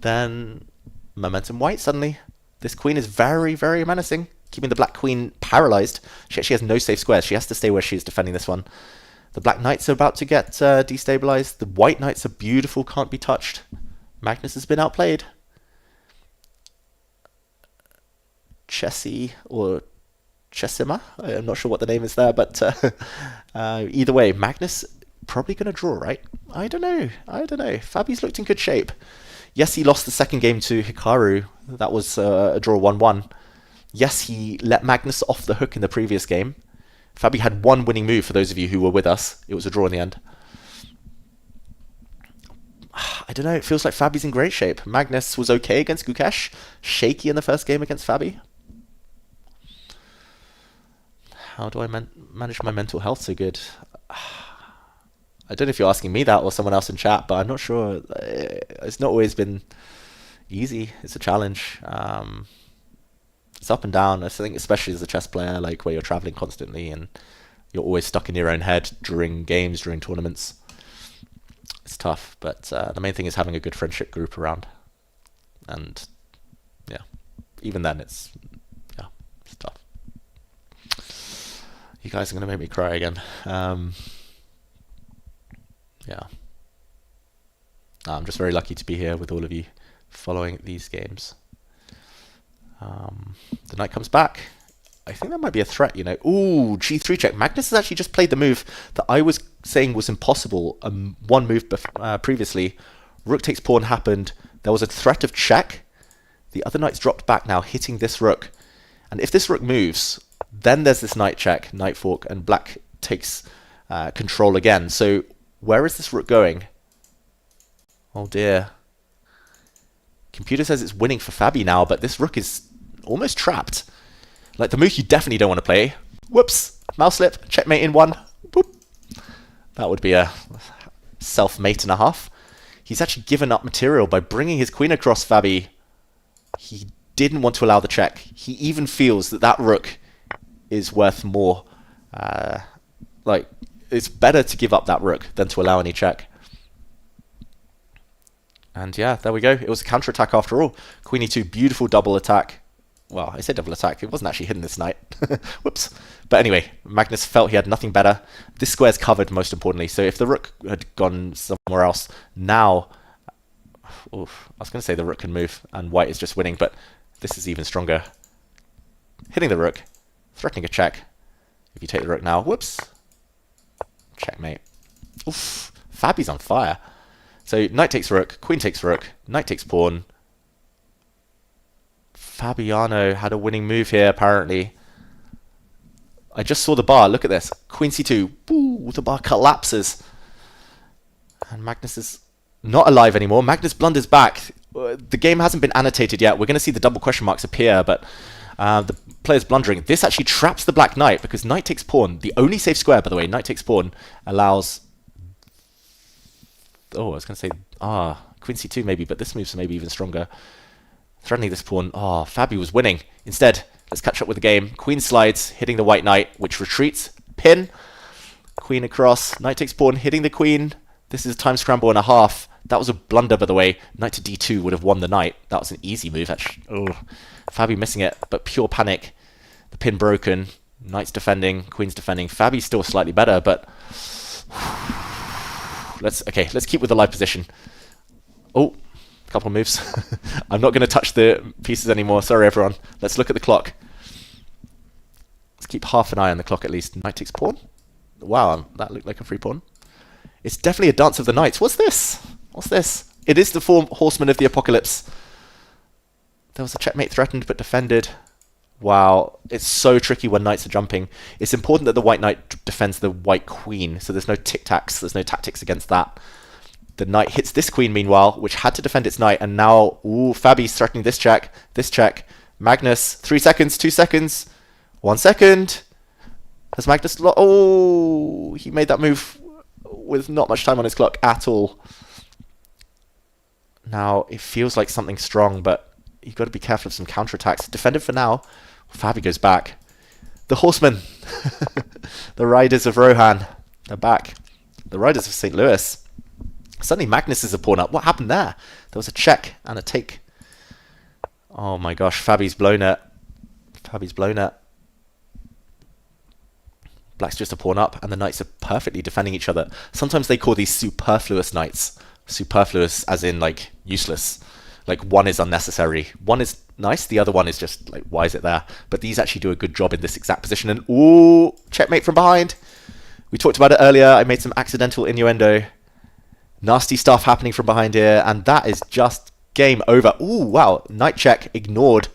then momentum white suddenly. This queen is very, very menacing, keeping the black queen paralyzed. She actually has no safe squares. She has to stay where she is defending this one. The black knights are about to get destabilized. The white knights are beautiful, can't be touched. Magnus has been outplayed. Chessy or Chessima, I'm not sure what the name is there, but either way, Magnus probably going to draw, right? I don't know. Fabi's looked in good shape. Yes, he lost the second game to Hikaru. That was a draw 1-1. Yes, he let Magnus off the hook in the previous game. Fabi had one winning move for those of you who were with us. It was a draw in the end. I don't know, it feels like Fabi's in great shape. Magnus was okay against Gukesh. Shaky in the first game against Fabi. How do I manage my mental health so good? I don't know if you're asking me that or someone else in chat, but I'm not sure. It's not always been easy. It's a challenge. It's up and down. I think especially as a chess player, like where you're traveling constantly and you're always stuck in your own head during games, during tournaments. It's tough, but the main thing is having a good friendship group around. And yeah, even then it's tough. You guys are going to make me cry again. Yeah. I'm just very lucky to be here with all of you following these games. The knight comes back. I think that might be a threat, you know. Ooh, g3 check. Magnus has actually just played the move that I was saying was impossible. One move previously. Rook takes pawn happened. There was a threat of check. The other knight's dropped back now, hitting this rook. And if this rook moves, then there's this knight check, knight fork, and black takes control again. So where is this rook going? Oh dear. Computer says it's winning for Fabi now, but this rook is almost trapped. Like the move you definitely don't want to play. Whoops. Mouse slip. Checkmate in one. Boop. That would be a self-mate and a half. He's actually given up material by bringing his queen across Fabi. He didn't want to allow the check. He even feels that that rook is worth more. Like, it's better to give up that rook than to allow any check. And yeah, there we go. It was a counterattack after all. Queen e2, beautiful double attack. Well, I say double attack. It wasn't actually hitting this knight. Whoops. But anyway, Magnus felt he had nothing better. This square's covered, most importantly. So if the rook had gone somewhere else, now... Oof, I was going to say the rook can move, and white is just winning, but this is even stronger. Hitting the rook, threatening a check. If you take the rook now, whoops. Checkmate. Oof, Fabi's on fire. So knight takes rook, queen takes rook, knight takes pawn. Fabiano had a winning move here, apparently. I just saw the bar. Look at this. Queen c2. Ooh, the bar collapses. And Magnus is not alive anymore. Magnus blunders back. The game hasn't been annotated yet. We're going to see the double question marks appear, but The player's blundering. This actually traps the black knight because knight takes pawn. The only safe square, by the way, knight takes pawn, allows... Oh, I was going to say... Queen c2 maybe, but this move's maybe even stronger. Threatening this pawn. Fabi was winning. Instead, let's catch up with the game. Queen slides, hitting the white knight, which retreats. Pin. Queen across. Knight takes pawn, hitting the queen. This is a time scramble and a half. That was a blunder, by the way. Knight to d2 would have won the knight. That was an easy move, actually. Fabi missing it, but pure panic. The pin broken. Knight's defending. Queen's defending. Fabi's still slightly better, but... Let's keep with the live position. Oh, a couple of moves. I'm not going to touch the pieces anymore. Sorry, everyone. Let's look at the clock. Let's keep half an eye on the clock at least. Knight takes pawn. Wow, that looked like a free pawn. It's definitely a dance of the knights. What's this? What's this? It is the 4 horsemen of the apocalypse. There was a checkmate threatened but defended. Wow, it's so tricky when knights are jumping. It's important that the white knight defends the white queen, so there's no tic-tacs, there's no tactics against that. The knight hits this queen, meanwhile, which had to defend its knight, and now, Fabi's threatening this check. Magnus, 3 seconds, 2 seconds, 1 second. Has Magnus... he made that move with not much time on his clock at all. Now, it feels like something strong, but you've got to be careful of some counterattacks. Defended for now. Fabi goes back. The horsemen. The riders of Rohan. They're back. The riders of St. Louis. Suddenly Magnus is a pawn up. What happened there? There was a check and a take. Oh my gosh, Fabi's blown it. Fabi's blown it. Black's just a pawn up, and the knights are perfectly defending each other. Sometimes they call these superfluous knights. Superfluous as in, like, useless. Like, one is unnecessary. One is nice, the other one is just, like, why is it there? But these actually do a good job in this exact position. And, checkmate from behind. We talked about it earlier. I made some accidental innuendo. Nasty stuff happening from behind here, and that is just game over. Wow. Knight check ignored.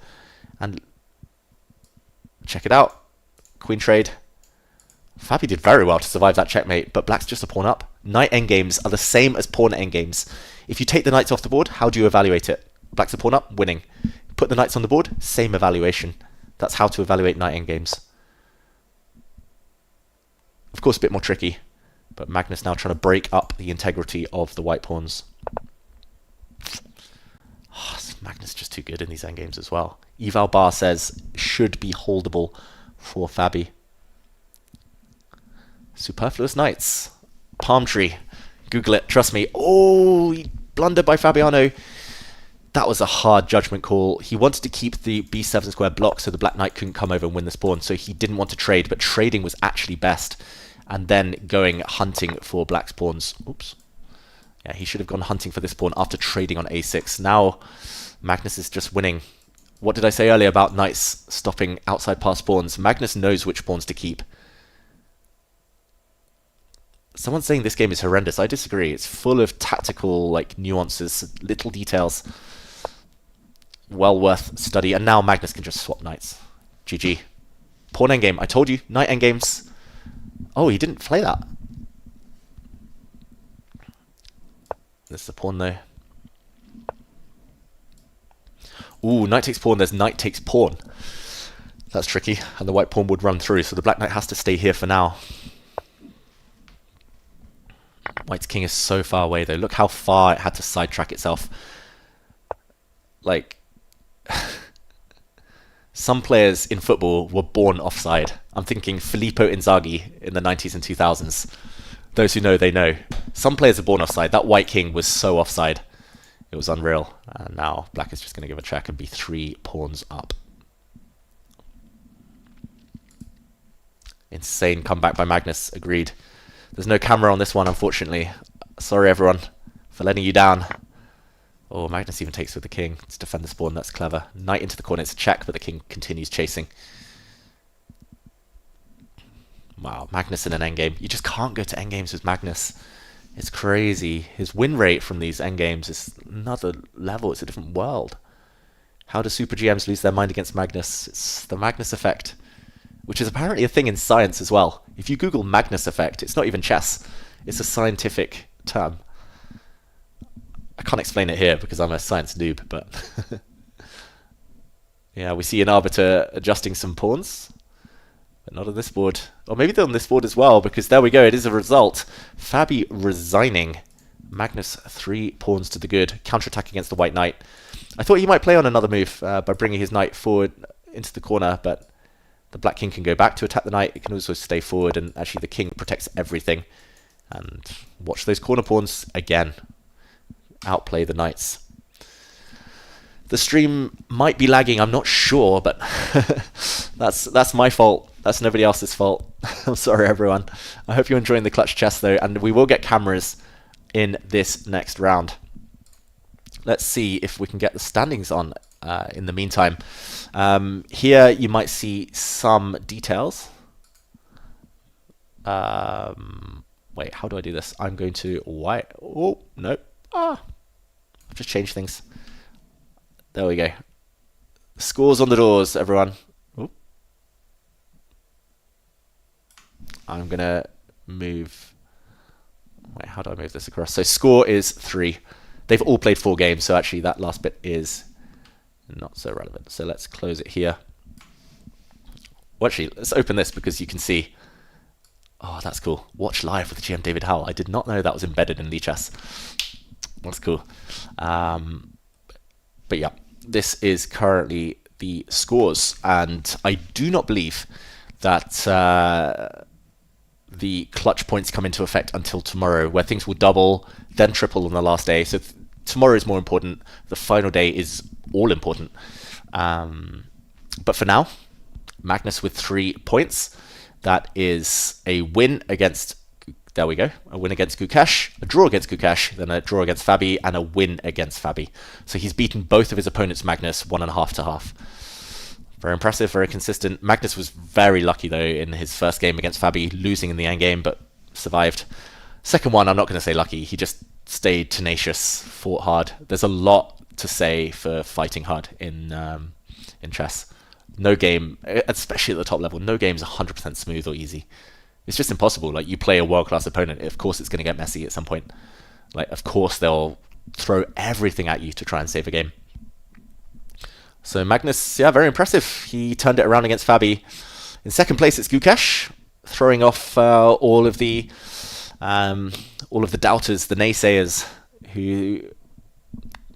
And check it out. Queen trade. Fabi did very well to survive that checkmate, but black's just a pawn up. Knight endgames are the same as pawn endgames. If you take the knights off the board, how do you evaluate it? Black's a pawn up, winning. Put the knights on the board, same evaluation. That's how to evaluate knight endgames. Of course, a bit more tricky, but Magnus now trying to break up the integrity of the white pawns. Magnus just too good in these endgames as well. Eval Bar says, should be holdable for Fabi. Superfluous knights. Palm tree. Google it, trust me. He blundered by Fabiano. That was a hard judgment call. He wanted to keep the b7 square block so the black knight couldn't come over and win this pawn, so he didn't want to trade, but trading was actually best. And then going hunting for black's pawns. Oops. Yeah, he should have gone hunting for this pawn after trading on a6. Now, Magnus is just winning. What did I say earlier about knights stopping outside past pawns? Magnus knows which pawns to keep. Someone's saying this game is horrendous. I disagree. It's full of tactical, like, nuances, little details. Well worth study. And now Magnus can just swap knights. GG. Pawn endgame. I told you. Knight endgames. Oh, he didn't play that. This is a pawn, though. Knight takes pawn. There's knight takes pawn. That's tricky. And the white pawn would run through, so the black knight has to stay here for now. White's king is so far away, though. Look how far it had to sidetrack itself. Like, some players in football were born offside. I'm thinking Filippo Inzaghi in the 90s and 2000s. Those who know, they know. Some players are born offside. That white king was so offside. It was unreal. And now black is just going to give a check and be 3 pawns up. Insane comeback by Magnus. Agreed. There's no camera on this one, unfortunately. Sorry, everyone, for letting you down. Magnus even takes with the king to defend the pawn. That's clever. Knight into the corner. It's a check, but the king continues chasing. Wow, Magnus in an endgame. You just can't go to endgames with Magnus. It's crazy. His win rate from these endgames is another level. It's a different world. How do super GMs lose their mind against Magnus? It's the Magnus effect, which is apparently a thing in science as well. If you Google Magnus effect, it's not even chess. It's a scientific term. I can't explain it here because I'm a science noob, but Yeah, we see an arbiter adjusting some pawns, but not on this board. Or maybe they're on this board as well, because there we go. It is a result. Fabi resigning. Magnus 3 pawns to the good. Counterattack against the white knight. I thought he might play on another move by bringing his knight forward into the corner, but the black king can go back to attack the knight. It can also stay forward, and actually the king protects everything. And watch those corner pawns again. Outplay the knights. The stream might be lagging, I'm not sure, but that's my fault. That's nobody else's fault. I'm sorry, everyone. I hope you're enjoying the clutch chess, though, and we will get cameras in this next round. Let's see if we can get the standings on in the meantime. Here you might see some details. Wait, how do I do this? I'm going to white. Oh, no. I've just changed things. There we go. Scores on the doors, everyone. Ooh. I'm going to move... Wait, how do I move this across? So score is 3. They've all played 4 games, so actually that last bit is not so relevant. So let's close it here. Well, actually, let's open this because you can see... Oh, that's cool. Watch live with GM David Howell. I did not know that was embedded in Lichess. That's cool. But yeah, this is currently the scores, and I do not believe that the clutch points come into effect until tomorrow, where things will double, then triple on the last day. So tomorrow is more important. The final day is all important. But for now, Magnus with 3 points. That is a win against... There we go. A win against Gukesh, a draw against Gukesh, then a draw against Fabi, and a win against Fabi. So he's beaten both of his opponents, Magnus, 1.5 to half. Very impressive, very consistent. Magnus was very lucky, though, in his first game against Fabi, losing in the endgame, but survived. Second one, I'm not going to say lucky. He just stayed tenacious, fought hard. There's a lot to say for fighting hard in chess. No game, especially at the top level, no game is 100% smooth or easy. It's just impossible. Like, you play a world-class opponent, of course it's going to get messy at some point. Like, of course they'll throw everything at you to try and save a game. So Magnus, yeah, very impressive. He turned it around against Fabi. In second place, it's Gukesh, throwing off all of the doubters, the naysayers, who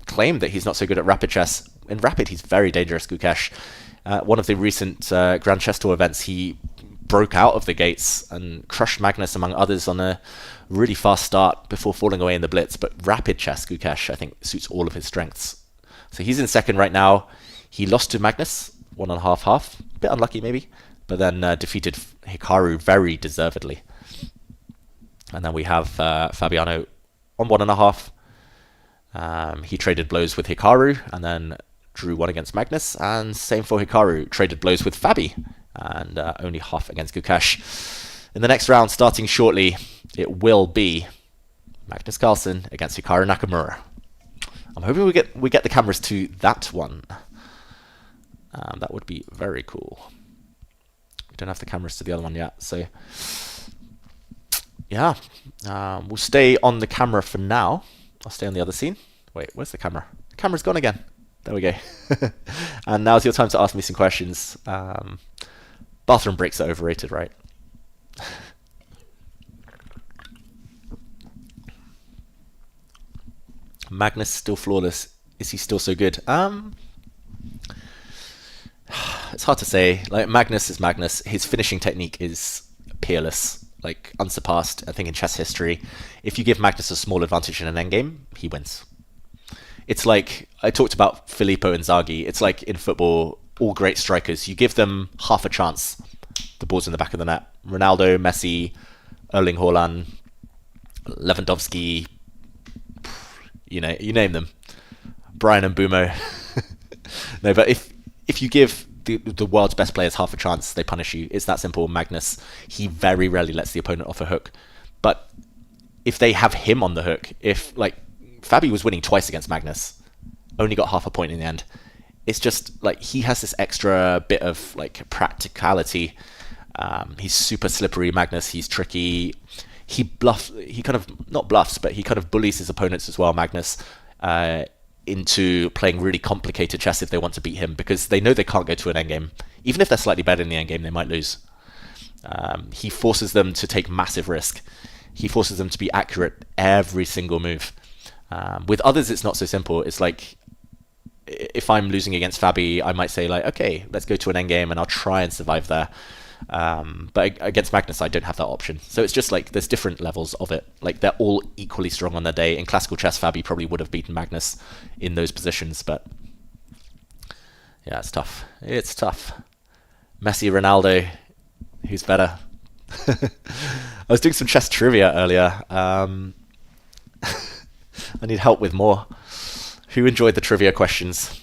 claim that he's not so good at rapid chess. In rapid, he's very dangerous, Gukesh. One of the recent Grand Chess Tour events, he broke out of the gates and crushed Magnus, among others, on a really fast start before falling away in the blitz. But rapid chess, Gukesh, I think, suits all of his strengths. So he's in second right now. He lost to Magnus, 1.5 half. Bit unlucky, maybe. But then defeated Hikaru very deservedly. And then we have Fabiano on 1.5. He traded blows with Hikaru and then drew 1 against Magnus. And same for Hikaru, traded blows with Fabi. And only half against Gukesh. In the next round, starting shortly, it will be Magnus Carlsen against Hikaru Nakamura. I'm hoping we get the cameras to that one. That would be very cool. We don't have the cameras to the other one yet, so yeah, we'll stay on the camera for now. I'll stay on the other scene. Wait, where's the camera? The camera's gone again. There we go. And now's your time to ask me some questions. Bathroom breaks are overrated, right? Magnus still flawless. Is he still so good? It's hard to say. Like, Magnus is Magnus. His finishing technique is peerless, like unsurpassed, I think, in chess history. If you give Magnus a small advantage in an endgame, he wins. It's like, I talked about Filippo Inzaghi. It's like in football, all great strikers. You give them half a chance, the ball's in the back of the net. Ronaldo, Messi, Erling Haaland, Lewandowski, you know, you name them. Brian and Bumo. No, but if you give the world's best players half a chance, they punish you. It's that simple. Magnus, he very rarely lets the opponent off a hook. But if they have him on the hook, if, like, Fabi was winning twice against Magnus, only got half a point in the end. It's just, like, he has this extra bit of, like, practicality. He's super slippery, Magnus. He's tricky. He kind of, not bluffs, but he kind of bullies his opponents as well, Magnus. into playing really complicated chess if they want to beat him, because they know they can't go to an endgame. Even if they're slightly better in the endgame, they might lose. He forces them to take massive risk. He forces them to be accurate every single move. With others, it's not so simple. It's like, if I'm losing against Fabi, I might say like, okay, let's go to an endgame and I'll try and survive there. But against Magnus, I don't have that option. So it's just like, there's different levels of it. Like, they're all equally strong on their day. In classical chess, Fabi probably would have beaten Magnus in those positions, but yeah, it's tough. It's tough. Messi, Ronaldo, who's better? I was doing some chess trivia earlier. I need help with more. Who enjoyed the trivia questions?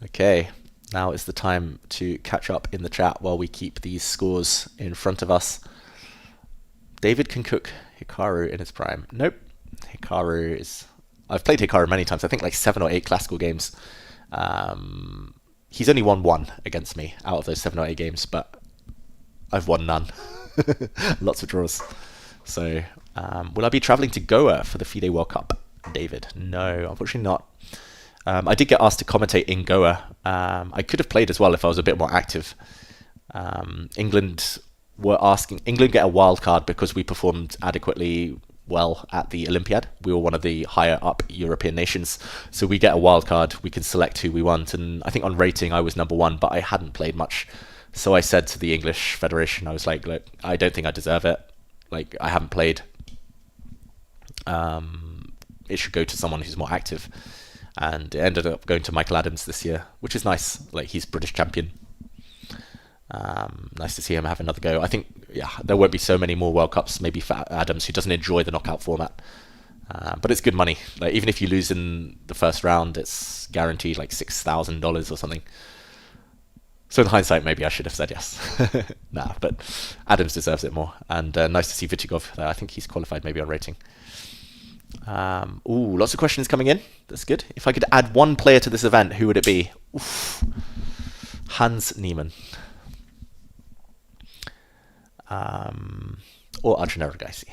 Okay, now is the time to catch up in the chat while we keep these scores in front of us. David can cook Hikaru in his prime. Nope. Hikaru is... I've played Hikaru many times. I think like 7 or 8 classical games. He's only won 1 against me out of those 7 or 8 games, but I've won none. Lots of draws. So, will I be traveling to Goa for the FIDE World Cup, David? No, unfortunately not. I did get asked to commentate in Goa. I could have played as well if I was a bit more active. England get a wild card because we performed adequately well at the Olympiad. We were one of the higher up European nations, so we get a wild card. We can select who we want, and I think on rating I was number 1, but I hadn't played much. So I said to the English Federation, I was like, look, I don't think I deserve it. Like, I haven't played. It should go to someone who's more active. And it ended up going to Michael Adams this year, which is nice. Like, he's British champion. Nice to see him have another go. I think, yeah, there won't be so many more World Cups, maybe for Adams, who doesn't enjoy the knockout format. But it's good money. Like, even if you lose in the first round, it's guaranteed like $6,000 or something. So in hindsight, maybe I should have said yes. Nah, but Adams deserves it more. And nice to see Vitigov there. I think he's qualified maybe on rating. Lots of questions coming in. That's good. If I could add one player to this event, who would it be? Oof. Hans Niemann. Or Arjun Erigaisi.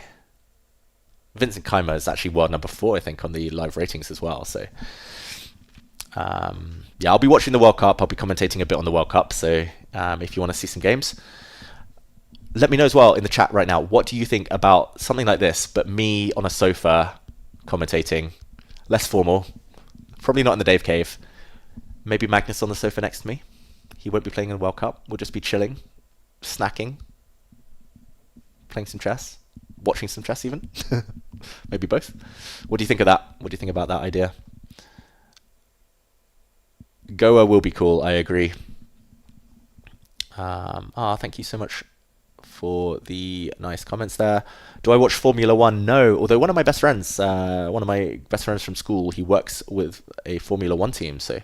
Vincent Keimer is actually world number 4, I think, on the live ratings as well. So, yeah, I'll be watching the World Cup. I'll be commentating a bit on the World Cup. So, if you want to see some games, let me know as well in the chat right now. What do you think about something like this, but me on a sofa commentating, less formal, probably not in the Dave Cave. Maybe Magnus on the sofa next to me. He won't be playing in the World Cup. We'll just be chilling, snacking, playing some chess, watching some chess even. Maybe both. What do you think of that? What do you think about that idea? Goa will be cool, I agree. Thank you so much for the nice comments there. Do I watch Formula One? No, although one of my best friends from school, he works with a Formula One team. So,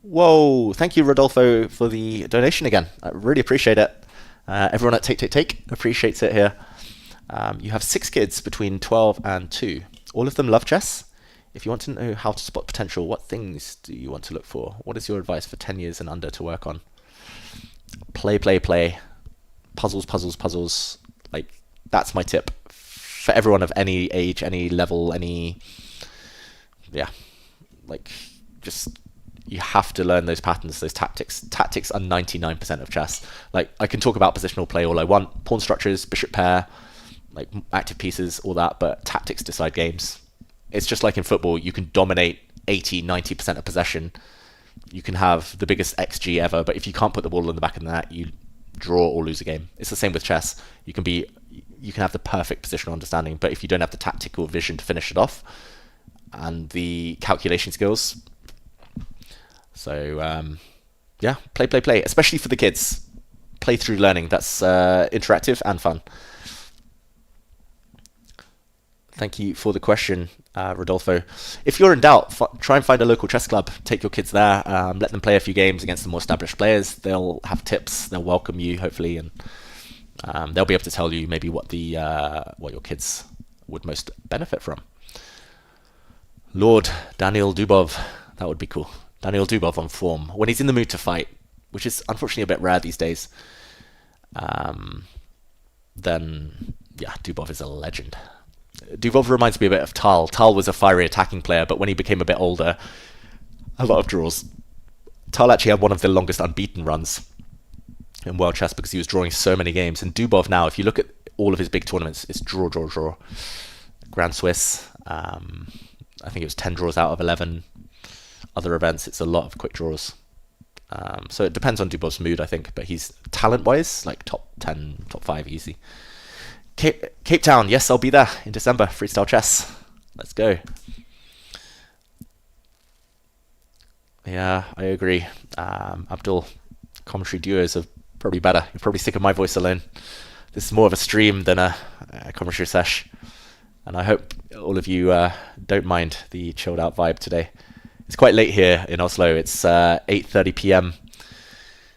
whoa, thank you, Rodolfo, for the donation again. I really appreciate it. Everyone at Take appreciates it here. You have 6 kids between 12 and 2. All of them love chess. If you want to know how to spot potential, what things do you want to look for? What is your advice for 10 years and under to work on? Play. Puzzles. Like, that's my tip for everyone of any age, any level, just, you have to learn those patterns, those tactics. Tactics are 99% of chess. Like, I can talk about positional play all I want, pawn structures, bishop pair, like active pieces, all that, but tactics decide games. It's just like in football, you can dominate 80-90% of possession. You can have the biggest XG ever, but if you can't put the ball in the back of the net, you draw or lose a game. It's the same with chess. You can have the perfect positional understanding, but if you don't have the tactical vision to finish it off and the calculation skills. So, yeah, play, especially for the kids. Play through learning. That's interactive and fun. Thank you for the question, Rodolfo. If you're in doubt, try and find a local chess club. Take your kids there. Let them play a few games against the more established players. They'll have tips. They'll welcome you, hopefully, and they'll be able to tell you maybe what your kids would most benefit from. Lord Daniel Dubov. That would be cool. Daniel Dubov on form. When he's in the mood to fight, which is unfortunately a bit rare these days, then Yeah, Dubov is a legend. Dubov reminds me a bit of Tal. Tal was a fiery attacking player, but when he became a bit older, a lot of draws. Tal actually had one of the longest unbeaten runs in World Chess because he was drawing so many games. And Dubov now, if you look at all of his big tournaments, it's draw, draw, draw. Grand Swiss, I think it was 10 draws out of 11. Other events, it's a lot of quick draws. So it depends on Dubov's mood, I think. But he's talent-wise, like top 10, top 5 easy. Cape Town, yes, I'll be there in December. Freestyle chess. Let's go. Yeah, I agree. Abdul, commentary duos are probably better. You're probably sick of my voice alone. This is more of a stream than a commentary sesh. And I hope all of you don't mind the chilled out vibe today. It's quite late here in Oslo. It's 8:30 p.m.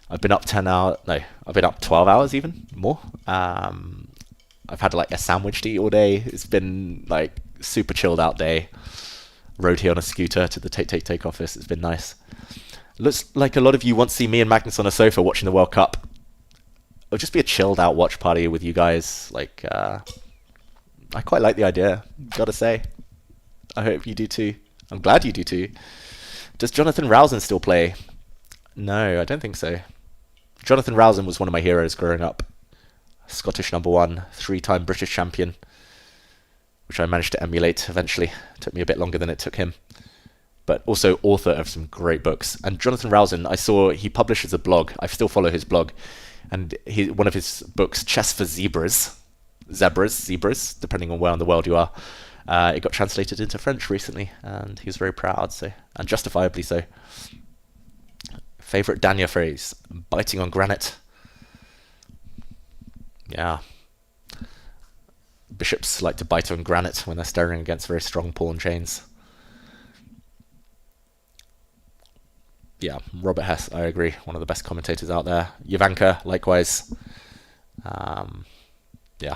I've been up 10 hours. No, I've been up 12 hours even more. I've had like a sandwich to eat all day. It's been like super chilled out day. Rode here on a scooter to the take office. It's been nice. Looks like a lot of you want to see me and Magnus on a sofa watching the World Cup. It'll just be a chilled out watch party with you guys. Like, I quite like the idea, gotta say. I hope you do too. I'm glad you do too. Does Jonathan Rowson still play? No, I don't think so. Jonathan Rowson was one of my heroes growing up. Scottish #1, 3-time British champion, which I managed to emulate eventually. It took me a bit longer than it took him. But also author of some great books. And Jonathan Rowson, I saw he publishes a blog. I still follow his blog. And one of his books, Chess for Zebras, depending on where in the world you are, it got translated into French recently, and he was very proud, so, and justifiably so. Favorite Dania phrase? Biting on granite. Yeah. Bishops like to bite on granite when they're staring against very strong pawn chains. Yeah, Robert Hess, I agree. One of the best commentators out there. Jovanka, likewise. Yeah.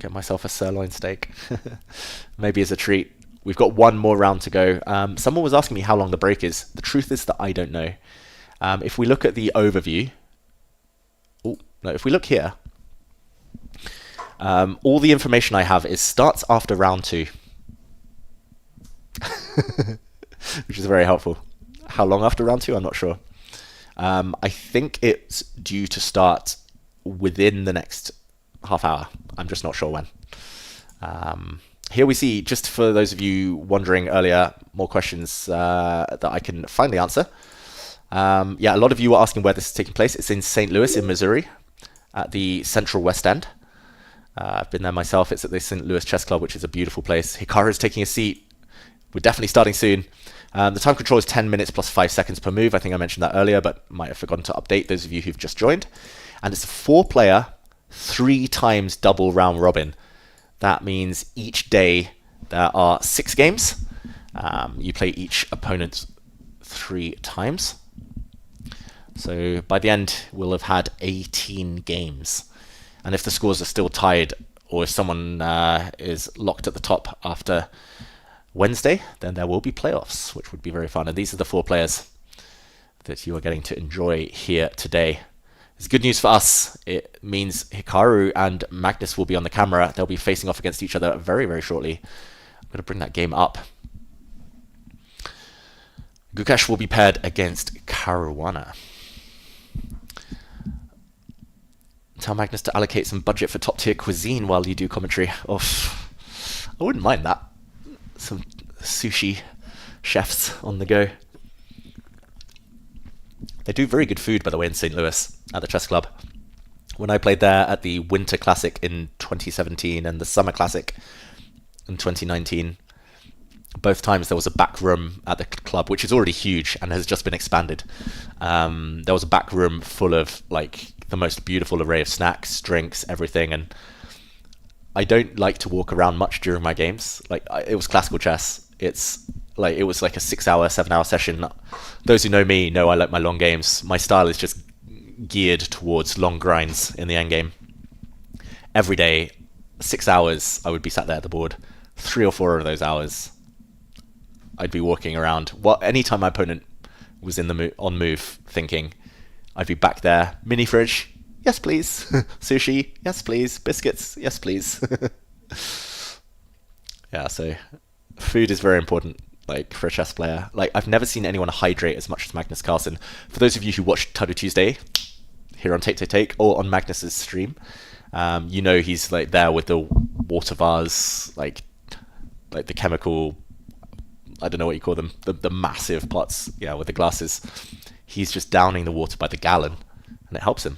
Get myself a sirloin steak. Maybe as a treat. We've got one more round to go. Someone was asking me how long the break is. The truth is that I don't know. If we look at the overview... if we look here... all the information I have starts after round 2. Which is very helpful. How long after round 2? I'm not sure. I think it's due to start within the next half hour. I'm just not sure when. Here we see, just for those of you wondering earlier, more questions that I can finally answer. Yeah, a lot of you were asking where this is taking place. It's in St. Louis in Missouri at the Central West End. I've been there myself. It's at the St. Louis Chess Club, which is a beautiful place. Hikaru is taking a seat. We're definitely starting soon. The time control is 10 minutes plus 5 seconds per move. I think I mentioned that earlier, but might have forgotten to update those of you who've just joined. And it's a 4-player, 3 times double round robin. That means each day there are 6 games. You play each opponent 3 times. So by the end, we'll have had 18 games. And if the scores are still tied, or if someone is locked at the top after Wednesday, then there will be playoffs, which would be very fun. And these are the 4 players that you are getting to enjoy here today. It's good news for us. It means Hikaru and Magnus will be on the camera. They'll be facing off against each other very, very shortly. I'm going to bring that game up. Gukesh will be paired against Caruana. Tell Magnus to allocate some budget for top-tier cuisine while you do commentary. Oh, I wouldn't mind that. Some sushi chefs on the go. They do very good food, by the way, in St. Louis at the Chess Club. When I played there at the Winter Classic in 2017 and the Summer Classic in 2019, both times there was a back room at the club, which is already huge and has just been expanded. There was a back room full of like the most beautiful array of snacks, drinks, everything. And I don't like to walk around much during my games. Like it was classical chess. It was like a 6-hour, 7-hour session. Those who know me know I like my long games. My style is just geared towards long grinds in the endgame. Every day, 6 hours, I would be sat there at the board. 3 or 4 of those hours, I'd be walking around. Anytime my opponent was in the on move, thinking I'd be back there. Mini fridge, yes please. Sushi, yes please. Biscuits, yes please. Yeah, so food is very important, like, for a chess player. Like, I've never seen anyone hydrate as much as Magnus Carlsen. For those of you who watched Taru Tuesday here on Take or on Magnus's stream, you know he's like there with the water vase, like the chemical, I don't know what you call them, the massive pots, yeah, with the glasses. He's just downing the water by the gallon, and it helps him.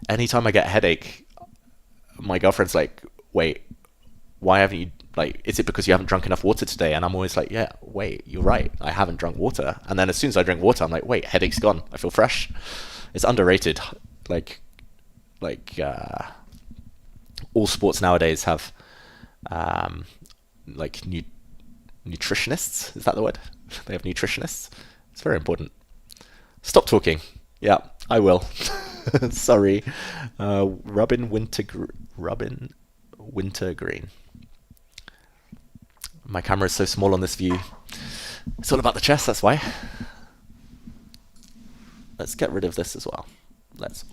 Anytime I get a headache, my girlfriend's like, wait, why haven't you, like, is it because you haven't drunk enough water today? And I'm always like, yeah, wait, you're right, I haven't drunk water. And then as soon as I drink water, I'm like, wait, headache's gone, I feel fresh. It's underrated. Like all sports nowadays have like nutritionists. Is that the word? They have nutritionists. It's very important. Stop talking. Yeah, I will. Sorry. Robin Wintergreen. My camera is so small on this view. It's all about the chess, that's why. Let's get rid of this as well. Let's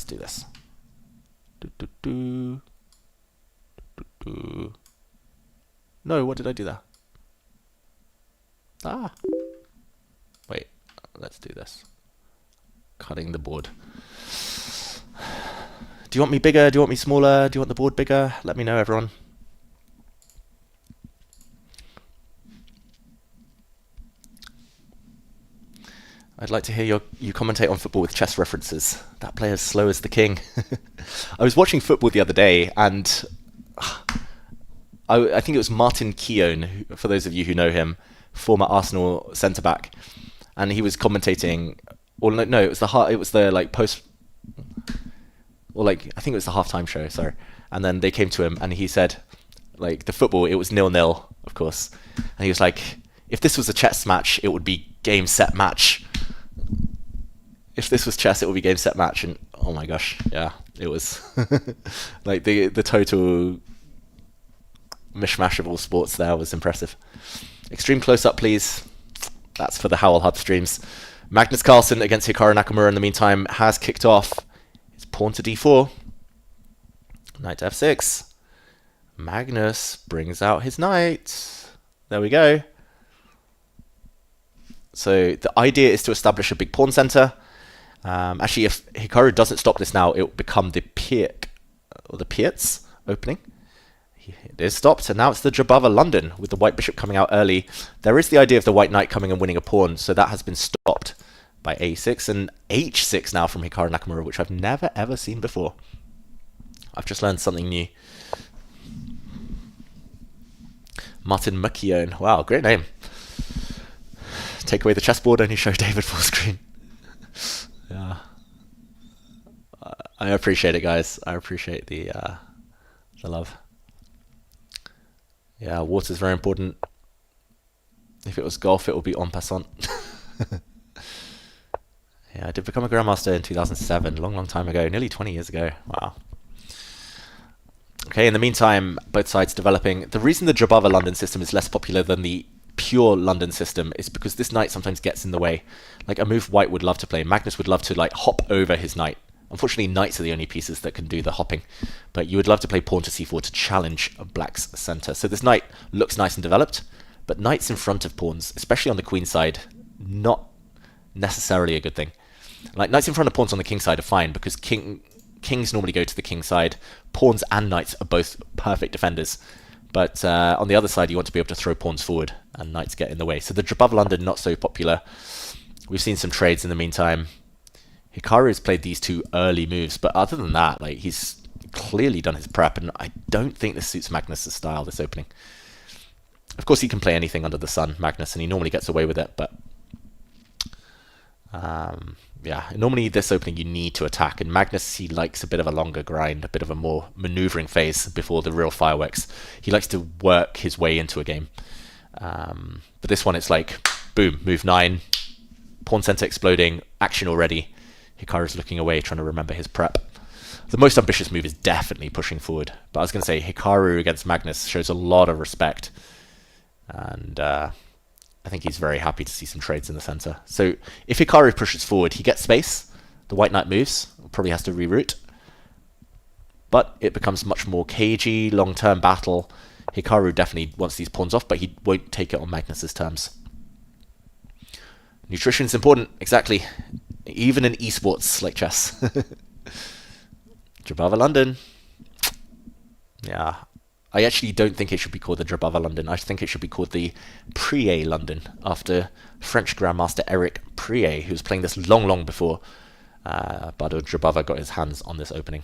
do this. No, what did I do there? Wait, let's do this. Cutting the board. Do you want me bigger? Do you want me smaller? Do you want the board bigger? Let me know, everyone. I'd like to hear you commentate on football with chess references. That player's slow as the king. I was watching football the other day, and I think it was Martin Keown, for those of you who know him, former Arsenal centre-back, and he was commentating. Or no, it was the like post, or like I think it was the halftime show. Sorry, and then they came to him, and he said, like, the football, it was 0-0, of course, and he was like, if this was a chess match, it would be game set match. If this was chess, it would be game set match. And oh my gosh, yeah, it was like the total mishmash of all sports there was impressive. Extreme close up, please. That's for the Howell Hub streams. Magnus Carlsen against Hikaru Nakamura, in the meantime, has kicked off. It's pawn to d4. Knight to f6. Magnus brings out his knight. There we go. So the idea is to establish a big pawn center. Actually, if Hikaru doesn't stop this now, it will become the Pietz opening. It is stopped, and now it's the Jabava London with the white bishop coming out early. There is the idea of the white knight coming and winning a pawn, so that has been stopped by a6 and h6 now from Hikaru Nakamura, which I've never ever seen before. I've just learned something new. Martin McKeown. Wow, great name. Take away the chessboard, only show David full screen. Yeah. I appreciate it, guys. I appreciate the love. Yeah, water's very important. If it was golf, it would be en passant. Yeah, I did become a Grandmaster in 2007, long time ago, nearly 20 years ago. Wow. Okay, in the meantime, both sides developing. The reason the Jabava London system is less popular than the pure London system is because this knight sometimes gets in the way. Like a move White would love to play. Magnus would love to like hop over his knight. Unfortunately, knights are the only pieces that can do the hopping. But you would love to play pawn to c4 to challenge Black's center. So this knight looks nice and developed, but knights in front of pawns, especially on the queen side, not necessarily a good thing. Like knights in front of pawns on the king side are fine because kings normally go to the king side. Pawns and knights are both perfect defenders. But on the other side, you want to be able to throw pawns forward, and knights get in the way. So the Jabava London, not so popular. We've seen some trades in the meantime. Hikaru has played these two early moves, but other than that, like he's clearly done his prep, and I don't think this suits Magnus' style, this opening. Of course, he can play anything under the sun, Magnus, and he normally gets away with it, but yeah, normally this opening you need to attack, and Magnus, he likes a bit of a longer grind, a bit of a more maneuvering phase before the real fireworks. He likes to work his way into a game. But this one, it's like, boom, move 9, pawn center exploding, action already. Hikaru's looking away, trying to remember his prep. The most ambitious move is definitely pushing forward. But I was going to say, Hikaru against Magnus shows a lot of respect. And I think he's very happy to see some trades in the center. So if Hikaru pushes forward, he gets space. The white knight moves. Probably has to reroute. But it becomes much more cagey, long-term battle. Hikaru definitely wants these pawns off, but he won't take it on Magnus's terms. Nutrition's important, exactly. Even in esports like chess. Jabava London. Yeah. I actually don't think it should be called the Jabava London. I think it should be called the Prié London, after French Grandmaster Eric Prié, who was playing this long, long before Bado Jabava got his hands on this opening.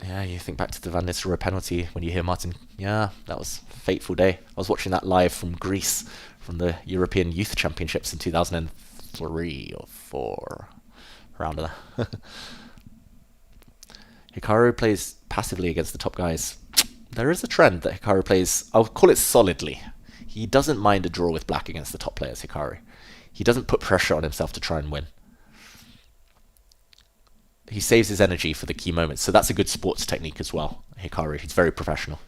Yeah, you think back to the Van Nistelrooy penalty when you hear Martin. Yeah, that was a fateful day. I was watching that live from Greece, from the European Youth Championships in 2003 or 4, around there. Hikaru plays passively against the top guys. There is a trend that Hikaru plays, I'll call it solidly. He doesn't mind a draw with black against the top players, Hikaru. He doesn't put pressure on himself to try and win. He saves his energy for the key moments, so that's a good sports technique as well, Hikaru. He's very professional.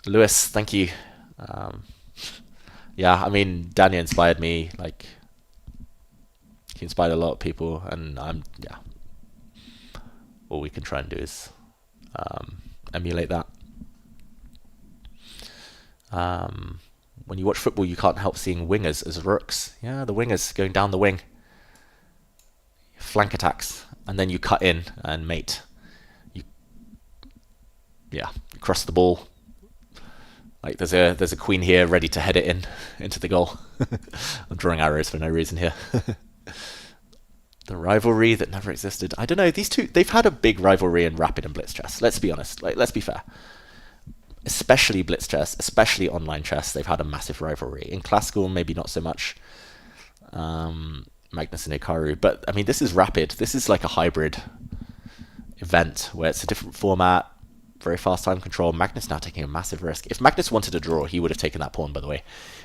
Lewis, thank you. Yeah, I mean, Dania inspired me. Like, he inspired a lot of people, and yeah. All we can try and do is emulate that. When you watch football, you can't help seeing wingers as rooks. Yeah, the wingers going down the wing. Flank attacks, and then you cut in and mate. You cross the ball. Like there's a queen here ready to head it in into the goal. I'm drawing arrows for no reason here. The rivalry that never existed. I don't know. These two, they've had a big rivalry in rapid and blitz chess. Let's be honest. Like, let's be fair. Especially blitz chess, especially online chess, they've had a massive rivalry. In classical, maybe not so much. Magnus and Hikaru, but I mean, this is rapid. This is like a hybrid event where it's a different format, very fast time control. Magnus now taking a massive risk. If Magnus wanted a draw, he would have taken that pawn, by the way,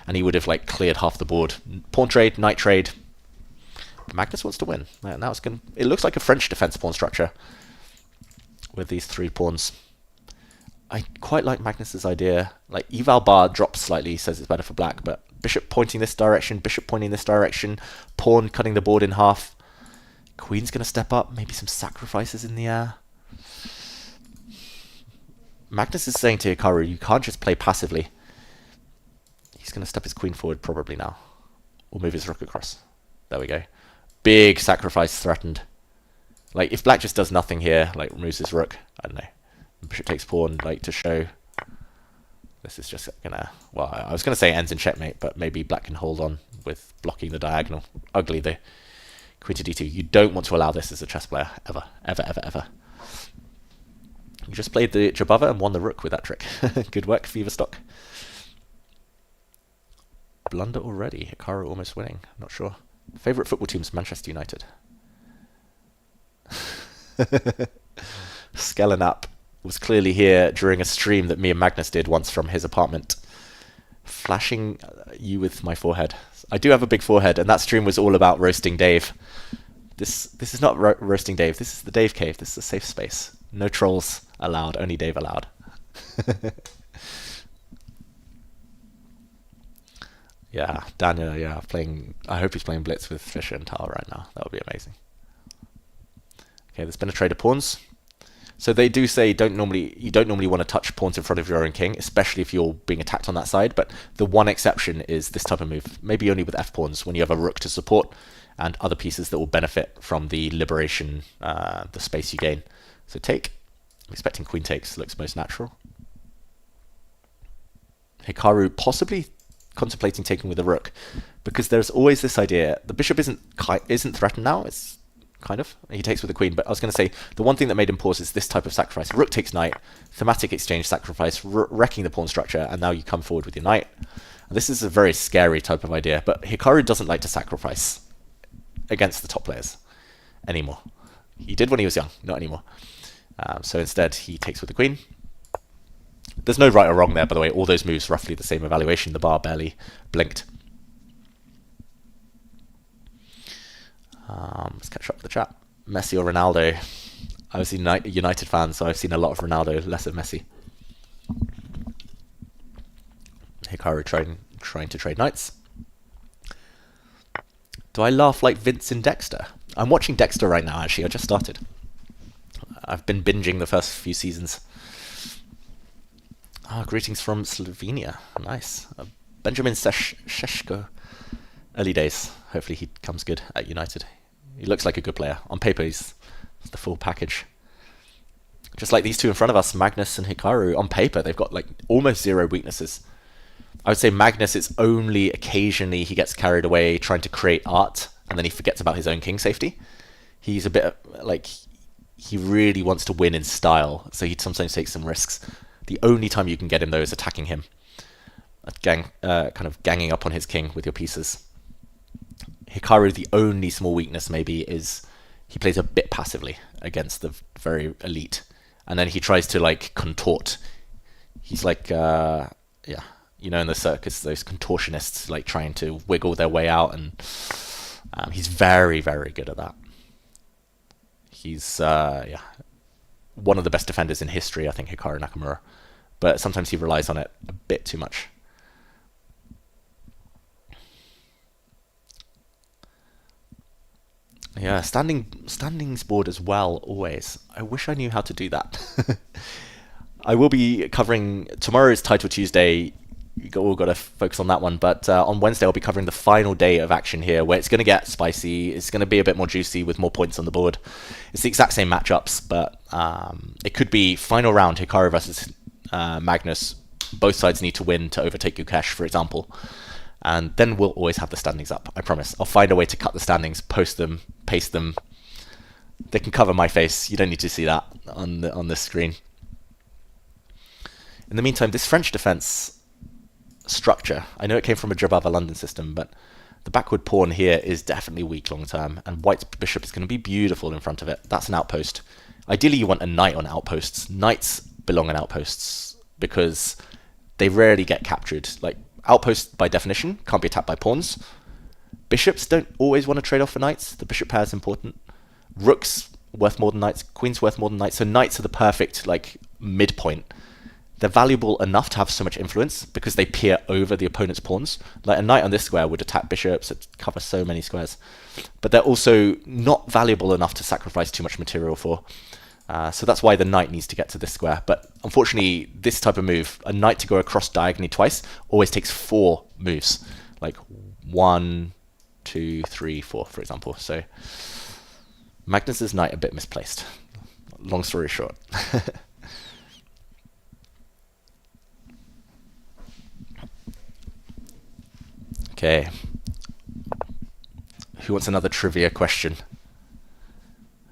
and he would have like cleared half the board. Pawn trade, knight trade. Magnus wants to win. Now it looks like a French defense pawn structure with these 3 pawns. I quite like Magnus's idea. Like eval bar drops slightly, says it's better for black, but bishop pointing this direction, bishop pointing this direction, pawn cutting the board in half. Queen's going to step up, maybe some sacrifices in the air. Magnus is saying to Hikaru, you can't just play passively. He's going to step his queen forward probably now. Or move his rook across. There we go. Big sacrifice threatened. Like, if black just does nothing here, like removes his rook, I don't know. Bishop takes pawn, like, to show. This is just gonna, well, I was gonna say ends in checkmate, but maybe black can hold on with blocking the diagonal. Ugly, the queen to d2. You don't want to allow this as a chess player, ever, ever, ever, ever. You just played the Jabava and won the rook with that trick. Good work, Feverstock. Blunder already. Hikaru almost winning. Not sure. Favorite football team's Manchester United. Skellenap was clearly here during a stream that me and Magnus did once from his apartment. Flashing you with my forehead. I do have a big forehead, and that stream was all about roasting Dave. This is not roasting Dave. This is the Dave cave. This is a safe space. No trolls allowed. Only Dave allowed. Yeah, Daniel. Yeah, playing. I hope he's playing Blitz with Fischer and Tal right now. That would be amazing. Okay, there's been a trade of pawns. So they do say you don't normally want to touch pawns in front of your own king, especially if you're being attacked on that side. But the one exception is this type of move, maybe only with f-pawns, when you have a rook to support and other pieces that will benefit from the liberation, the space you gain. So take. I'm expecting queen takes. Looks most natural. Hikaru possibly contemplating taking with a rook, because there's always this idea. The bishop isn't threatened now. It's kind of. He takes with the queen, but I was going to say, the one thing that made him pause is this type of sacrifice. Rook takes knight, thematic exchange sacrifice, wrecking the pawn structure, and now you come forward with your knight. And this is a very scary type of idea, but Hikaru doesn't like to sacrifice against the top players anymore. He did when he was young, not anymore. So instead, he takes with the queen. There's no right or wrong there, by the way. All those moves, roughly the same evaluation. The bar barely blinked. Let's catch up with the chat. Messi or Ronaldo? I was a United fan, so I've seen a lot of Ronaldo, less of Messi. Hikaru trying to trade knights. Do I laugh like Vince in Dexter? I'm watching Dexter right now, actually. I just started. I've been binging the first few seasons. Greetings from Slovenia. Nice. Benjamin Šeško. Early days. Hopefully he comes good at United. He looks like a good player. On paper, he's the full package. Just like these two in front of us, Magnus and Hikaru, on paper, they've got like almost zero weaknesses. I would say Magnus, it's only occasionally he gets carried away trying to create art, and then he forgets about his own king safety. He's a bit like, he really wants to win in style, so he sometimes takes some risks. The only time you can get him, though, is attacking him. Kind of ganging up on his king with your pieces. Hikaru, the only small weakness maybe is he plays a bit passively against the very elite. And then he tries to like contort. He's like, yeah, you know, in the circus, those contortionists like trying to wiggle their way out, and he's very, very good at that. He's yeah, one of the best defenders in history, I think, Hikaru Nakamura. But sometimes he relies on it a bit too much. Yeah, standings board as well, always. I wish I knew how to do that. I will be covering, tomorrow is Title Tuesday, you all got to focus on that one, but on Wednesday I'll be covering the final day of action here, where it's going to get spicy, it's going to be a bit more juicy with more points on the board. It's the exact same matchups, but it could be final round, Hikaru versus Magnus. Both sides need to win to overtake Gukesh, for example. And then we'll always have the standings up, I promise. I'll find a way to cut the standings, post them, paste them. They can cover my face. You don't need to see that on this screen. In the meantime, this French defense structure, I know it came from a Jabava London system, but the backward pawn here is definitely weak long term, and White's bishop is going to be beautiful in front of it. That's an outpost. Ideally, you want a knight on outposts. Knights belong on outposts because they rarely get captured. Like, outposts, by definition, can't be attacked by pawns. Bishops don't always want to trade off for knights. The bishop pair is important. Rooks worth more than knights. Queens worth more than knights. So knights are the perfect like midpoint. They're valuable enough to have so much influence because they peer over the opponent's pawns. Like a knight on this square would attack bishops. It covers so many squares. But they're also not valuable enough to sacrifice too much material for. So that's why the knight needs to get to this square. But unfortunately, this type of move, a knight to go across diagonally twice, always takes 4 moves. Like 1, 2, 3, 4, for example. So Magnus's knight a bit misplaced. Long story short. Okay. Who wants another trivia question?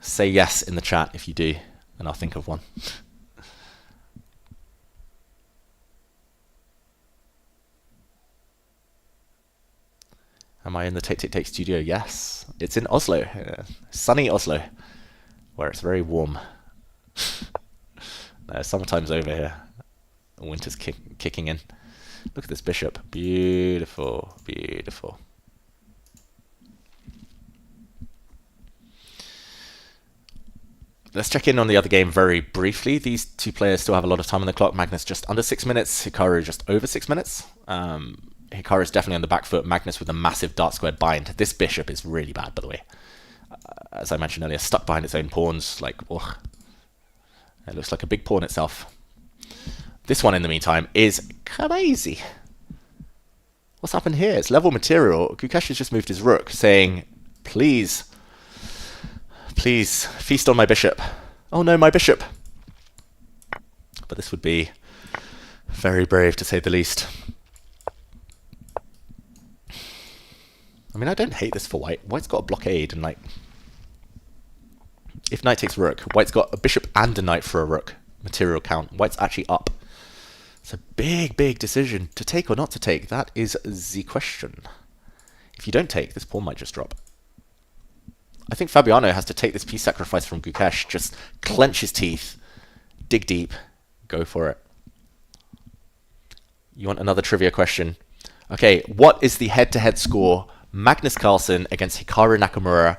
Say yes in the chat if you do, and I'll think of one. Am I in the Take Take Take studio? Yes. It's in Oslo, sunny Oslo, where it's very warm. No, summertime's over here. Winter's kicking in. Look at this bishop. Beautiful, beautiful. Let's check in on the other game very briefly. These two players still have a lot of time on the clock. Magnus just under 6 minutes. Hikaru just over 6 minutes. Hikaru is definitely on the back foot. Magnus with a massive dark squared bind. This bishop is really bad, by the way. As I mentioned earlier, stuck behind its own pawns. Like, ugh. It looks like a big pawn itself. This one, in the meantime, is crazy. What's happened here? It's level material. Gukesh has just moved his rook, saying, please, please, feast on my bishop. Oh no, my bishop. But this would be very brave, to say the least. I mean, I don't hate this for White. White's got a blockade, and like, if knight takes rook, White's got a bishop and a knight for a rook. Material count. White's actually up. It's a big, big decision to take or not to take. That is the question. If you don't take, this pawn might just drop. I think Fabiano has to take this piece sacrifice from Gukesh, just clench his teeth, dig deep, go for it. You want another trivia question? Okay, what is the head-to-head score? Magnus Carlsen against Hikaru Nakamura.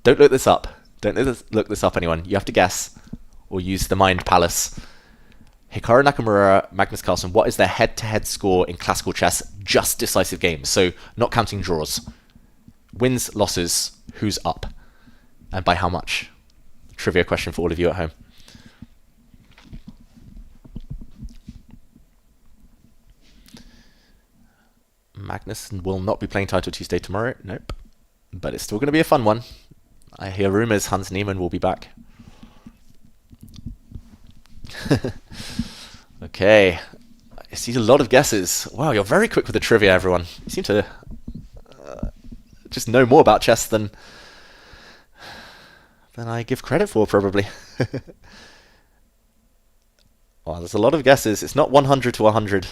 Don't look this up. Don't look this up, anyone. You have to guess or use the Mind Palace. Hikaru Nakamura, Magnus Carlsen, what is their head-to-head score in classical chess, just decisive games? So not counting draws. Wins, losses, who's up? And by how much? Trivia question for all of you at home. Magnus will not be playing Title Tuesday tomorrow. Nope. But it's still going to be a fun one. I hear rumours Hans Niemann will be back. Okay. I see a lot of guesses. Wow, you're very quick with the trivia, everyone. You seem to just know more about chess than I give credit for, probably. Wow, there's a lot of guesses. It's not 100 to 100.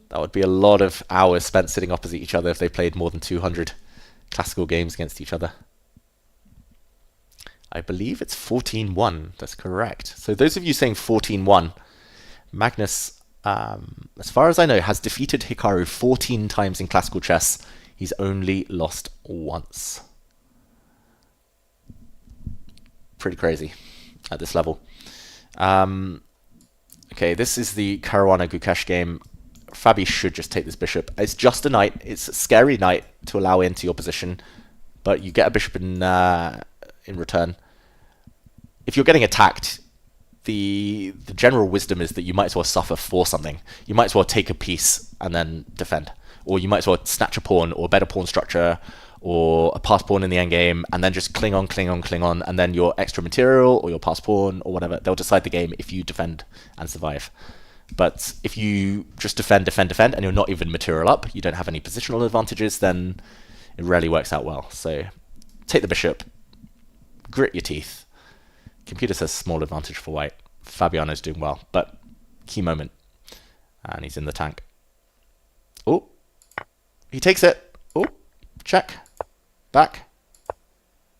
That would be a lot of hours spent sitting opposite each other if they played more than 200 classical games against each other. I believe it's 14-1. That's correct. So those of you saying 14-1, Magnus, as far as I know, has defeated Hikaru 14 times in classical chess. He's only lost once. Pretty crazy at this level. Okay, this is the Caruana Gukesh game. Fabi should just take this bishop. It's just a knight. It's a scary knight to allow into your position, but you get a bishop in return. If you're getting attacked, the general wisdom is that you might as well suffer for something. You might as well take a piece and then defend, or you might as well snatch a pawn or better pawn structure or a passed pawn in the endgame and then just cling on, and then your extra material or your passed pawn or whatever, they'll decide the game if you defend and survive. But if you just defend, and you're not even material up, you don't have any positional advantages, then it rarely works out well. So take the bishop, grit your teeth. Computer says small advantage for white. Fabiano's doing well, but key moment. And he's in the tank. Oh, he takes it. Oh, check. Back.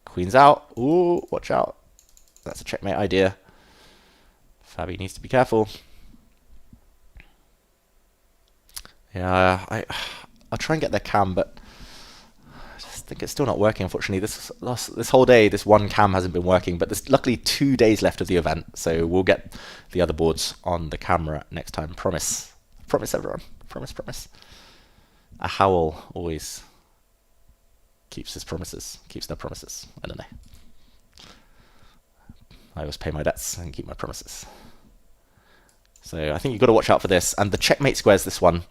Queen's out. Oh, watch out. That's a checkmate idea. Fabi needs to be careful. Yeah, I'll try and get their cam, but I just think it's still not working, unfortunately. This whole day, this one cam hasn't been working, but there's luckily 2 days left of the event, so we'll get the other boards on the camera next time. Promise. Promise, everyone. Promise. A Howell always keeps their promises. I don't know. I always pay my debts and keep my promises. So I think you've got to watch out for this. And the checkmate squares this one.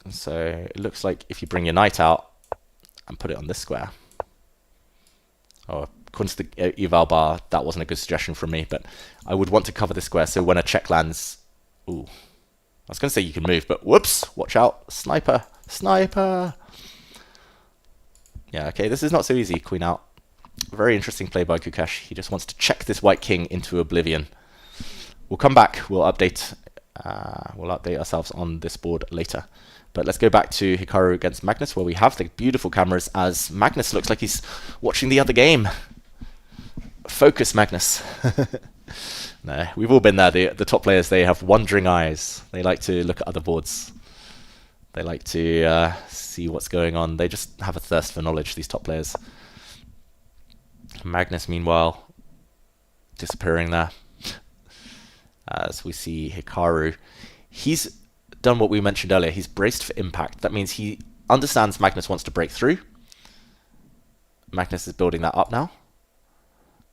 So it looks like if you bring your knight out and put it on this square. Oh, according to the eval bar, that wasn't a good suggestion from me, but I would want to cover this square so when a check lands... Ooh. I was going to say you can move, but whoops, watch out. Sniper. Yeah, okay, this is not so easy. Queen out. Very interesting play by Gukesh. He just wants to check this white king into oblivion. We'll come back. We'll update ourselves on this board later. But let's go back to Hikaru against Magnus, where we have the beautiful cameras, as Magnus looks like he's watching the other game. Focus, Magnus. No, we've all been there. The top players, they have wandering eyes. They like to look at other boards. They like to see what's going on. They just have a thirst for knowledge, these top players. Magnus, meanwhile, disappearing there. As we see Hikaru, he's done what we mentioned earlier. He's braced for impact. That means he understands Magnus wants to break through. Magnus is building that up now.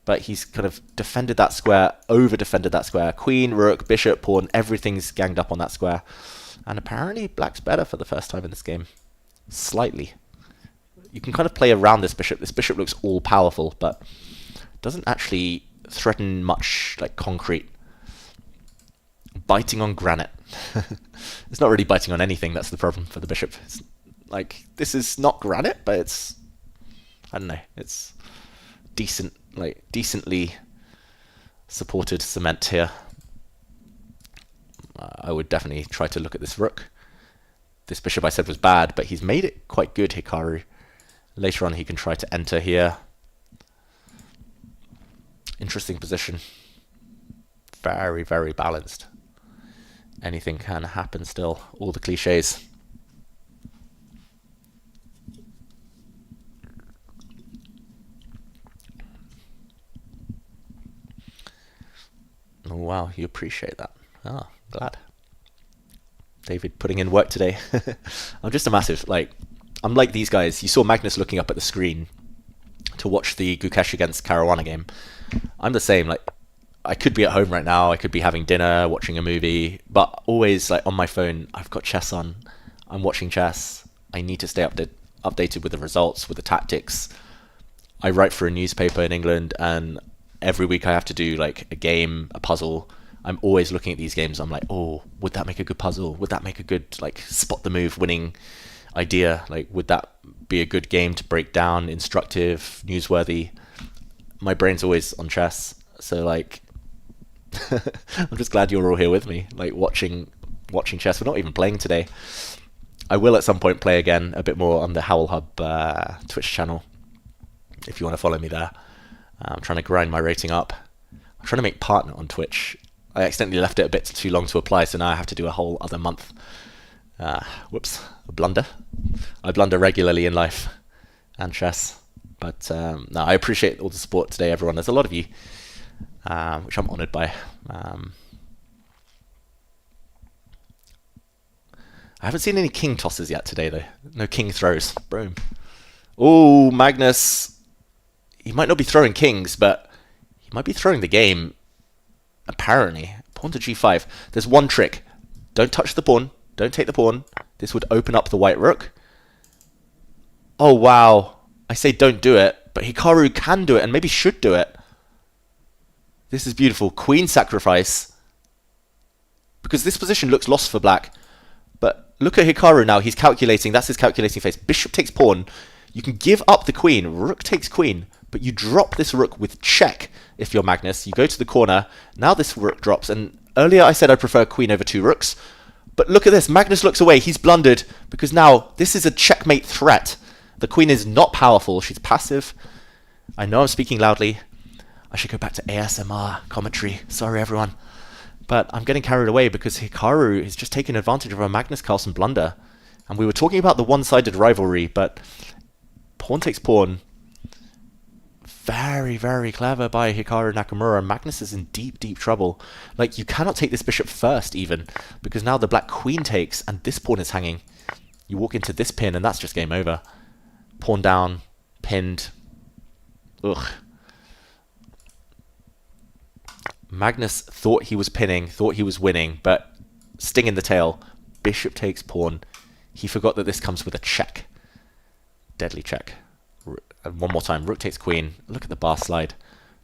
But he's kind of defended that square, over-defended that square. Queen, rook, bishop, pawn, everything's ganged up on that square. And apparently black's better for the first time in this game. Slightly. You can kind of play around this bishop. This bishop looks all-powerful, but doesn't actually threaten much like concrete. Biting on granite. It's not really biting on anything, that's the problem for the bishop. It's like, this is not granite, but it's, I don't know, it's decent, like decently supported cement here. I would definitely try to look at this rook. This bishop I said was bad, but he's made it quite good, Hikaru. Later on he can try to enter here. Interesting position. Very, very balanced. Anything can happen still. All the cliches. wow, you appreciate that. Ah, glad. David putting in work today. I'm just a massive, I'm like these guys. You saw Magnus looking up at the screen to watch the Gukesh against Caruana game. I'm the same. I could be at home right now. I could be having dinner, watching a movie, but always on my phone, I've got chess on. I'm watching chess. I need to stay updated with the results, with the tactics. I write for a newspaper in England, and every week I have to do a game, a puzzle. I'm always looking at these games. I'm like, oh, would that make a good puzzle? Would that make a good spot the move winning idea? Would that be a good game to break down, instructive, newsworthy? My brain's always on chess, so I'm just glad you're all here with me, watching chess. We're not even playing today. I will at some point play again a bit more on the Howell Hub Twitch channel, if you want to follow me there. I'm trying to grind my rating up. I'm trying to make partner on Twitch. I accidentally left it a bit too long to apply, so now I have to do a whole other month. Whoops, a blunder. I blunder regularly in life and chess. But no, I appreciate all the support today, everyone. There's a lot of you, which I'm honoured by. I haven't seen any king tosses yet today, though. No king throws. Boom. Oh, Magnus. He might not be throwing kings, but he might be throwing the game. Apparently. Pawn to g5. There's one trick. Don't touch the pawn. Don't take the pawn. This would open up the white rook. Oh, wow. I say don't do it, but Hikaru can do it and maybe should do it. This is beautiful. Queen sacrifice. Because this position looks lost for black. But look at Hikaru now. He's calculating. That's his calculating phase. Bishop takes pawn. You can give up the queen. Rook takes queen. But you drop this rook with check if you're Magnus. You go to the corner. Now this rook drops. And earlier I said I prefer queen over two rooks. But look at this. Magnus looks away. He's blundered because now this is a checkmate threat. The queen is not powerful. She's passive. I know I'm speaking loudly. I should go back to ASMR commentary. Sorry, everyone. But I'm getting carried away because Hikaru is just taking advantage of a Magnus Carlsen blunder. And we were talking about the one-sided rivalry, but pawn takes pawn. Very, very clever by Hikaru Nakamura. Magnus is in deep, deep trouble. You cannot take this bishop first, even, because now the black queen takes, and this pawn is hanging. You walk into this pin, and that's just game over. Pawn down, pinned. Ugh. Magnus thought he was pinning, thought he was winning, but sting in the tail. Bishop takes pawn. He forgot that this comes with a check. Deadly check. And one more time, rook takes queen. Look at the bar slide.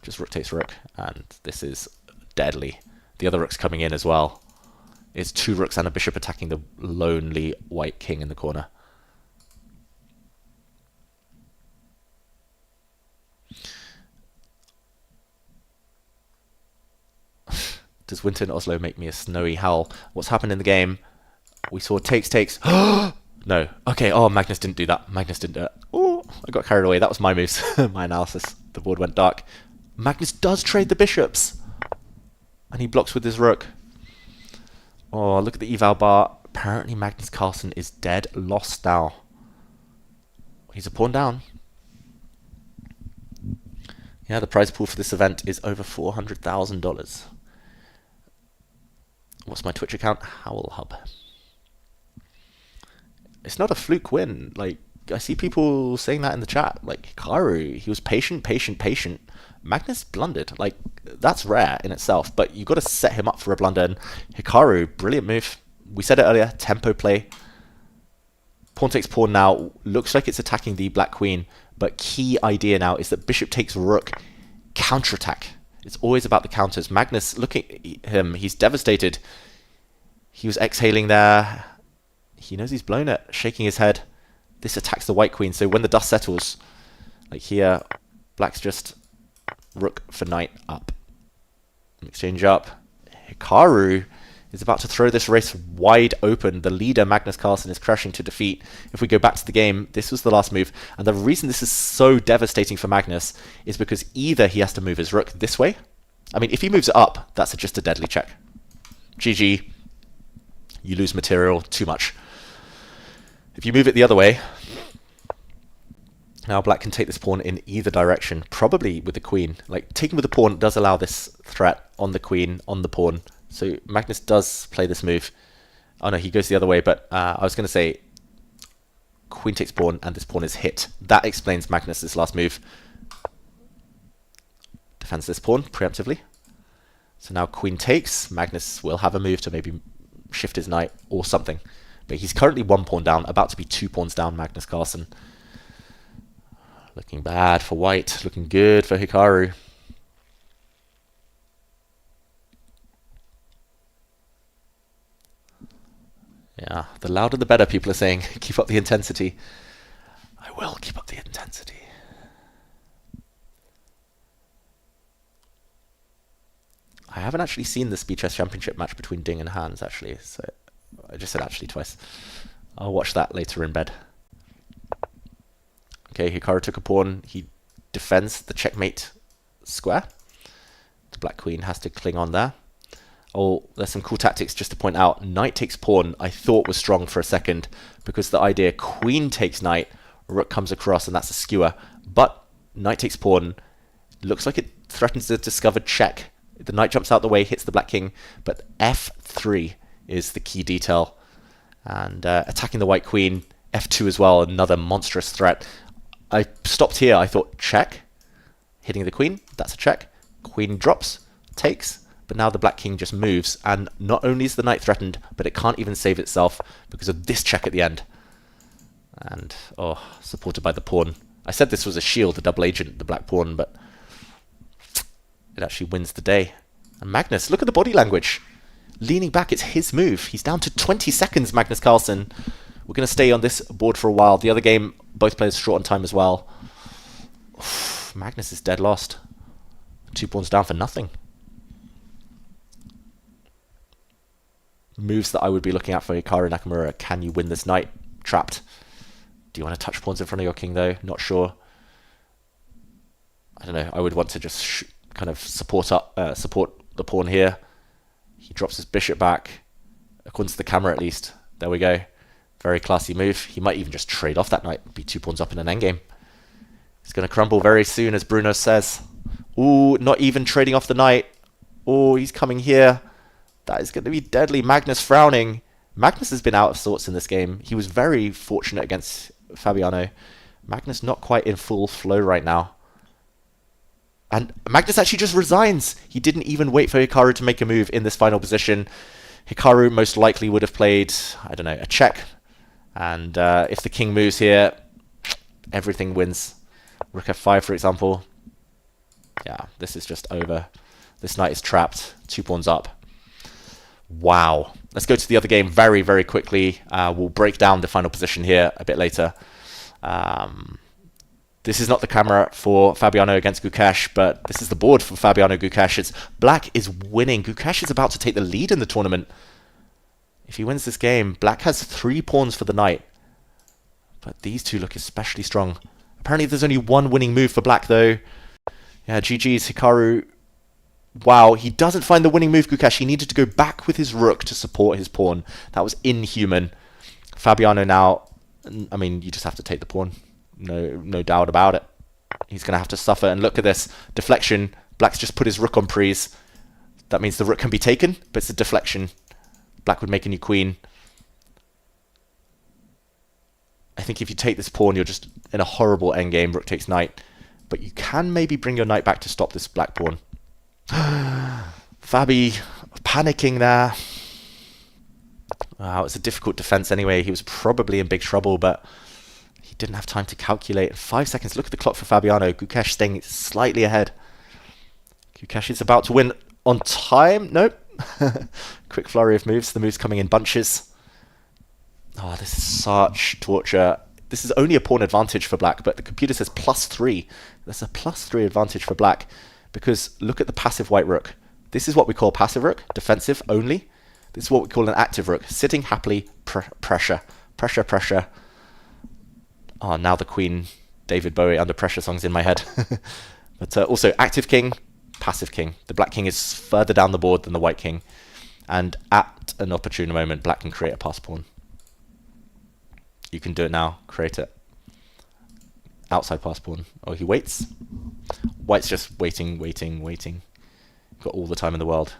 Just rook takes rook, and this is deadly. The other rook's coming in as well. It's two rooks and a bishop attacking the lonely white king in the corner. Does winter in Oslo make me a snowy Howell? What's happened in the game? We saw takes. No. Okay. Oh, Magnus didn't do that. Magnus didn't do it. Oh, I got carried away. That was my moves. My analysis. The board went dark. Magnus does trade the bishops. And he blocks with his rook. Oh, look at the eval bar. Apparently Magnus Carlsen is dead lost now. He's a pawn down. Yeah, the prize pool for this event is over $400,000. What's my Twitch account? Howell Hub. It's not a fluke win. I see people saying that in the chat. Hikaru, he was patient. Magnus blundered. That's rare in itself, but you got to set him up for a blunder. And Hikaru, brilliant move. We said it earlier, tempo play. Pawn takes pawn now. Looks like it's attacking the black queen, but key idea now is that bishop takes rook. Counterattack. It's always about the counters. Magnus, looking at him, he's devastated. He was exhaling there. He knows he's blown it, shaking his head. This attacks the white queen, so when the dust settles, here, black's just rook for knight up. Exchange up. Hikaru is about to throw this race wide open. The leader, Magnus Carlsen, is crashing to defeat. If we go back to the game, this was the last move. And the reason this is so devastating for Magnus is because either he has to move his rook this way. I mean, if he moves it up, that's just a deadly check. GG. You lose material too much. If you move it the other way, Now black can take this pawn in either direction, probably with the queen. Like, taking with the pawn does allow this threat on the queen, on the pawn. So Magnus does play this move. Oh no, he goes the other way, but I was going to say queen takes pawn and this pawn is hit. That explains Magnus's last move. Defends this pawn preemptively. So now queen takes. Magnus will have a move to maybe shift his knight or something. But he's currently 1 pawn down, about to be 2 pawns down, Magnus Carlsen. Looking bad for white, looking good for Hikaru. Yeah, the louder the better, people are saying. Keep up the intensity. I will keep up the intensity. I haven't actually seen the Speed Chess Championship match between Ding and Hans, actually. So I just said actually twice. I'll watch that later in bed. Okay, Hikaru took a pawn. He defends the checkmate square. The black queen has to cling on there. Oh, there's some cool tactics just to point out. Knight takes pawn, I thought was strong for a second, because the idea queen takes knight, rook comes across, and that's a skewer. But knight takes pawn looks like it threatens the discovered check. The knight jumps out the way, hits the black king, but f3 is the key detail. And attacking the white queen, f2 as well, another monstrous threat. I stopped here, I thought check, hitting the queen, that's a check. Queen drops, takes, but now the black king just moves, and not only is the knight threatened, but it can't even save itself because of this check at the end. And, oh, supported by the pawn. I said this was a shield, a double agent, the black pawn, but it actually wins the day. And Magnus, look at the body language. Leaning back, it's his move. He's down to 20 seconds, Magnus Carlsen. We're going to stay on this board for a while. The other game, both players short on time as well. Oof, Magnus is dead lost. 2 pawns down for nothing. Moves that I would be looking at for Hikaru Nakamura. Can you win this knight? Trapped. Do you want to touch pawns in front of your king, though? Not sure. I don't know. I would want to just kind of support the pawn here. He drops his bishop back. According to the camera, at least. There we go. Very classy move. He might even just trade off that knight. Be 2 pawns up in an endgame. It's going to crumble very soon, as Bruno says. Ooh, not even trading off the knight. Oh, he's coming here. That is going to be deadly. Magnus frowning. Magnus has been out of sorts in this game. He was very fortunate against Fabiano. Magnus not quite in full flow right now. And Magnus actually just resigns. He didn't even wait for Hikaru to make a move in this final position. Hikaru most likely would have played, I don't know, a check. And if the king moves here, everything wins. Rook f5, for example. Yeah, this is just over. This knight is trapped. 2 pawns up. Wow. Let's go to the other game very, very quickly. We'll break down the final position here a bit later. This is not the camera for Fabiano against Gukesh, but this is the board for Fabiano Gukesh. It's black is winning. Gukesh is about to take the lead in the tournament. If he wins this game, black has 3 pawns for the knight. But these two look especially strong. Apparently there's only 1 winning move for black, though. Yeah, GG's Hikaru. Wow, he doesn't find the winning move, Gukesh. He needed to go back with his rook to support his pawn. That was inhuman. Fabiano now, I mean, you just have to take the pawn. No doubt about it. He's going to have to suffer. And look at this. Deflection. Black's just put his rook on prise. That means the rook can be taken, but it's a deflection. Black would make a new queen. I think if you take this pawn, you're just in a horrible endgame. Rook takes knight. But you can maybe bring your knight back to stop this black pawn. Fabi panicking there. Wow, it's a difficult defense anyway. He was probably in big trouble, but he didn't have time to calculate. 5 seconds. Look at the clock for Fabiano. Gukesh staying slightly ahead. Gukesh is about to win on time. Nope. Quick flurry of moves. The moves coming in bunches. Oh, this is such torture. This is only a pawn advantage for black, but the computer says +3. There's a +3 advantage for black because look at the passive white rook. This is what we call passive rook, defensive only. This is what we call an active rook, sitting happily, pressure. Oh, now the Queen, David Bowie under pressure song's in my head. But also active king, passive king. The black king is further down the board than the white king. And at an opportune moment, black can create a pass pawn. You can do it now, create it. outside pass pawn. Oh, he waits. White's just waiting. Got all the time in the world.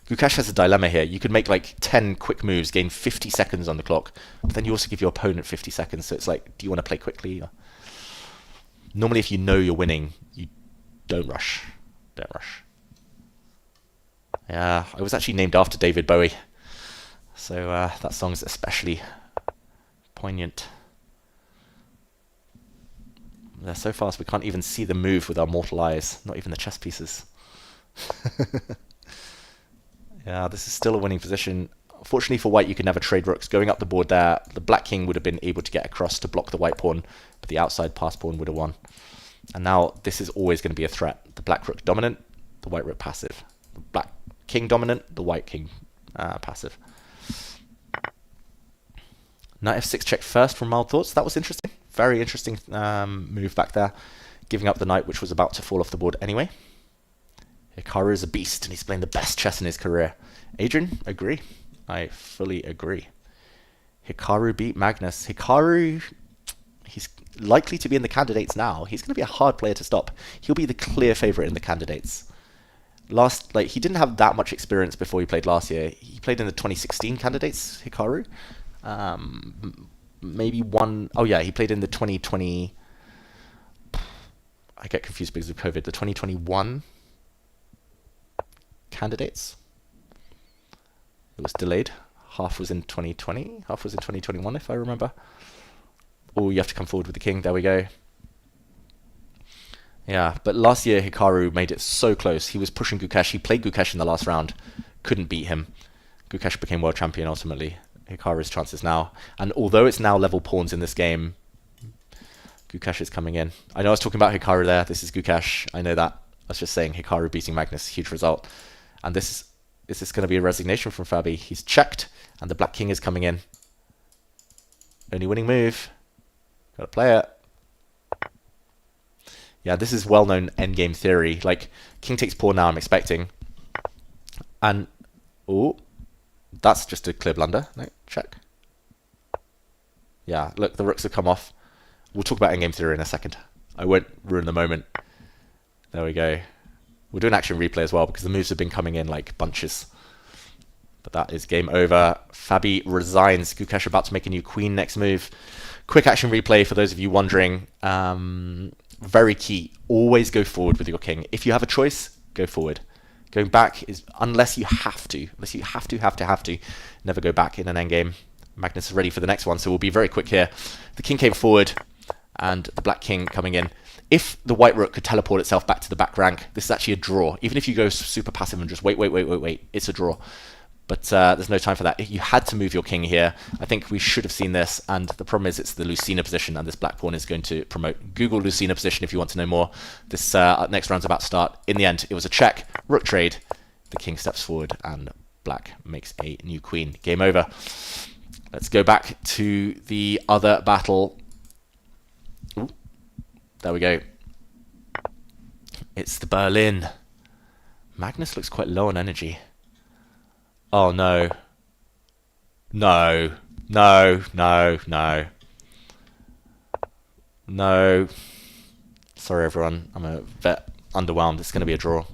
Gukesh has a dilemma here. You could make like 10 quick moves, gain 50 seconds on the clock, but then you also give your opponent 50 seconds. So it's like, do you want to play quickly? Or... Normally, if you know you're winning, you don't rush. Don't rush. Yeah, I was actually named after David Bowie. So that song's especially poignant. They're so fast we can't even see the move with our mortal eyes, not even the chess pieces. Yeah, this is still a winning position. Fortunately for white, you can never trade rooks. Going up the board there, the black king would have been able to get across to block the white pawn, but the outside pass pawn would have won. And now this is always going to be a threat. The black rook dominant, the white rook passive. The black king dominant, the white king passive. Knight f6 check first from Mild Thoughts. That was interesting. Very interesting move back there. Giving up the knight, which was about to fall off the board anyway. Hikaru is a beast, and he's playing the best chess in his career. Adrian, agree. I fully agree. Hikaru beat Magnus. Hikaru, he's likely to be in the candidates now. He's going to be a hard player to stop. He'll be the clear favorite in the candidates. He didn't have that much experience before he played last year. He played in the 2016 candidates, Hikaru. Maybe one... Oh, yeah, he played in the 2020... I get confused because of COVID. The 2021 candidates. It was delayed. Half was in 2020. Half was in 2021, if I remember. Oh, you have to come forward with the king. There we go. Yeah, but last year Hikaru made it so close. He was pushing Gukesh. He played Gukesh in the last round. Couldn't beat him. Gukesh became world champion ultimately. Hikaru's chances now. And although it's now level pawns in this game, Gukesh is coming in. I know I was talking about Hikaru there. This is Gukesh. I know that. I was just saying Hikaru beating Magnus. Huge result. And this is going to be a resignation from Fabi. He's checked, and the black king is coming in. Only winning move. Got to play it. Yeah, this is well-known endgame theory. Like, king takes pawn now, I'm expecting. And, oh, that's just a clear blunder. No, check. Yeah, look, the rooks have come off. We'll talk about endgame theory in a second. I won't ruin the moment. There we go. We'll do an action replay as well because the moves have been coming in like bunches. But that is game over. Fabi resigns. Gukesh about to make a new queen next move. Quick action replay for those of you wondering. Very key. Always go forward with your king. If you have a choice, go forward. Going back is, unless you have to, never go back in an endgame. Magnus is ready for the next one, so we'll be very quick here. The king came forward, and the black king coming in. If the white rook could teleport itself back to the back rank, this is actually a draw. Even if you go super passive and just wait, it's a draw. But there's no time for that. You had to move your king here. I think we should have seen this, and the problem is it's the Lucina position, and this black pawn is going to promote. Google Lucina position if you want to know more. This next round's about to start. In the end, it was a check, rook trade. The king steps forward, and black makes a new queen. Game over. Let's go back to the other battle. Ooh, there we go. It's the Berlin. Magnus looks quite low on energy. Oh, no. No. No. Sorry, everyone. I'm a bit underwhelmed. It's going to be a draw.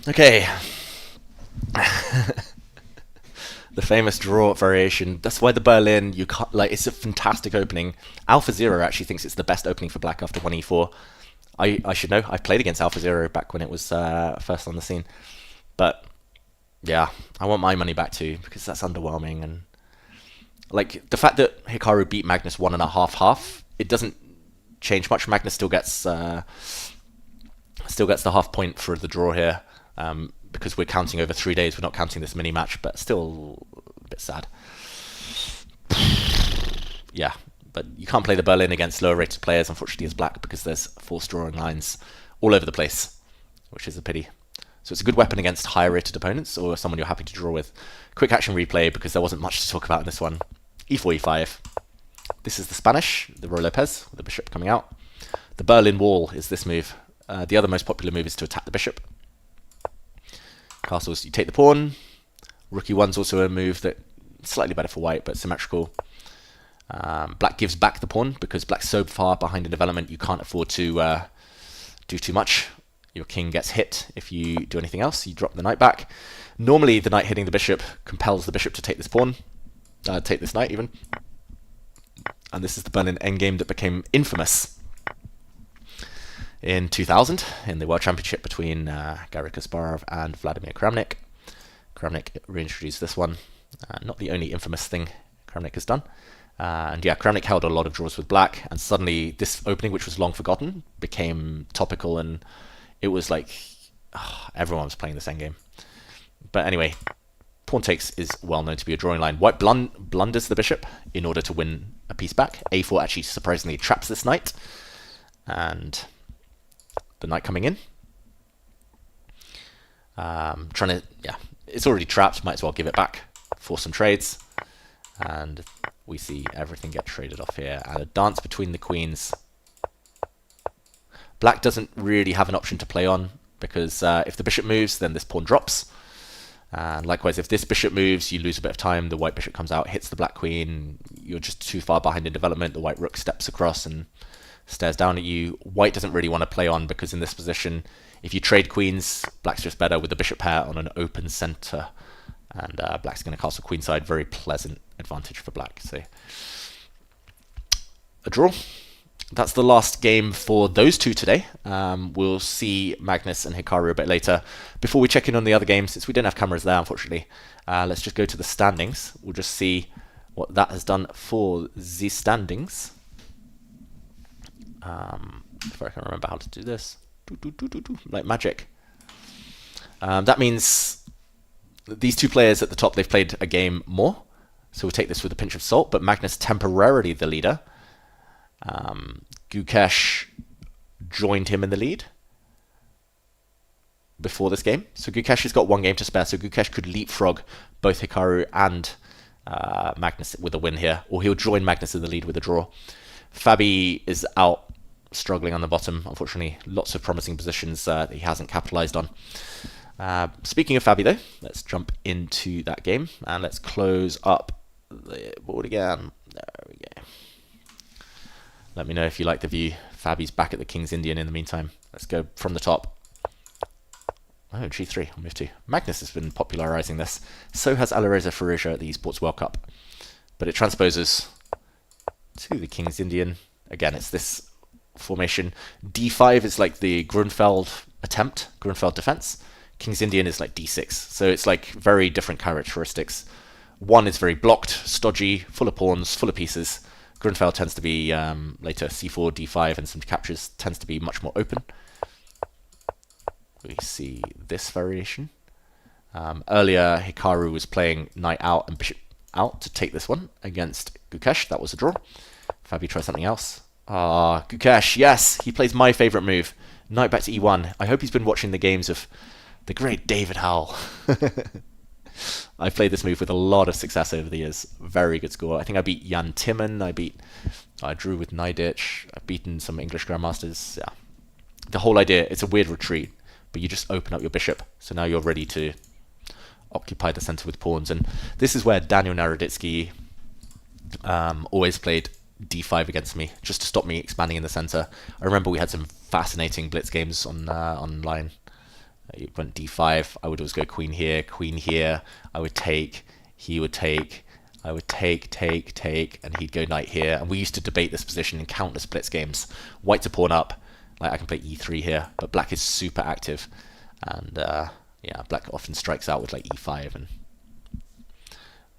Okay. The famous draw variation. That's why the Berlin, you can't, like, it's a fantastic opening. Alpha Zero actually thinks it's the best opening for black after 1e4. I should know. I played against Alpha Zero back when it was first on the scene. But yeah, I want my money back too, because that's underwhelming. And like the fact that Hikaru beat Magnus 1.5-half, it doesn't change much. Magnus still gets the half point for the draw here. Because we're counting over 3 days, we're not counting this mini match, but still a bit sad. Yeah, But you can't play the Berlin against lower rated players, unfortunately, as black, because there's forced drawing lines all over the place, which is a pity. So it's a good weapon against higher rated opponents or someone you're happy to draw with. Quick action replay, because there wasn't much to talk about in this one. E4, E5. This is the Spanish, the Roy Lopez, with the bishop coming out. The Berlin Wall is this move. The other most popular move is to attack the bishop. Castles, you take the pawn. Rook E1's also a move that slightly better for white, but symmetrical. Black gives back the pawn because black's so far behind in development you can't afford to do too much. Your king gets hit if you do anything else. You drop the knight back. Normally the knight hitting the bishop compels the bishop to take this pawn, take this knight even. And this is the Berlin endgame that became infamous in 2000 in the World Championship between Garry Kasparov and Vladimir Kramnik. Kramnik reintroduced this one. Not the only infamous thing Kramnik has done. And yeah, Kramnik held a lot of draws with black, and suddenly this opening, which was long forgotten, became topical, and it was like everyone was playing this endgame. But anyway, pawn takes is well known to be a drawing line. White blunders the bishop in order to win a piece back. A4 actually surprisingly traps this knight, and the knight coming in. It's already trapped, might as well give it back for some trades. And we see everything get traded off here, and a dance between the queens. Black doesn't really have an option to play on, because if the bishop moves, then this pawn drops. And likewise, if this bishop moves, you lose a bit of time. The white bishop comes out, hits the black queen. You're just too far behind in development. The white rook steps across and stares down at you. White doesn't really want to play on, because in this position, if you trade queens, black's just better with the bishop pair on an open center. And black's going to castle queenside. Very pleasant advantage for black. So a draw. That's the last game for those two today. We'll see Magnus and Hikaru a bit later. Before we check in on the other games, since we don't have cameras there, unfortunately, let's just go to the standings. We'll just see what that has done for the standings. If I can remember how to do this. Like magic. That means these two players at the top, they've played a game more. So we'll take this with a pinch of salt. But Magnus temporarily the leader. Gukesh joined him in the lead before this game. So Gukesh has got one game to spare. So Gukesh could leapfrog both Hikaru and Magnus with a win here. Or he'll join Magnus in the lead with a draw. Fabi is out, struggling on the bottom. Unfortunately, lots of promising positions that he hasn't capitalized on. Speaking of Fabi, though, let's jump into that game and let's close up the board again. There we go. Let me know if you like the view. Fabi's back at the King's Indian in the meantime. Let's go from the top. Oh, G3 on move 2. Magnus has been popularizing this. So has Alireza Firouzja at the Esports World Cup. But it transposes to the King's Indian. Again, it's this formation. D5 is like the Grunfeld attempt, Grunfeld defense. King's Indian is like D6. So it's like very different characteristics. One is very blocked, stodgy, full of pawns, full of pieces. Grunfeld tends to be later C4, D5, and some captures tends to be much more open. We see this variation. Earlier, Hikaru was playing knight out and bishop out to take this one against Gukesh. That was a draw. Fabi tries something else. Gukesh, yes, he plays my favorite move. Knight back to E1. I hope he's been watching the games of the great David Howell. I've played this move with a lot of success over the years. Very good score. I think I beat Jan Timman. I drew with Najditch. I've beaten some English grandmasters. Yeah. The whole idea, it's a weird retreat, but you just open up your bishop. So now you're ready to occupy the center with pawns. And this is where Daniel Naroditsky always played D5 against me, just to stop me expanding in the center. I remember we had some fascinating blitz games online. It went D5, I would always go queen here, I would take, he would take, I would take, and he'd go knight here. And we used to debate this position in countless blitz games. White to pawn up, like I can play E3 here, but black is super active. And yeah, black often strikes out with like E5 and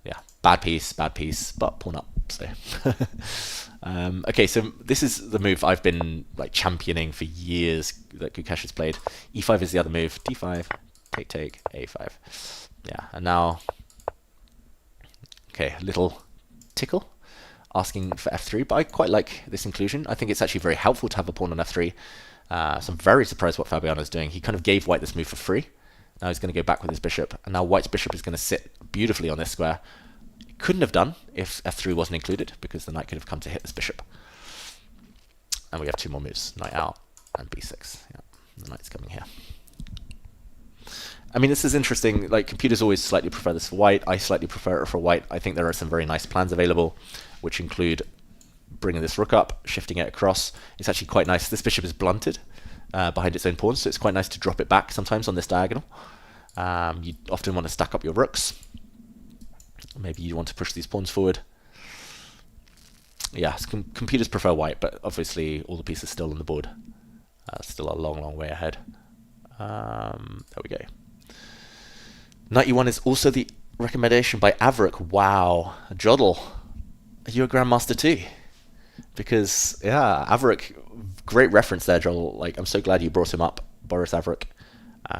yeah, bad piece, but pawn up. So okay, so this is the move I've been like championing for years that Gukesh has played. E5 is the other move. D5, take, A5. Yeah, and now, okay, a little tickle. asking for f3, but I quite like this inclusion. I think it's actually very helpful to have a pawn on f3. So I'm very surprised what Fabiano is doing. He kind of gave white this move for free. Now he's going to go back with his bishop, and now white's bishop is going to sit beautifully on this square. It couldn't have done if f3 wasn't included, because the knight could have come to hit this bishop. And we have two more moves, knight out and b6. Yeah, the knight's coming here. I mean, this is interesting. Like, computers always slightly prefer this for white. I slightly prefer it for white. I think there are some very nice plans available, which include bringing this rook up, shifting it across. It's actually quite nice. This bishop is blunted behind its own pawns, so it's quite nice to drop it back sometimes on this diagonal. You often want to stack up your rooks. Maybe you want to push these pawns forward. Yeah, computers prefer white, but obviously all the pieces still on the board. Still a long, long way ahead. There we go. Knight e1 is also the recommendation by Averick. Wow, Joddle, are you a grandmaster too? Because yeah, Averick, great reference there, Joddle. Like, I'm so glad you brought him up, Boris Averick.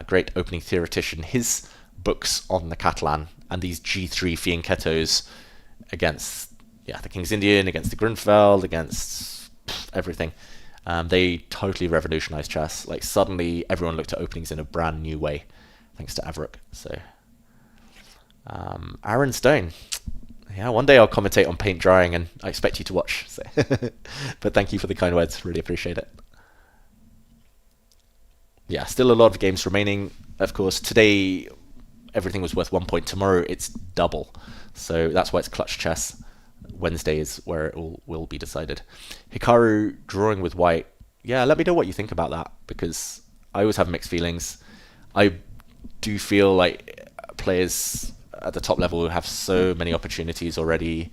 Great opening theoretician. His books on the Catalan and these G3 fianchettos against the King's Indian, against the Grunfeld, against everything. They totally revolutionized chess. Like, suddenly everyone looked at openings in a brand new way, thanks to Averick. So, Aaron Stone. Yeah, one day I'll commentate on paint drying, and I expect you to watch. So. But thank you for the kind words. Really appreciate it. Yeah, still a lot of games remaining. Of course, today everything was worth 1 point. Tomorrow it's double. So that's why it's clutch chess. Wednesday is where it all will be decided. Hikaru drawing with white. Yeah, let me know what you think about that, because I always have mixed feelings. I do feel like players at the top level have so many opportunities already.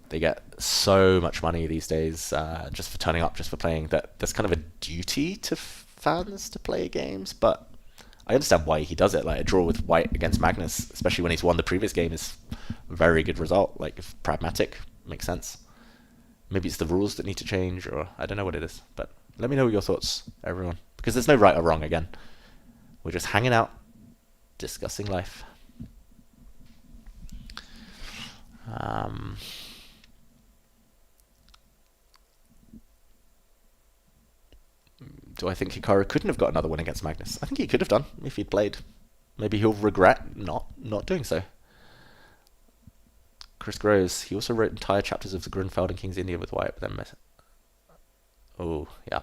They get so much money these days just for turning up, just for playing, that there's kind of a duty to fans to play games. But I understand why he does it. Like, a draw with white against Magnus, especially when he's won the previous game, is a very good result. Like, if pragmatic, makes sense. Maybe it's the rules that need to change, or I don't know what it is. But let me know your thoughts, everyone, because there's no right or wrong. Again, we're just hanging out, discussing life. Do I think Hikaru couldn't have got another win against Magnus? I think he could have done if he'd played. Maybe he'll regret not doing so. Chris Groves, he also wrote entire chapters of the Grunfeld and King's India with white, but then oh, yeah.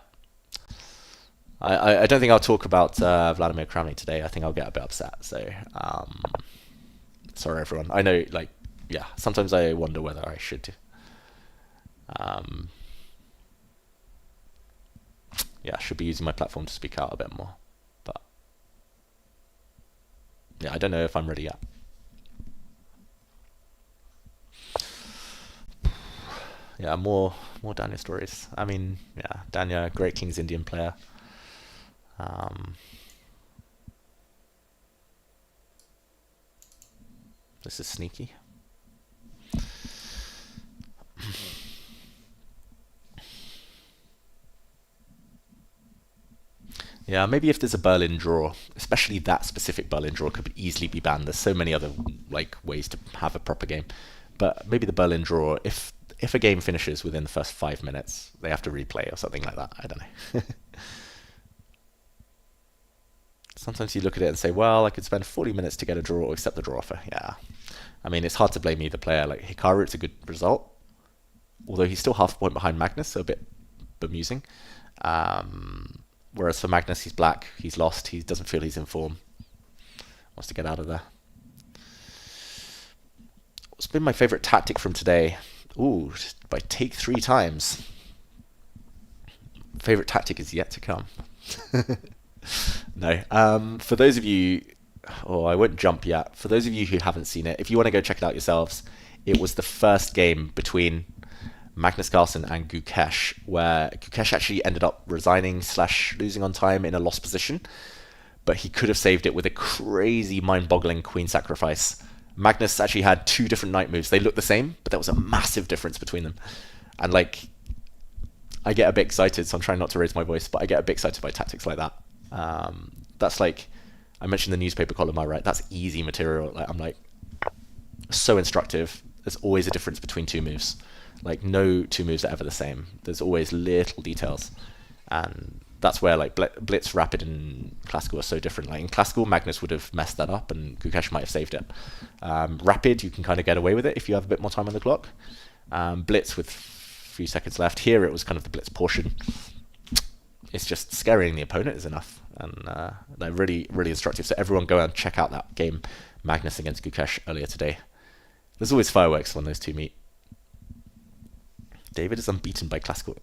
I don't think I'll talk about Vladimir Kramnik today. I think I'll get a bit upset. So, sorry, everyone. I know, like, yeah, sometimes I wonder whether I should. Yeah, I should be using my platform to speak out a bit more. But, yeah, I don't know if I'm ready yet. Yeah, more Danya stories. I mean, yeah, Danya, great King's Indian player. This is sneaky. Yeah, maybe if there's a Berlin draw, especially that specific Berlin draw could easily be banned. There's so many other ways to have a proper game. But maybe the Berlin draw, if a game finishes within the first 5 minutes, they have to replay or something like that. I don't know. Sometimes you look at it and say, well, I could spend 40 minutes to get a draw or accept the draw offer. Yeah. I mean, it's hard to blame either player. Like, Hikaru, it's a good result. Although he's still half a point behind Magnus, so a bit bemusing. Whereas for Magnus, he's black. He's lost. He doesn't feel he's in form. Wants to get out of there. What's been my favorite tactic from today? Ooh, by take 3 times. Favorite tactic is yet to come. No. For those of you, I won't jump yet. For those of you who haven't seen it, if you want to go check it out yourselves, it was the first game between Magnus Carlsen and Gukesh, where Gukesh actually ended up resigning / losing on time in a lost position, but he could have saved it with a crazy mind-boggling queen sacrifice. Magnus actually had 2 different knight moves. They looked the same, but there was a massive difference between them. And I get a bit excited, so I'm trying not to raise my voice, but I get a bit excited by tactics like that. That's like, I mentioned the newspaper column, right? That's easy material. I'm so instructive. There's always a difference between 2 moves. Like, no two moves are ever the same. There's always little details. And that's where, like, Blitz, Rapid, and Classical are so different. Like, in Classical, Magnus would have messed that up, and Gukesh might have saved it. Rapid, you can kind of get away with it if you have a bit more time on the clock. Blitz, with a few seconds left. Here, it was kind of the Blitz portion. It's just scaring the opponent is enough. And they're really, really instructive. So everyone go and check out that game, Magnus against Gukesh, earlier today. There's always fireworks when those two meet. David is unbeaten by Classical.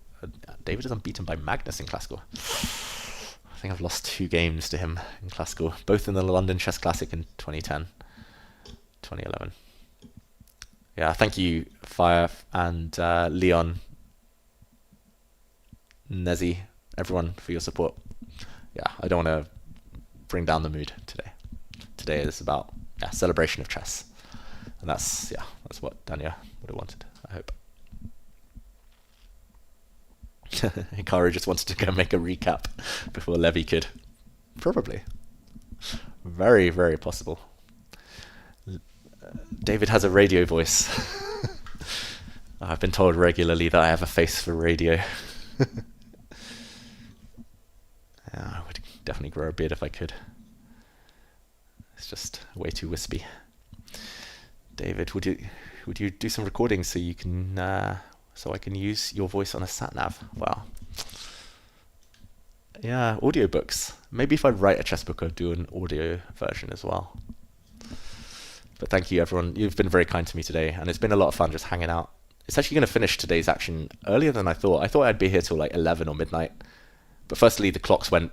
David is unbeaten by Magnus in Classical. I think I've lost 2 games to him in Classical, both in the London Chess Classic in 2010, 2011. Yeah, thank you, Fire and Leon, Nezzy, everyone for your support. Yeah, I don't want to bring down the mood today. Today is about celebration of chess, and that's what Danya would have wanted, I hope. Hikaru just wanted to go make a recap before Levy could. Probably. Very, very possible. David has a radio voice. I've been told regularly that I have a face for radio. I would definitely grow a beard if I could. It's just way too wispy. David, would you do some recordings so you can so I can use your voice on a sat nav? Wow. Yeah, audiobooks. Maybe if I write a chess book, I'd do an audio version as well. But thank you, everyone. You've been very kind to me today, and it's been a lot of fun just hanging out. It's actually going to finish today's action earlier than I thought. I thought I'd be here till like 11 or midnight. But firstly, the clocks went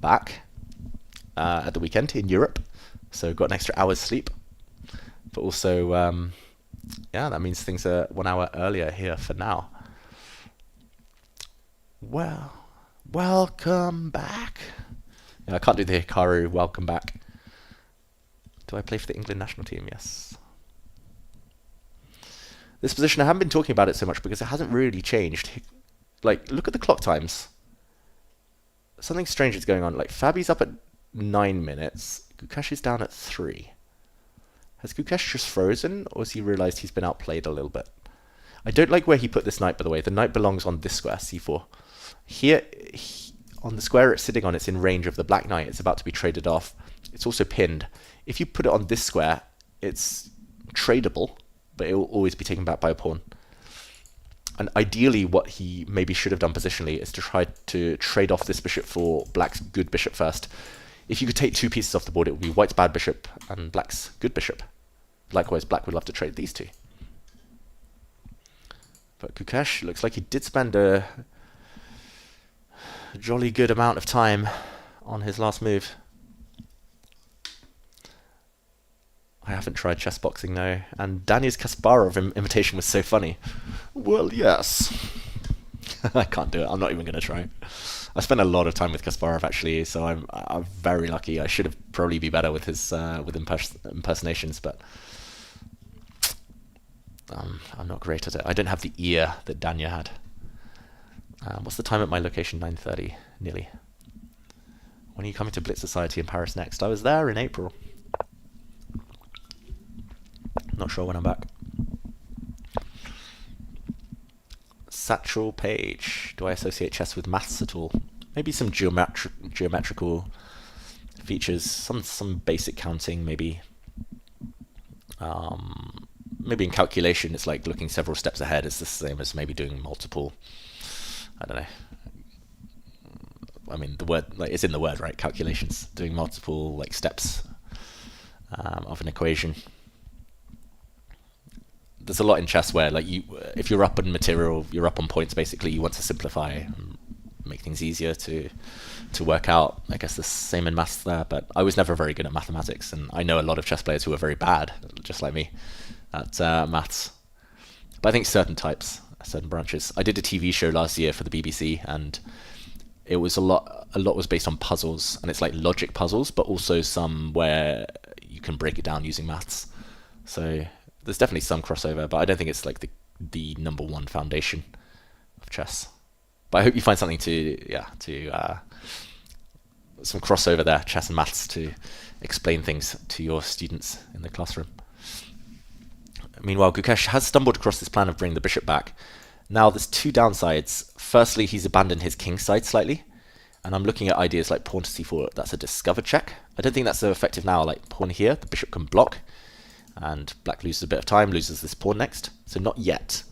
back at the weekend in Europe, so got an extra hour's sleep. But also, that means things are 1 hour earlier here for now. Well, welcome back. Yeah, I can't do the Hikaru welcome back. Do I play for the England national team? Yes. This position, I haven't been talking about it so much because it hasn't really changed. Like, look at the clock times. Something strange is going on. Like, Fabi's up at 9 minutes. Gukesh is down at 3. Has Gukesh just frozen, or has he realised he's been outplayed a little bit? I don't like where he put this knight, by the way. The knight belongs on this square, c4. Here, on the square it's sitting on, it's in range of the black knight. It's about to be traded off. It's also pinned. If you put it on this square, it's tradable, but it will always be taken back by a pawn. And ideally, what he maybe should have done positionally is to try to trade off this bishop for black's good bishop first. If you could take 2 pieces off the board, it would be white's bad bishop and black's good bishop. Likewise, black would love to trade these 2. But Gukesh looks like he did spend a jolly good amount of time on his last move. I haven't tried chess boxing, no. And Danya's Kasparov invitation was so funny. Well, yes. I can't do it. I'm not even going to try. I spent a lot of time with Kasparov, actually, so I'm very lucky. I should have probably be better with his with impersonations, but I'm not great at it. I don't have the ear that Danya had. What's the time at my location? 9:30, nearly. When are you coming to Blitz Society in Paris next? I was there in April. Not sure when I'm back. Satchel Page. Do I associate chess with maths at all? Maybe some geometrical features, some basic counting, maybe. Maybe in calculation, it's like looking several steps ahead. It's the same as maybe doing multiple. I don't know. I mean, the word, like, it's in the word, right? Calculations, doing multiple like steps of an equation. There's a lot in chess where, like, if you're up on material, you're up on points. Basically, you want to simplify and make things easier to work out. I guess the same in maths there, but I was never very good at mathematics, and I know a lot of chess players who are very bad, just like me, at maths. But I think certain types, certain branches. I did a TV show last year for the BBC, and it was a lot was based on puzzles, and it's like logic puzzles, but also some where you can break it down using maths. So there's definitely some crossover, but I don't think it's like the number one foundation of chess. But I hope you find something some crossover there, chess and maths, to explain things to your students in the classroom. Meanwhile, Gukesh has stumbled across this plan of bringing the bishop back. Now, there's two downsides. Firstly, he's abandoned his king side slightly, and I'm looking at ideas like pawn to c4. That's a discover check. I don't think that's so effective now. Like pawn here, the bishop can block, and black loses a bit of time, loses this pawn next. So not yet.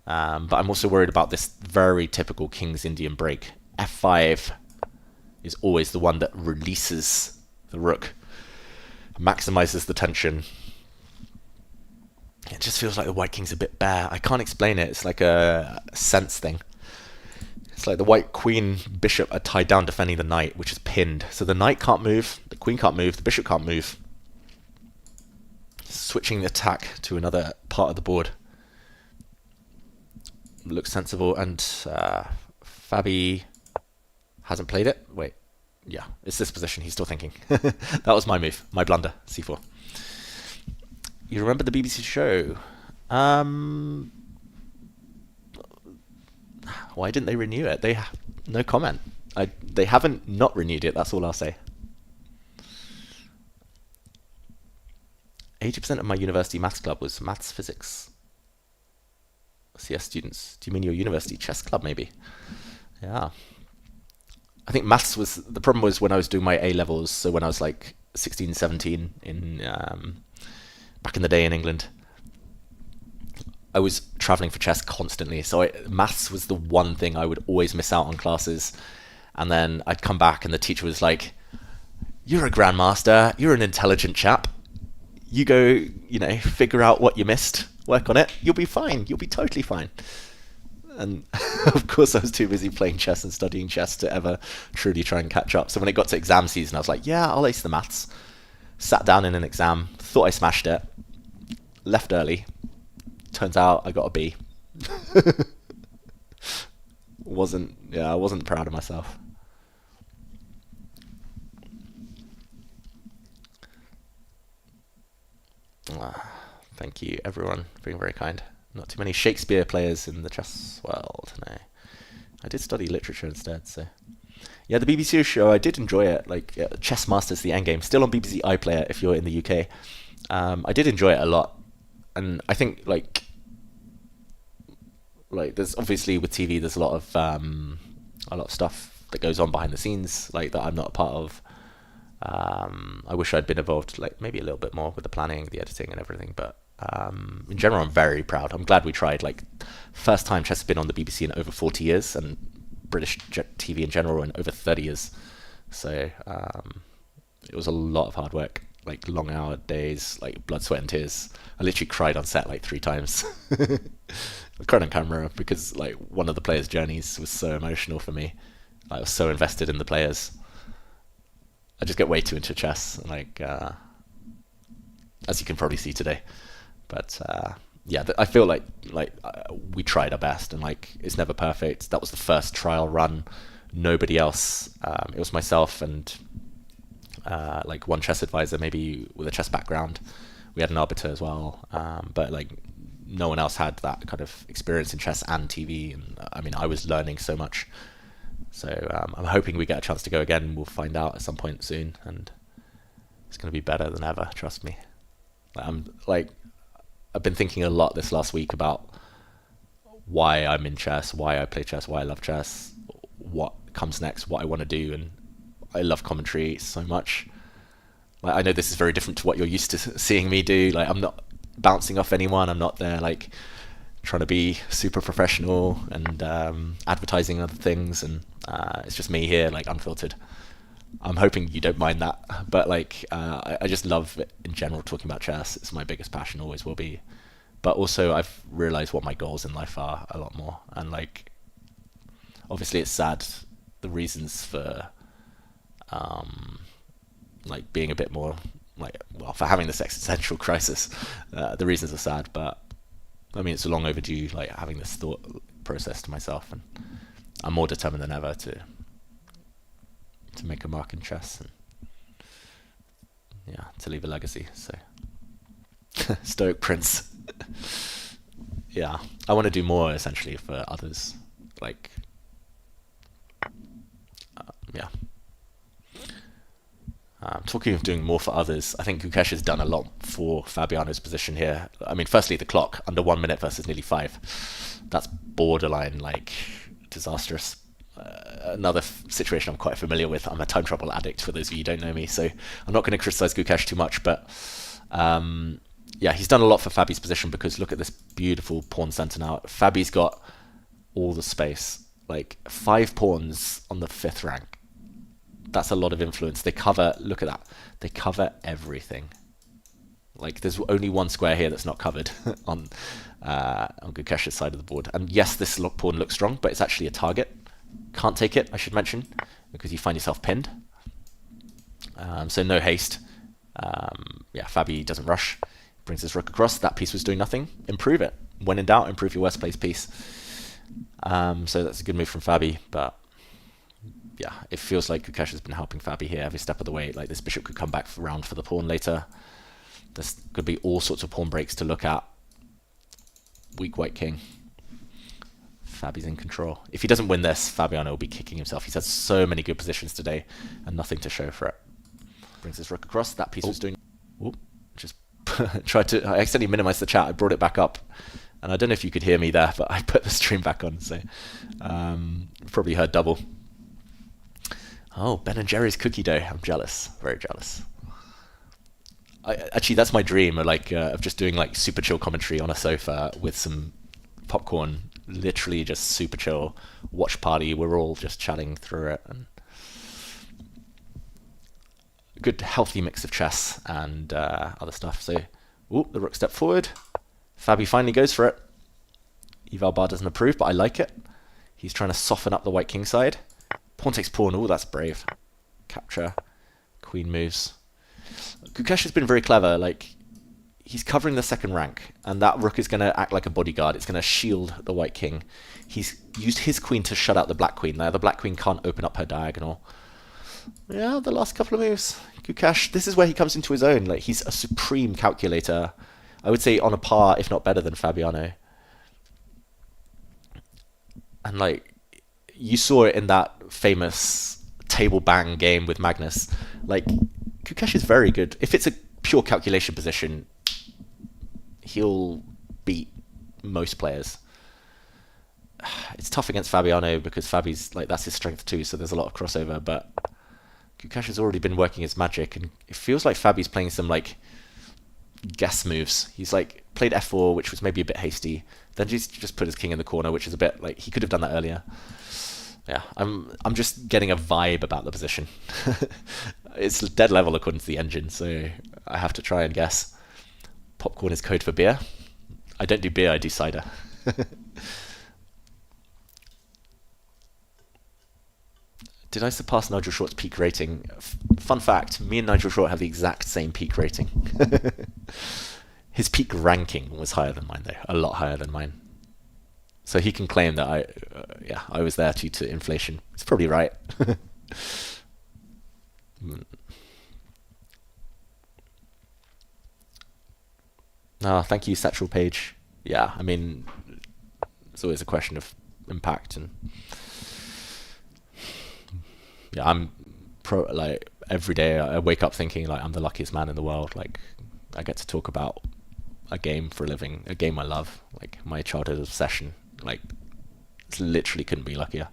But I'm also worried about this very typical King's Indian break. f5 is always the one that releases the rook, maximizes the tension. It just feels like the white king's a bit bare. I can't explain it. It's like a sense thing. It's like the white queen bishop are tied down defending the knight, which is pinned. So the knight can't move, the queen can't move, the bishop can't move. Switching the attack to another part of the board looks sensible, and Fabi hasn't played it. Wait, yeah, it's this position. He's still thinking. That was my move, my blunder, c4. You remember the BBC show? Why didn't they renew it? No comment. They haven't not renewed it. That's all I'll say. 80% of my university maths club was maths, physics, CS students. Do you mean your university chess club, maybe? Yeah. I think maths was the problem. Was when I was doing my A levels. So when I was like 16, 17 in back in the day in England, I was traveling for chess constantly. So maths was the one thing I would always miss out on classes. And then I'd come back and the teacher was like, "You're a grandmaster. You're an intelligent chap. You go, figure out what you missed, work on it. You'll be fine. You'll be totally fine." And of course, I was too busy playing chess and studying chess to ever truly try and catch up. So when it got to exam season, I was like, yeah, I'll ace the maths. Sat down in an exam, thought I smashed it, left early. Turns out I got a B. I wasn't proud of myself. Thank you, everyone, for being very kind. Not too many Shakespeare players in the chess world. No, I did study literature instead. So, yeah, the BBC show, I did enjoy it. Like Chess Masters, the Endgame, still on BBC iPlayer if you're in the UK. I did enjoy it a lot, and I think like there's obviously with TV, there's a lot of stuff that goes on behind the scenes, like that I'm not a part of. I wish I'd been involved, like maybe a little bit more with the planning, the editing, and everything. But in general, I'm very proud. I'm glad we tried. Like, first time chess has been on the BBC in over 40 years, and British TV in general in over 30 years. So it was a lot of hard work, like long hour days, like blood, sweat, and tears. I literally cried on set like 3 times. I cried on camera because like one of the players' journeys was so emotional for me. I was so invested in the players. I just get way too into chess, like as you can probably see today. But yeah, I feel like we tried our best, and like it's never perfect. That was the first trial run. Nobody else. It was myself and like one chess advisor, maybe with a chess background. We had an arbiter as well, but like no one else had that kind of experience in chess and TV. And I mean, I was learning so much. So I'm hoping we get a chance to go again. We'll find out at some point soon, and it's going to be better than ever. Trust me. I've been thinking a lot this last week about why I'm in chess, why I play chess, why I love chess, what comes next, what I want to do, and I love commentary so much. Like, I know this is very different to what you're used to seeing me do. Like, I'm not bouncing off anyone. I'm not there like trying to be super professional and advertising other things, and it's just me here, like unfiltered. I'm hoping you don't mind that, but like I just love it in general talking about chess. It's my biggest passion, always will be. But also I've realized what my goals in life are a lot more, and like obviously it's sad, the reasons for like being a bit more like, well, for having this existential crisis, the reasons are sad, but I mean, it's long overdue, like having this thought process to myself, and I'm more determined than ever to make a mark in chess, and yeah, to leave a legacy. So Stoic Prince. Yeah, I want to do more essentially for others, like yeah. Talking of doing more for others, I think Gukesh has done a lot for Fabiano's position here. I mean, firstly, the clock, under 1 minute versus nearly 5. That's borderline, like, disastrous. Another situation I'm quite familiar with. I'm a time travel addict, for those of you who don't know me, so I'm not going to criticize Gukesh too much, but yeah, he's done a lot for Fabi's position, because look at this beautiful pawn center now. Fabi's got all the space, like 5 pawns on the 5th rank. That's a lot of influence. They cover, look at that, they cover everything. Like, there's only one square here that's not covered on Gukesh's side of the board. And yes, this pawn looks strong, but it's actually a target. Can't take it, I should mention, because you find yourself pinned. So no haste. Yeah, Fabi doesn't rush. Brings his rook across. That piece was doing nothing. Improve it. When in doubt, improve your worst placed piece. So that's a good move from Fabi, but yeah, it feels like Gukesh has been helping Fabi here every step of the way. Like, this bishop could come back round for the pawn later. There's could be all sorts of pawn breaks to look at. Weak white king. Fabi's in control. If he doesn't win this, Fabiano will be kicking himself. He's had so many good positions today and nothing to show for it. Brings his rook across. That piece was doing... Just tried to... I accidentally minimized the chat. I brought it back up. And I don't know if you could hear me there, but I put the stream back on, so... probably heard double. Oh, Ben and Jerry's cookie dough. I'm jealous. Very jealous. Actually, that's my dream, of just doing like super chill commentary on a sofa with some popcorn. Literally just super chill. Watch party. We're all just chatting through it. And a good healthy mix of chess and other stuff. So, the rook stepped forward. Fabi finally goes for it. Eval bar doesn't approve, but I like it. He's trying to soften up the white king side. Pawn takes pawn. Oh, that's brave. Capture. Queen moves. Gukesh has been very clever. Like, he's covering the 2nd rank, and that rook is going to act like a bodyguard. It's going to shield the white king. He's used his queen to shut out the black queen. Now the black queen can't open up her diagonal. Yeah, the last couple of moves. Gukesh, this is where he comes into his own. Like, he's a supreme calculator. I would say on a par, if not better than Fabiano. And like, you saw it in that famous table bang game with Magnus. Like, Gukesh is very good. If it's a pure calculation position, he'll beat most players. It's tough against Fabiano because Fabi's like, that's his strength too, so there's a lot of crossover, but Gukesh has already been working his magic, and it feels like Fabi's playing some like guess moves. He's like played f4, which was maybe a bit hasty. Then he's just put his king in the corner, which is a bit like, he could have done that earlier. Yeah, I'm just getting a vibe about the position. It's dead level according to the engine, so I have to try and guess. Popcorn is code for beer. I don't do beer, I do cider. Did I surpass Nigel Short's peak rating? Fun fact, me and Nigel Short have the exact same peak rating. His peak ranking was higher than mine, though. A lot higher than mine. So he can claim that I was there due to inflation. It's probably right. Oh, thank you, Satchel Page. Yeah, I mean, it's always a question of impact, and yeah, I'm like every day I wake up thinking like I'm the luckiest man in the world. Like, I get to talk about a game for a living, a game I love, like my childhood obsession. Like, it literally couldn't be luckier.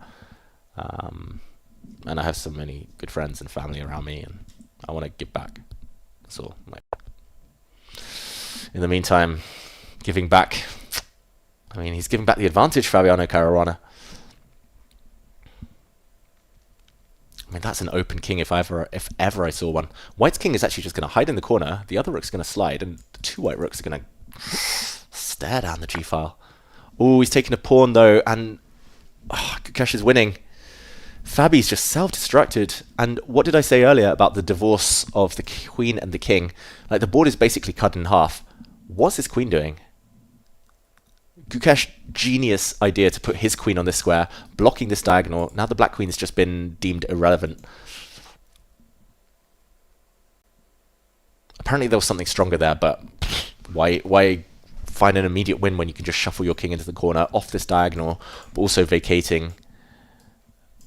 And I have so many good friends and family around me, and I want to give back. That's all. Like, in the meantime, giving back. I mean, he's giving back the advantage, Fabiano Caruana. I mean, that's an open king if ever I saw one. White's king is actually just going to hide in the corner. The other rook's going to slide, and the 2 white rooks are going to stare down the g-file. Oh, he's taking a pawn, though, and Gukesh is winning. Fabi's just self-destructed. And what did I say earlier about the divorce of the queen and the king? Like, the board is basically cut in half. What's his queen doing? Gukesh, genius idea to put his queen on this square, blocking this diagonal. Now the black queen's just been deemed irrelevant. Apparently there was something stronger there, but why find an immediate win when you can just shuffle your king into the corner off this diagonal, but also vacating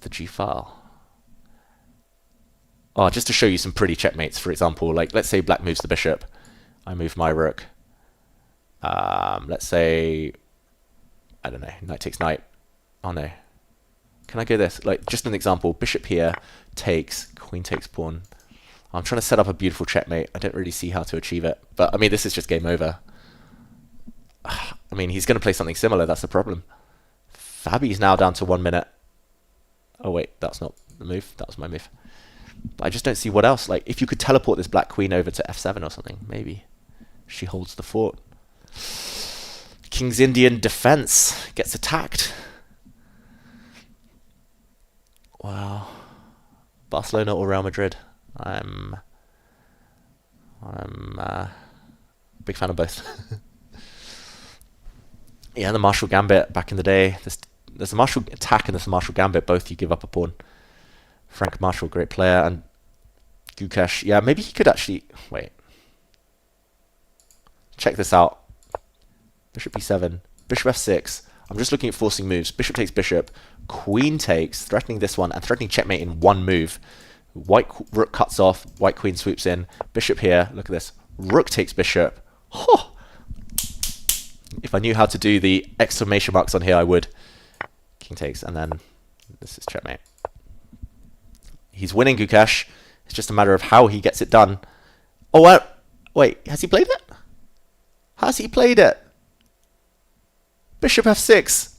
the g-file? Oh, just to show you some pretty checkmates, for example, like let's say black moves the bishop. I move my rook. Let's say, I don't know, knight takes knight. Oh no. Can I go this? Like, just an example, bishop here takes, queen takes pawn. I'm trying to set up a beautiful checkmate. I don't really see how to achieve it. But, I mean, this is just game over. I mean, he's going to play something similar. That's the problem. Fabi's now down to 1 minute. Oh, wait, that's not the move. That was my move. But I just don't see what else. Like, if you could teleport this black queen over to f7 or something, maybe. She holds the fort. King's Indian defense gets attacked. Wow. Barcelona or Real Madrid? I'm a big fan of both. Yeah, the Marshall Gambit back in the day. There's a Marshall attack and there's a Marshall Gambit. Both you give up a pawn. Frank Marshall, great player, and Gukesh. Yeah, maybe he could actually wait. Check this out. Bishop b7, bishop f6. I'm just looking at forcing moves. Bishop takes bishop, queen takes, threatening this one, and threatening checkmate in one move. White rook cuts off, white queen swoops in. Bishop here, look at this. Rook takes bishop. Oh! If I knew how to do the exclamation marks on here, I would. King takes, and then this is checkmate. He's winning, Gukesh. It's just a matter of how he gets it done. Oh, wait, has he played it? Has he played it? Bishop f6.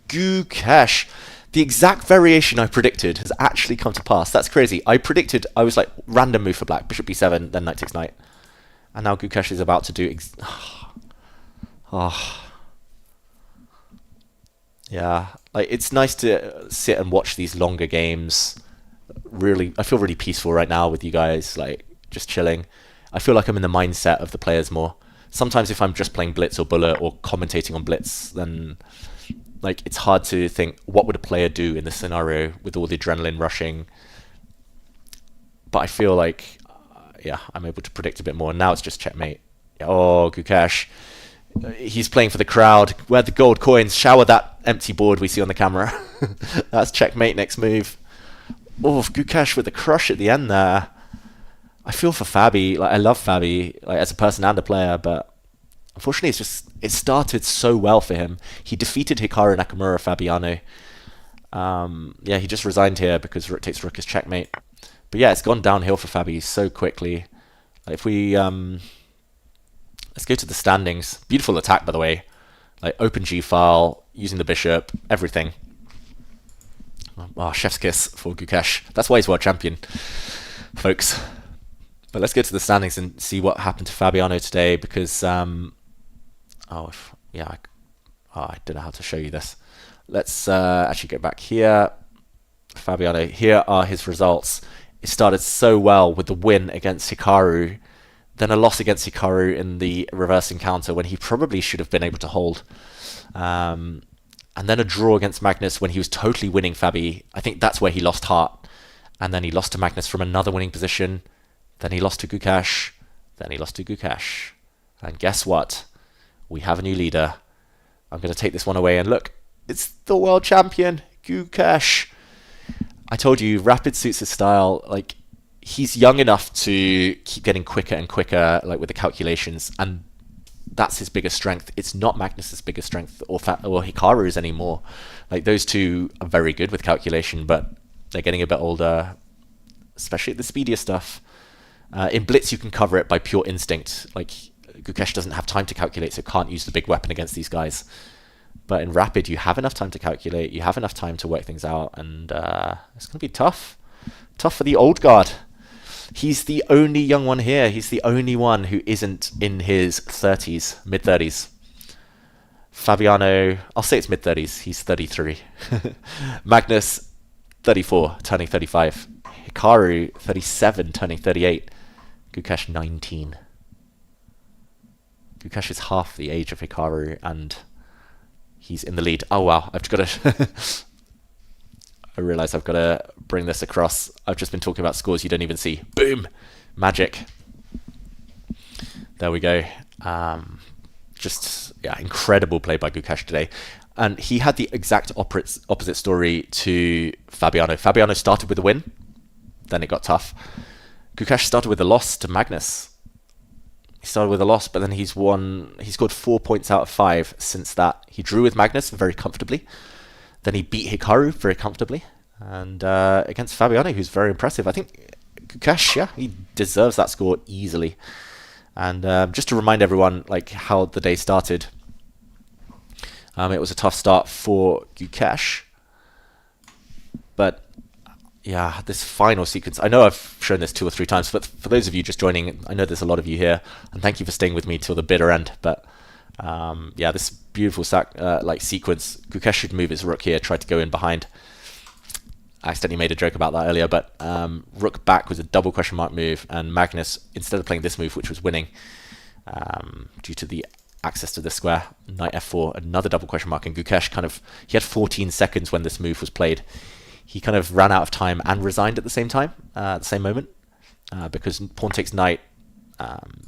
Gukesh. The exact variation I predicted has actually come to pass. That's crazy. I was like, random move for black. Bishop b7, then knight takes knight. And now Gukesh is about to do... Yeah, like it's nice to sit and watch these longer games. Really, I feel really peaceful right now with you guys, like just chilling. I feel like I'm in the mindset of the players more. Sometimes if I'm just playing Blitz or Bullet or commentating on Blitz, then like it's hard to think what would a player do in this scenario with all the adrenaline rushing. But I feel like, yeah, I'm able to predict a bit more. Now it's just checkmate. Oh, Gukesh. He's playing for the crowd. Where the gold coins? Shower that empty board we see on the camera. That's checkmate next move. Oh, Gukesh with the crush at the end there. I feel for Fabi. Like I love Fabi, like as a person and a player, but unfortunately, it started so well for him. He defeated Hikaru Nakamura Fabiano. Yeah, he just resigned here because rook takes rook is checkmate. But yeah, it's gone downhill for Fabi so quickly. If we let's go to the standings. Beautiful attack, by the way. Like open G file, using the bishop, everything. Oh, chef's kiss for Gukesh. That's why he's world champion, folks. But let's go to the standings and see what happened to Fabiano today, because I don't know how to show you this. Let's actually go back here. Fabiano, here are his results. It started so well with the win against Hikaru, then a loss against Hikaru in the reverse encounter when he probably should have been able to hold. And then a draw against Magnus when he was totally winning Fabi. I think that's where he lost heart. And then he lost to Magnus from another winning position. Then he lost to Gukesh. Then he lost to Gukesh. And guess what? We have a new leader. I'm going to take this one away and look. It's the world champion, Gukesh. I told you, rapid suits his style. Like, he's young enough to keep getting quicker and quicker, like with the calculations, and that's his biggest strength. It's not Magnus's biggest strength or Hikaru's anymore. Like, those two are very good with calculation, but they're getting a bit older, especially at the speedier stuff. In Blitz, you can cover it by pure instinct. Like, Gukesh doesn't have time to calculate, so can't use the big weapon against these guys. But in Rapid, you have enough time to calculate, you have enough time to work things out, and it's going to be tough. Tough for the old guard. He's the only young one here. He's the only one who isn't in his 30s, mid-30s. Fabiano, I'll say it's mid-30s. He's 33. Magnus, 34, turning 35. Hikaru, 37, turning 38. Gukesh, 19. Gukesh is half the age of Hikaru, and he's in the lead. Oh, wow. I've got to... I realise I've got to bring this across. I've just been talking about scores you don't even see. Boom! Magic. There we go. Just, yeah, incredible play by Gukesh today. And he had the exact opposite story to Fabiano. Fabiano started with a win. then it got tough. Gukesh started with a loss to Magnus. He started with a loss, but then he scored 4 points out of 5 since that. He drew with Magnus very comfortably. Then he beat Hikaru very comfortably. And against Fabiano, who's very impressive. I think Gukesh, yeah, he deserves that score easily. And just to remind everyone like how the day started, it was a tough start for Gukesh. But yeah, this final sequence, I know I've shown this 2 or 3 times, but for those of you just joining, I know there's a lot of you here, and thank you for staying with me till the bitter end. But yeah, this beautiful sequence, Gukesh should move his rook here, try to go in behind. I accidentally made a joke about that earlier, but rook back was a double question mark move, and Magnus, instead of playing this move, which was winning, due to the access to the square, knight f4, another double question mark, and Gukesh he had 14 seconds when this move was played. He kind of ran out of time and resigned at the same time, at the same moment, because pawn takes knight,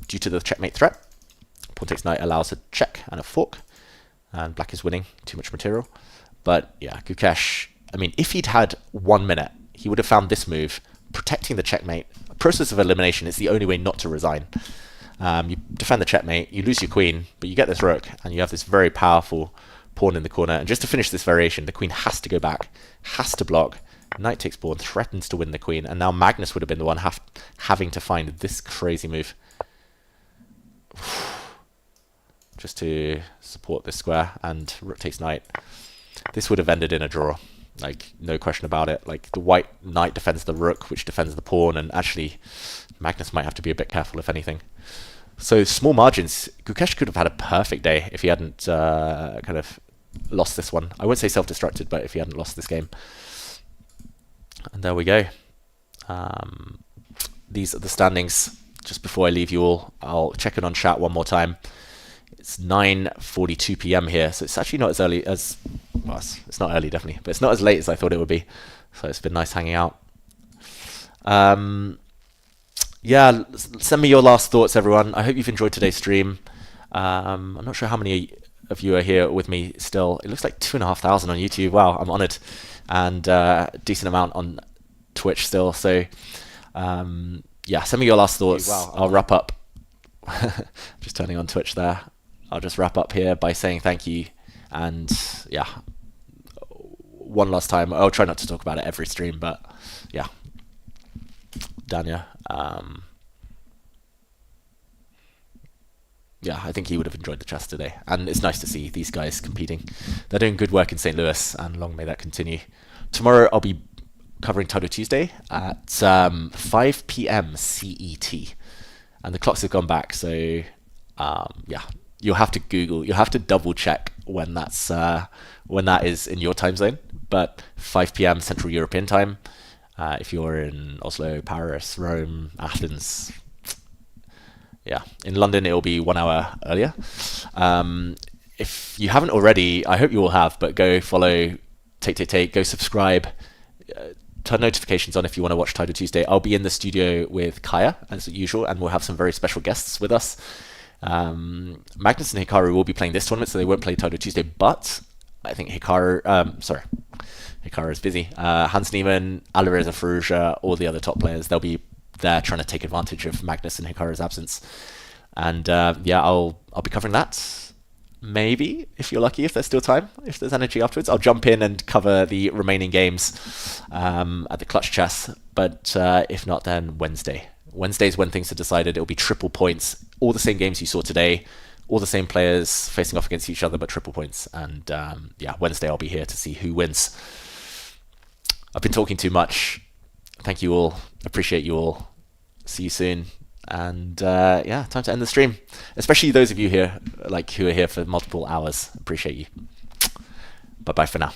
due to the checkmate threat. Pawn takes knight allows a check and a fork, and black is winning, too much material. But yeah, Gukesh, I mean, if he'd had 1 minute, he would have found this move, protecting the checkmate. A process of elimination is the only way not to resign. You defend the checkmate, you lose your queen, but you get this rook, and you have this very powerful pawn in the corner. And just to finish this variation, the queen has to go back, has to block. Knight takes pawn, threatens to win the queen, and now Magnus would have been the one having to find this crazy move just to support this square, and rook takes knight. This would have ended in a draw, like no question about it. Like the white knight defends the rook, which defends the pawn, and actually Magnus might have to be a bit careful if anything. So small margins. Gukesh could have had a perfect day if he hadn't kind of lost this one. I won't say self-destructed, but if he hadn't lost this game. And there we go. These are the standings. Just before I leave you all, I'll check in on chat one more time. It's 9:42 p.m. here, so it's actually not as early as... Well, it's not early, definitely, but it's not as late as I thought it would be. So it's been nice hanging out. Yeah, send me your last thoughts, everyone. I hope you've enjoyed today's stream. I'm not sure how many of you are here with me still. It looks like 2,500 on YouTube. Wow, I'm honoured. And decent amount on Twitch still. So, yeah, send me your last thoughts. Wow, I'll wrap up. Just turning on Twitch there. I'll just wrap up here by saying thank you. And, yeah, one last time. I'll try not to talk about it every stream, but, yeah. Dania. Yeah, I think he would have enjoyed the chess today. And it's nice to see these guys competing. They're doing good work in St. Louis, and long may that continue. Tomorrow I'll be covering Title Tuesday at 5 p.m. CET. And the clocks have gone back, so yeah, you'll have to Google, you'll have to double check when that is in your time zone. But 5 p.m. Central European time. If you're in Oslo, Paris, Rome, Athens, yeah, in London it'll be 1 hour earlier. If you haven't already, I hope you all have, but go follow Take, go subscribe, turn notifications on if you want to watch Title Tuesday. I'll be in the studio with Kaya as usual, and we'll have some very special guests with us. Magnus and Hikaru will be playing this tournament, so they won't play Title Tuesday, but I think Hikaru is busy. Hans Niemann, Alireza Firouzja, all the other top players, they'll be there trying to take advantage of Magnus and Hikaru's absence. And yeah, I'll be covering that. Maybe, if you're lucky, if there's still time, if there's energy afterwards, I'll jump in and cover the remaining games at the Clutch Chess. But if not, then Wednesday. Wednesday's when things are decided. It'll be triple points. All the same games you saw today. All the same players facing off against each other, but triple points. And yeah, Wednesday I'll be here to see who wins. I've been talking too much. Thank you all. Appreciate you all. See you soon. And yeah, time to end the stream. Especially those of you here, who are here for multiple hours. Appreciate you. Bye-bye for now.